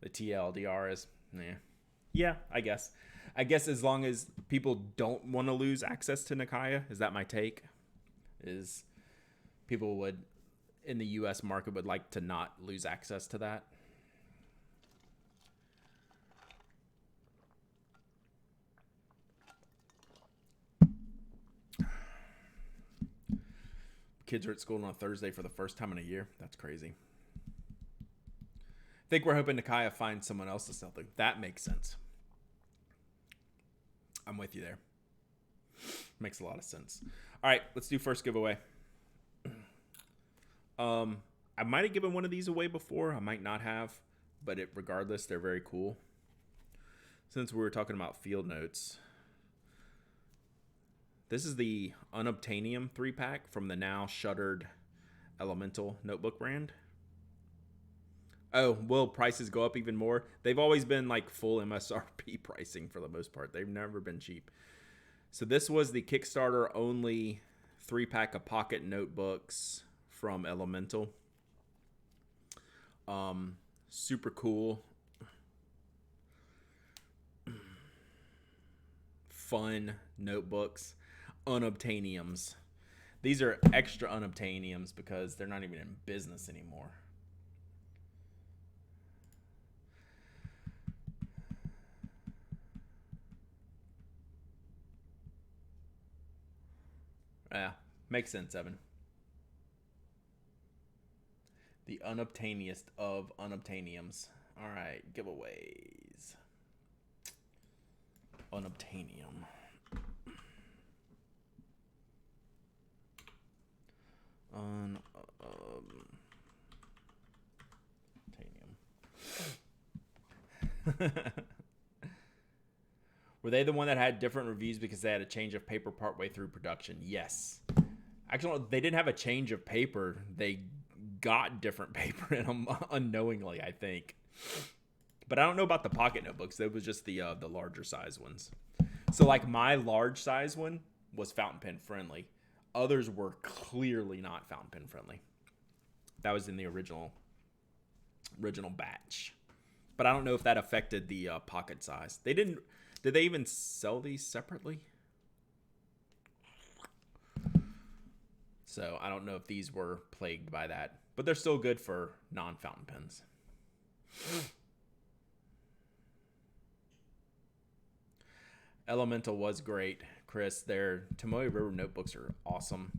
The TLDR is, yeah, I guess as long as people don't want to lose access to Nikaya, is that my take? Is people would, in the U.S. market, would like to not lose access to that? Kids are at school on a Thursday for the first time in a year. That's crazy. I think we're hoping Nikaya finds someone else to sell them. That makes sense. I'm with you there. Makes a lot of sense. All right, let's do first giveaway. I might have given one of these away before. I might not have, but regardless, they're very cool. Since we were talking about field notes, this is the Unobtainium 3-pack from the now shuttered Elemental notebook brand. Oh, will prices go up even more? They've always been like full MSRP pricing for the most part. They've never been cheap. So this was the Kickstarter only 3-pack of pocket notebooks from Elemental. Super cool. Fun notebooks. Unobtainiums. These are extra unobtainiums because they're not even in business anymore. Yeah, makes sense, Evan. The unobtainiest of unobtainiums. All right, giveaways. Unobtainium. Unobtainium. Were they the one that had different reviews because they had a change of paper partway through production? Yes. Actually, they didn't have a change of paper. They got different paper in them unknowingly, I think. But I don't know about the pocket notebooks. It was just the larger size ones. So like my large size one was fountain pen friendly. Others were clearly not fountain pen friendly. That was in the original batch. But I don't know if that affected the pocket size. They didn't. Did they even sell these separately? So I don't know if these were plagued by that. But they're still good for non-fountain pens. Elemental was great, Chris. Their Tomoe River notebooks are awesome.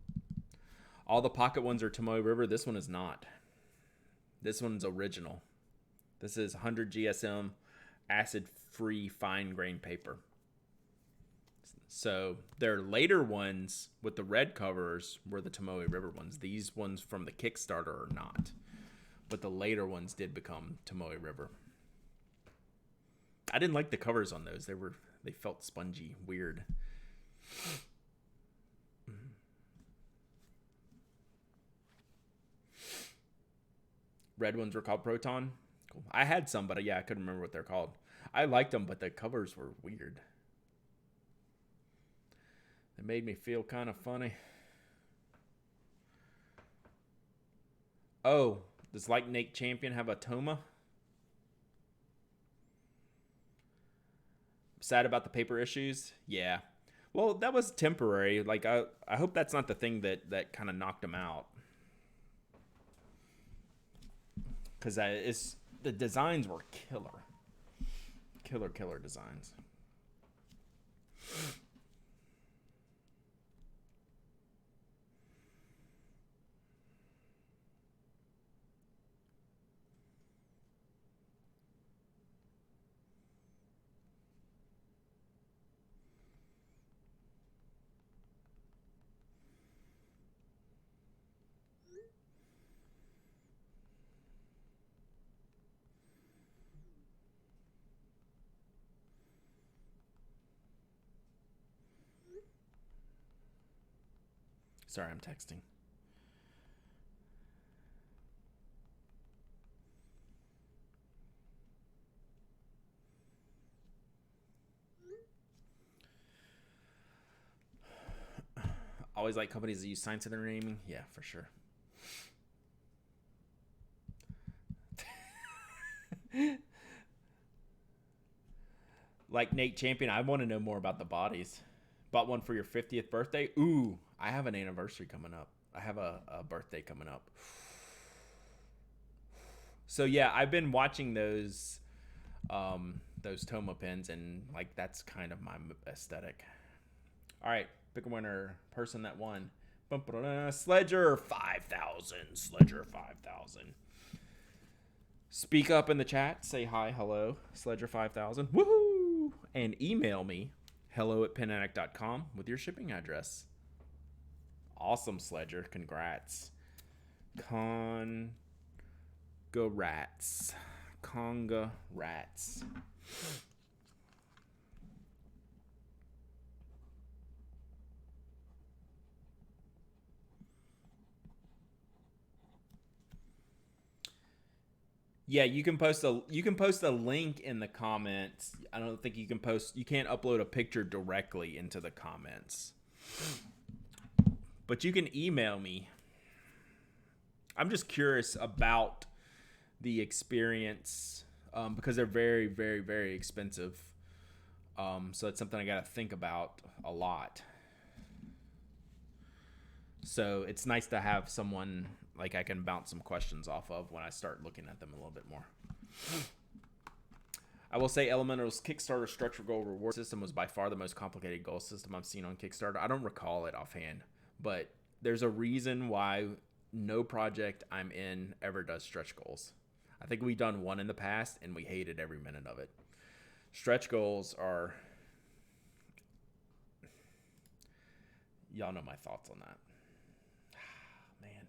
All the pocket ones are Tomoe River. This one is not. This one's original. This is 100 GSM acid-free fine grain paper. So their later ones with the red covers were the Tomoe River ones. These ones from the Kickstarter are not. But the later ones did become Tomoe River. I didn't like the covers on those. They felt spongy, weird. Red ones were called Proton. Cool. I had some, but yeah, I couldn't remember what they're called. I liked them, but the covers were weird. They made me feel kind of funny. Oh, does Like Nate Champion have a Toma? Sad about the paper issues? Yeah. Well, that was temporary. Like, I hope that's not the thing that kind of knocked him out. Because the designs were killer. Killer designs. Sorry, I'm texting. Always like companies that use science in their naming. Yeah, for sure. Like Nate Champion, I want to know more about the bodies. Bought one for your 50th birthday? Ooh, I have an anniversary coming up. I have a birthday coming up. So yeah, I've been watching those Toma pens, and like that's kind of my aesthetic. All right, pick a winner. Person that won. Sledger 5000. Sledger 5000. Speak up in the chat. Say hi, hello, Sledger 5000. Woohoo! And email me, hello@penaddict.com with your shipping address. Awesome, Sledger. Congrats. Conga rats. Yeah, you can post a link in the comments. I don't think you can't upload a picture directly into the comments. But you can email me. I'm just curious about the experience because they're very, very, very expensive. So it's something I got to think about a lot. So it's nice to have someone like I can bounce some questions off of when I start looking at them a little bit more. I will say Elemental's Kickstarter stretch goal reward system was by far the most complicated goal system I've seen on Kickstarter. I don't recall it offhand, but there's a reason why no project I'm in ever does stretch goals. I think we've done one in the past, and we hated every minute of it. Stretch goals are... Y'all know my thoughts on that. Man.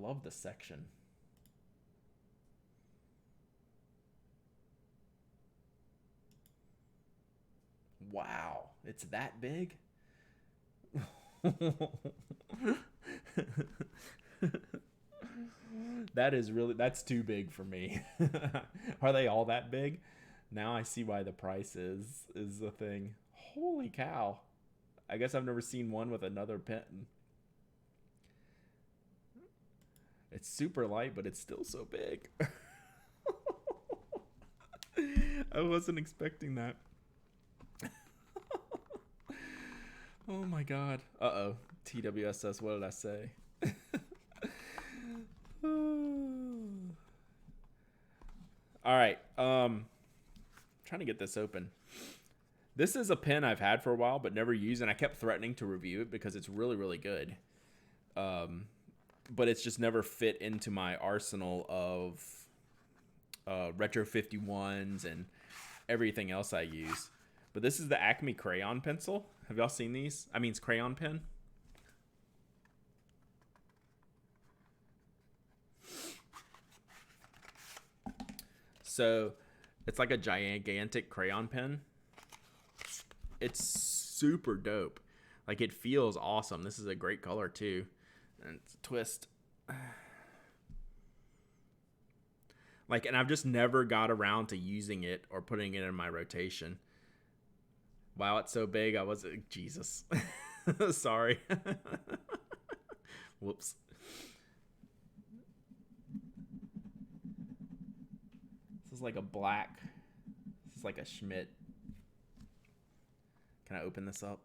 love the section. Wow, it's that big? That's too big for me. Are they all that big? Now I see why the price is the thing. Holy cow. I guess I've never seen one with another pen. It's super light, but it's still so big. I wasn't expecting that. Oh my god. Uh-oh. TWSS, what did I say? All right. Trying to get this open. This is a pen I've had for a while but never used, and I kept threatening to review it because it's really, really good. But it's just never fit into my arsenal of Retro 51s and everything else I use. But this is the Acme Crayon pencil. Have y'all seen these? I mean, it's Crayon pen. So it's like a gigantic crayon pen. It's super dope. Like, it feels awesome. This is a great color too. And it's a twist. Like, and I've just never got around to using it or putting it in my rotation. Wow, it's so big. I was, Jesus. Sorry. Whoops. This is like a black. This is like a Schmidt. Can I open this up?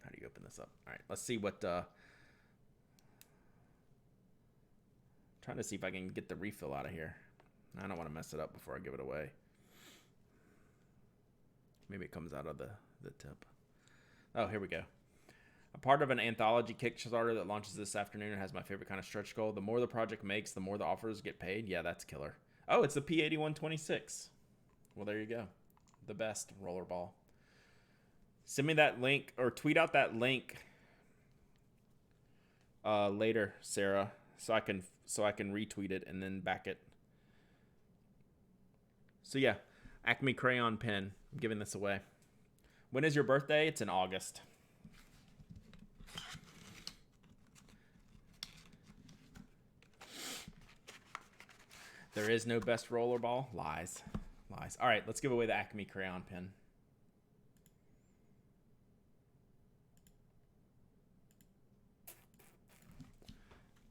How do you open this up? All right, let's see what. Trying to see if I can get the refill out of here. I don't want to mess it up before I give it away. Maybe it comes out of the tip. Oh, here we go. A part of an anthology Kickstarter that launches this afternoon and has my favorite kind of stretch goal. The more the project makes, the more the offers get paid. Yeah, that's killer. Oh, it's the P8126. Well, there you go. The best rollerball. Send me that link or tweet out that link later, Sarah, so I can retweet it and then back it. So yeah, Acme Crayon pen. I'm giving this away. When is your birthday? It's in August. There is no best rollerball. Lies. Lies. All right, let's give away the Acme Crayon pen.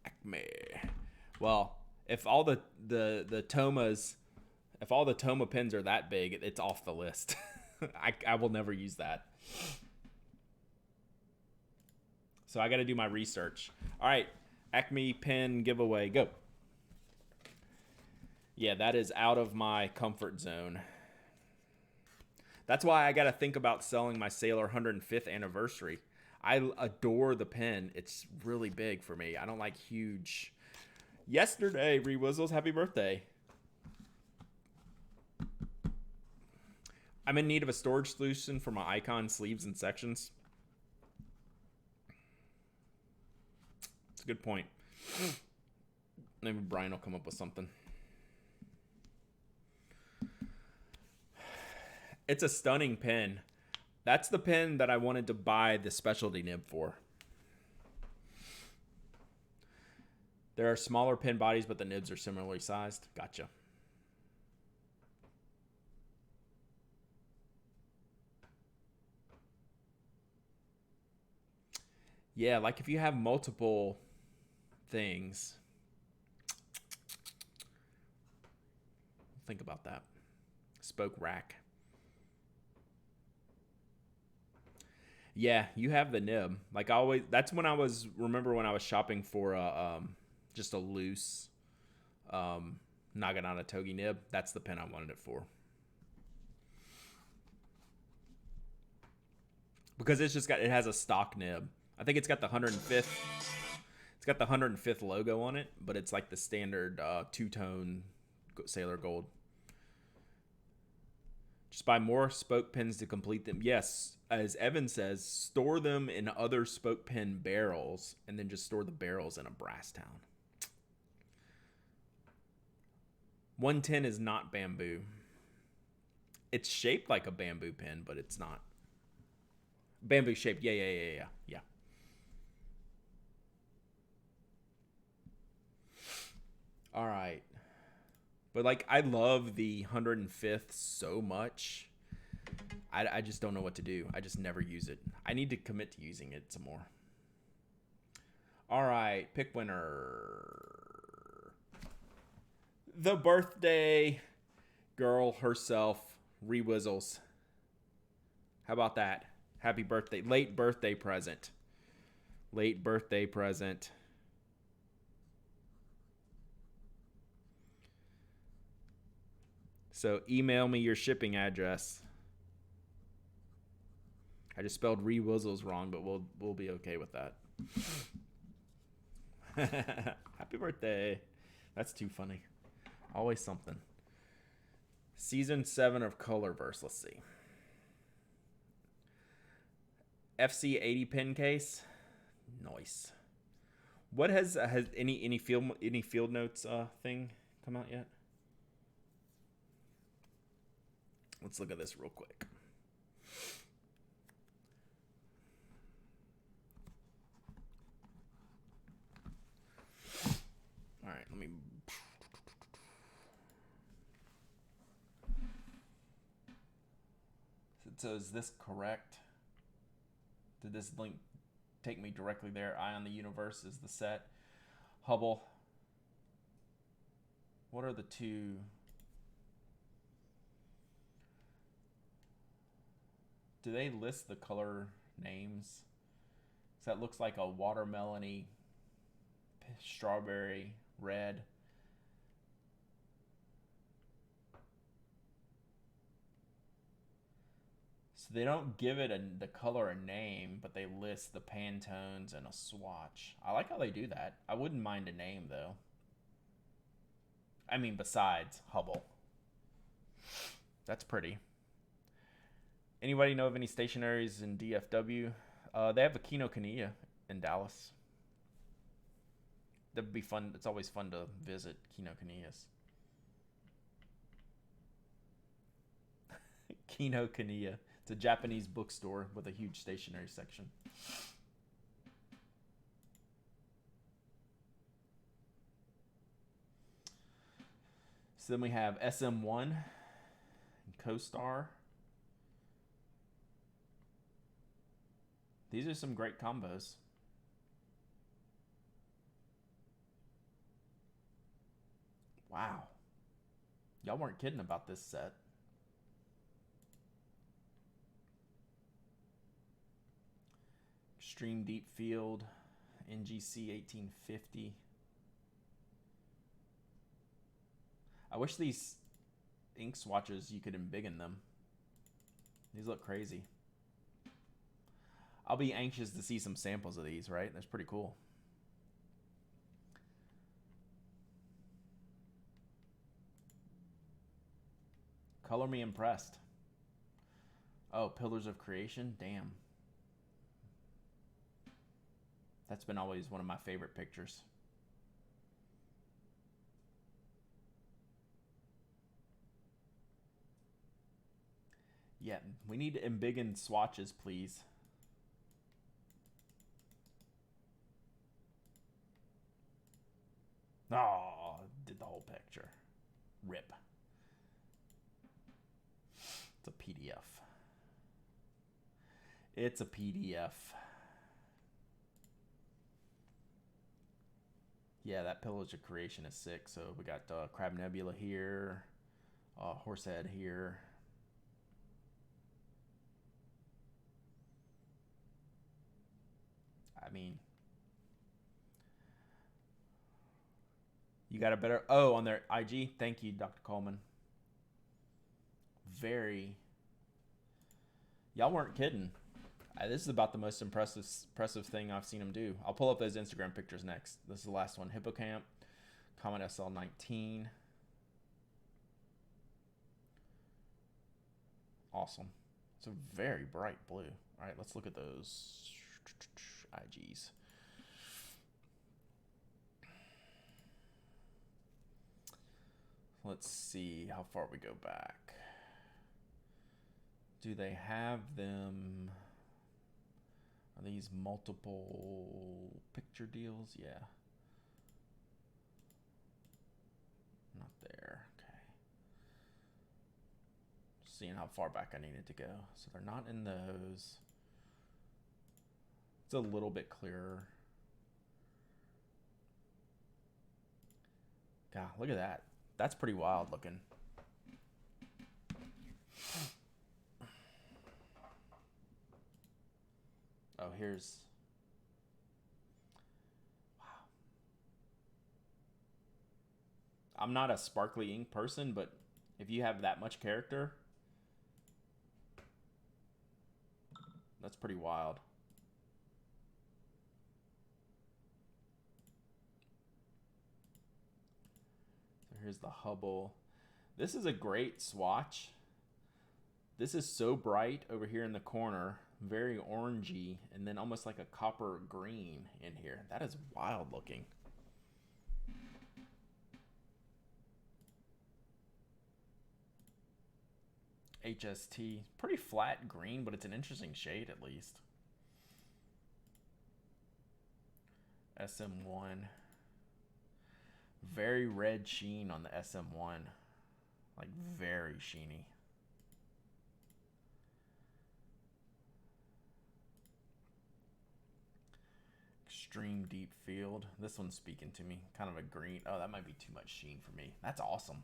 Acme. Well, if all the Tomas, if all the Toma pens are that big, it's off the list. I will never use that. So I got to do my research. All right, Acme pen giveaway. Go. Yeah, that is out of my comfort zone. That's why I got to think about selling my Sailor 105th anniversary. I adore the pen. It's really big for me. I don't like huge. Yesterday, Rewizzles, happy birthday. I'm in need of a storage solution for my icon sleeves and sections. It's a good point. Maybe Brian will come up with something. It's a stunning pen. That's the pen that I wanted to buy the specialty nib for. There are smaller pen bodies, but the nibs are similarly sized. Gotcha. Yeah, like if you have multiple things. Think about that. Spoke rack. Yeah, you have the nib. Like always, that's when remember when I was shopping for just a loose Naginata Togi nib. That's the pen I wanted it for. Because it has a stock nib. I think it's got the 105th. It's got the 105th logo on it, but it's like the standard two-tone Sailor Gold. Just buy more spoke pens to complete them. Yes, as Evan says, store them in other spoke pen barrels and then just store the barrels in a brass town. 110 is not bamboo. It's shaped like a bamboo pin, but it's not. Bamboo shaped. Yeah. All right. But like, I love the 105th so much. I just don't know what to do. I just never use it. I need to commit to using it some more. All right, pick winner. The birthday girl herself, Rewizzles. How about that? Happy birthday. Late birthday present. Late birthday present. So email me your shipping address. I just spelled Rewizzles wrong, but we'll be okay with that. Happy birthday. That's too funny. Always something. Season 7 of Colorverse. Let's see. FC 80 pin case. Nice. What has any field notes thing come out yet? Let's look at this real quick. All right, let me. So is this correct? Did this link take me directly there? Eye on the Universe is the set. Hubble. What are the two? Do they list the color names? So that looks like a watermelony, strawberry, red. So they don't give it the color a name, but they list the Pantones and a swatch. I like how they do that. I wouldn't mind a name, though. I mean, besides Hubble. That's pretty. Anybody know of any stationaries in DFW? They have a Kinokuniya in Dallas. That'd be fun. It's always fun to visit Kinokuniyas. Kinokuniya. It's a Japanese bookstore with a huge stationery section. So then we have SM1 and CoStar. These are some great combos. Wow. Y'all weren't kidding about this set. Extreme Deep Field, NGC 1850. I wish these ink swatches, you could embiggen them. These look crazy. I'll be anxious to see some samples of these, right? That's pretty cool. Color me impressed. Oh, Pillars of Creation? Damn. That's been always one of my favorite pictures. Yeah, we need embiggen swatches, please. Oh, did the whole picture. Rip. It's a PDF. It's a PDF. Yeah, that Pillage of Creation is sick. So we got Crab Nebula here, Horsehead here. I mean, you got a better... Oh, on their IG. Thank you, Dr. Coleman. Very... Y'all weren't kidding. This is about the most impressive thing I've seen him do. I'll pull up those Instagram pictures next. This is the last one. Hippocamp, Comet SL19. Awesome. It's a very bright blue. All right, let's look at those IGs. Let's see how far we go back. Do they have them? Are these multiple picture deals? Yeah. Not there. Okay. Just seeing how far back I needed to go. So they're not in those. It's a little bit clearer. God, look at that. That's pretty wild looking. Oh, here's... Wow. I'm not a sparkly ink person, but if you have that much character, that's pretty wild. So here's the Hubble. This is a great swatch. This is so bright over here in the corner, very orangey, and then almost like a copper green in here. That is wild looking. HST, pretty flat green, but it's an interesting shade at least. SM1, very red sheen on the SM1, like very sheeny. Extreme deep field. This one's speaking to me. Kind of a green. Oh, that might be too much sheen for me. That's awesome.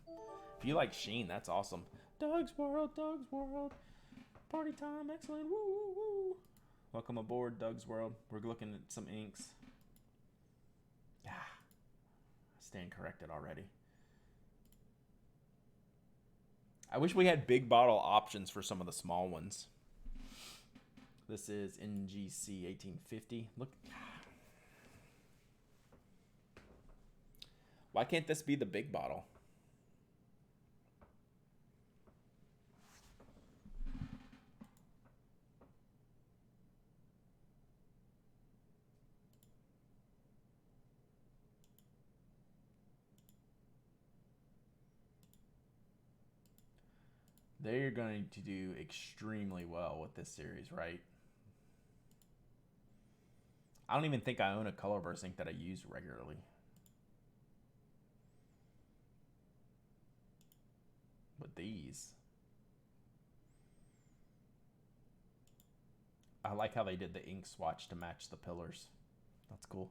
If you like sheen, that's awesome. Doug's World, Doug's World. Party time, excellent. Woo, woo, woo. Welcome aboard, Doug's World. We're looking at some inks. Yeah. Stand corrected already. I wish we had big bottle options for some of the small ones. This is NGC 1850. Look. Why can't this be the big bottle? They're going to do extremely well with this series, right? I don't even think I own a Colorburst ink that I use regularly. But these, I like how they did the ink swatch to match the pillars. That's cool.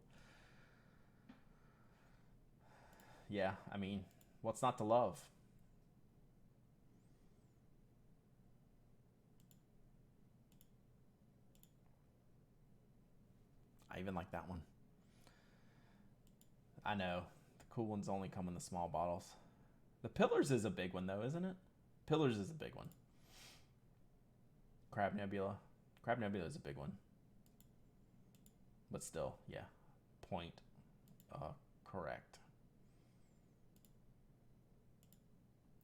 Yeah, I mean, what's not to love? I even like that one. I know. The cool ones only come in the small bottles. The Pillars is a big one, though, isn't it? Pillars is a big one. Crab Nebula. Crab Nebula is a big one. But still, yeah. Point. Correct.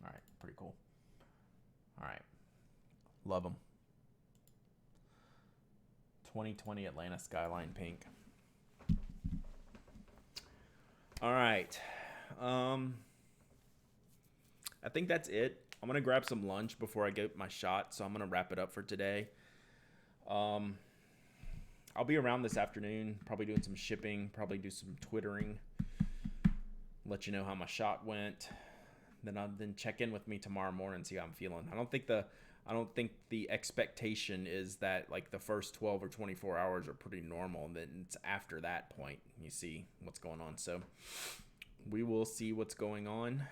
Alright, pretty cool. Alright. Love them. 2020 Atlanta Skyline Pink. Alright. I think that's it. I'm going to grab some lunch before I get my shot, so I'm going to wrap it up for today. I'll be around this afternoon, probably doing some shipping, probably do some twittering, let you know how my shot went. Then check in with me tomorrow morning and see how I'm feeling. I don't think the expectation is that like the first 12 or 24 hours are pretty normal, and then it's after that point you see what's going on. So we will see what's going on.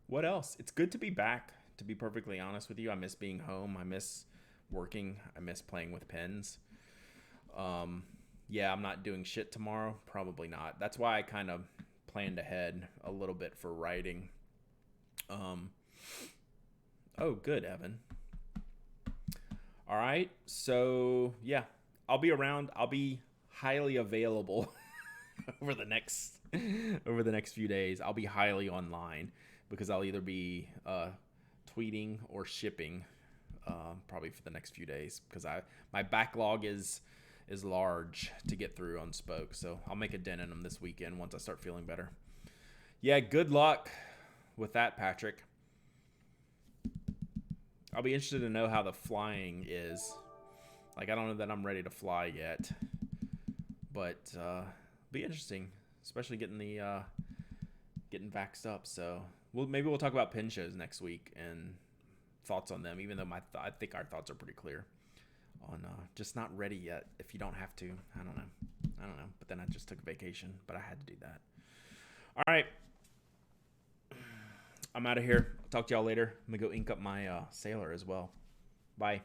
What else? It's good to be back, to be perfectly honest with you. I miss being home. I miss working. I miss playing with pens. Yeah, I'm not doing shit tomorrow. Probably not. That's why I kind of planned ahead a little bit for writing. Oh, good, Evan. All right. So, yeah, I'll be around. I'll be highly available over the next few days. I'll be highly online because I'll either be tweeting or shipping probably for the next few days, because my backlog is large to get through on Spoke. So I'll make a dent in them this weekend once I start feeling better. Yeah, good luck with that, Patrick. I'll be interested to know how the flying is. Like, I don't know that I'm ready to fly yet, but be interesting, especially getting the getting vaxxed up. So maybe we'll talk about pen shows next week and thoughts on them. Even though I think our thoughts are pretty clear on just not ready yet. If you don't have to, I don't know. But then I just took a vacation, but I had to do that. All right, I'm out of here. I'll talk to y'all later. I'm gonna go ink up my sailor as well. Bye.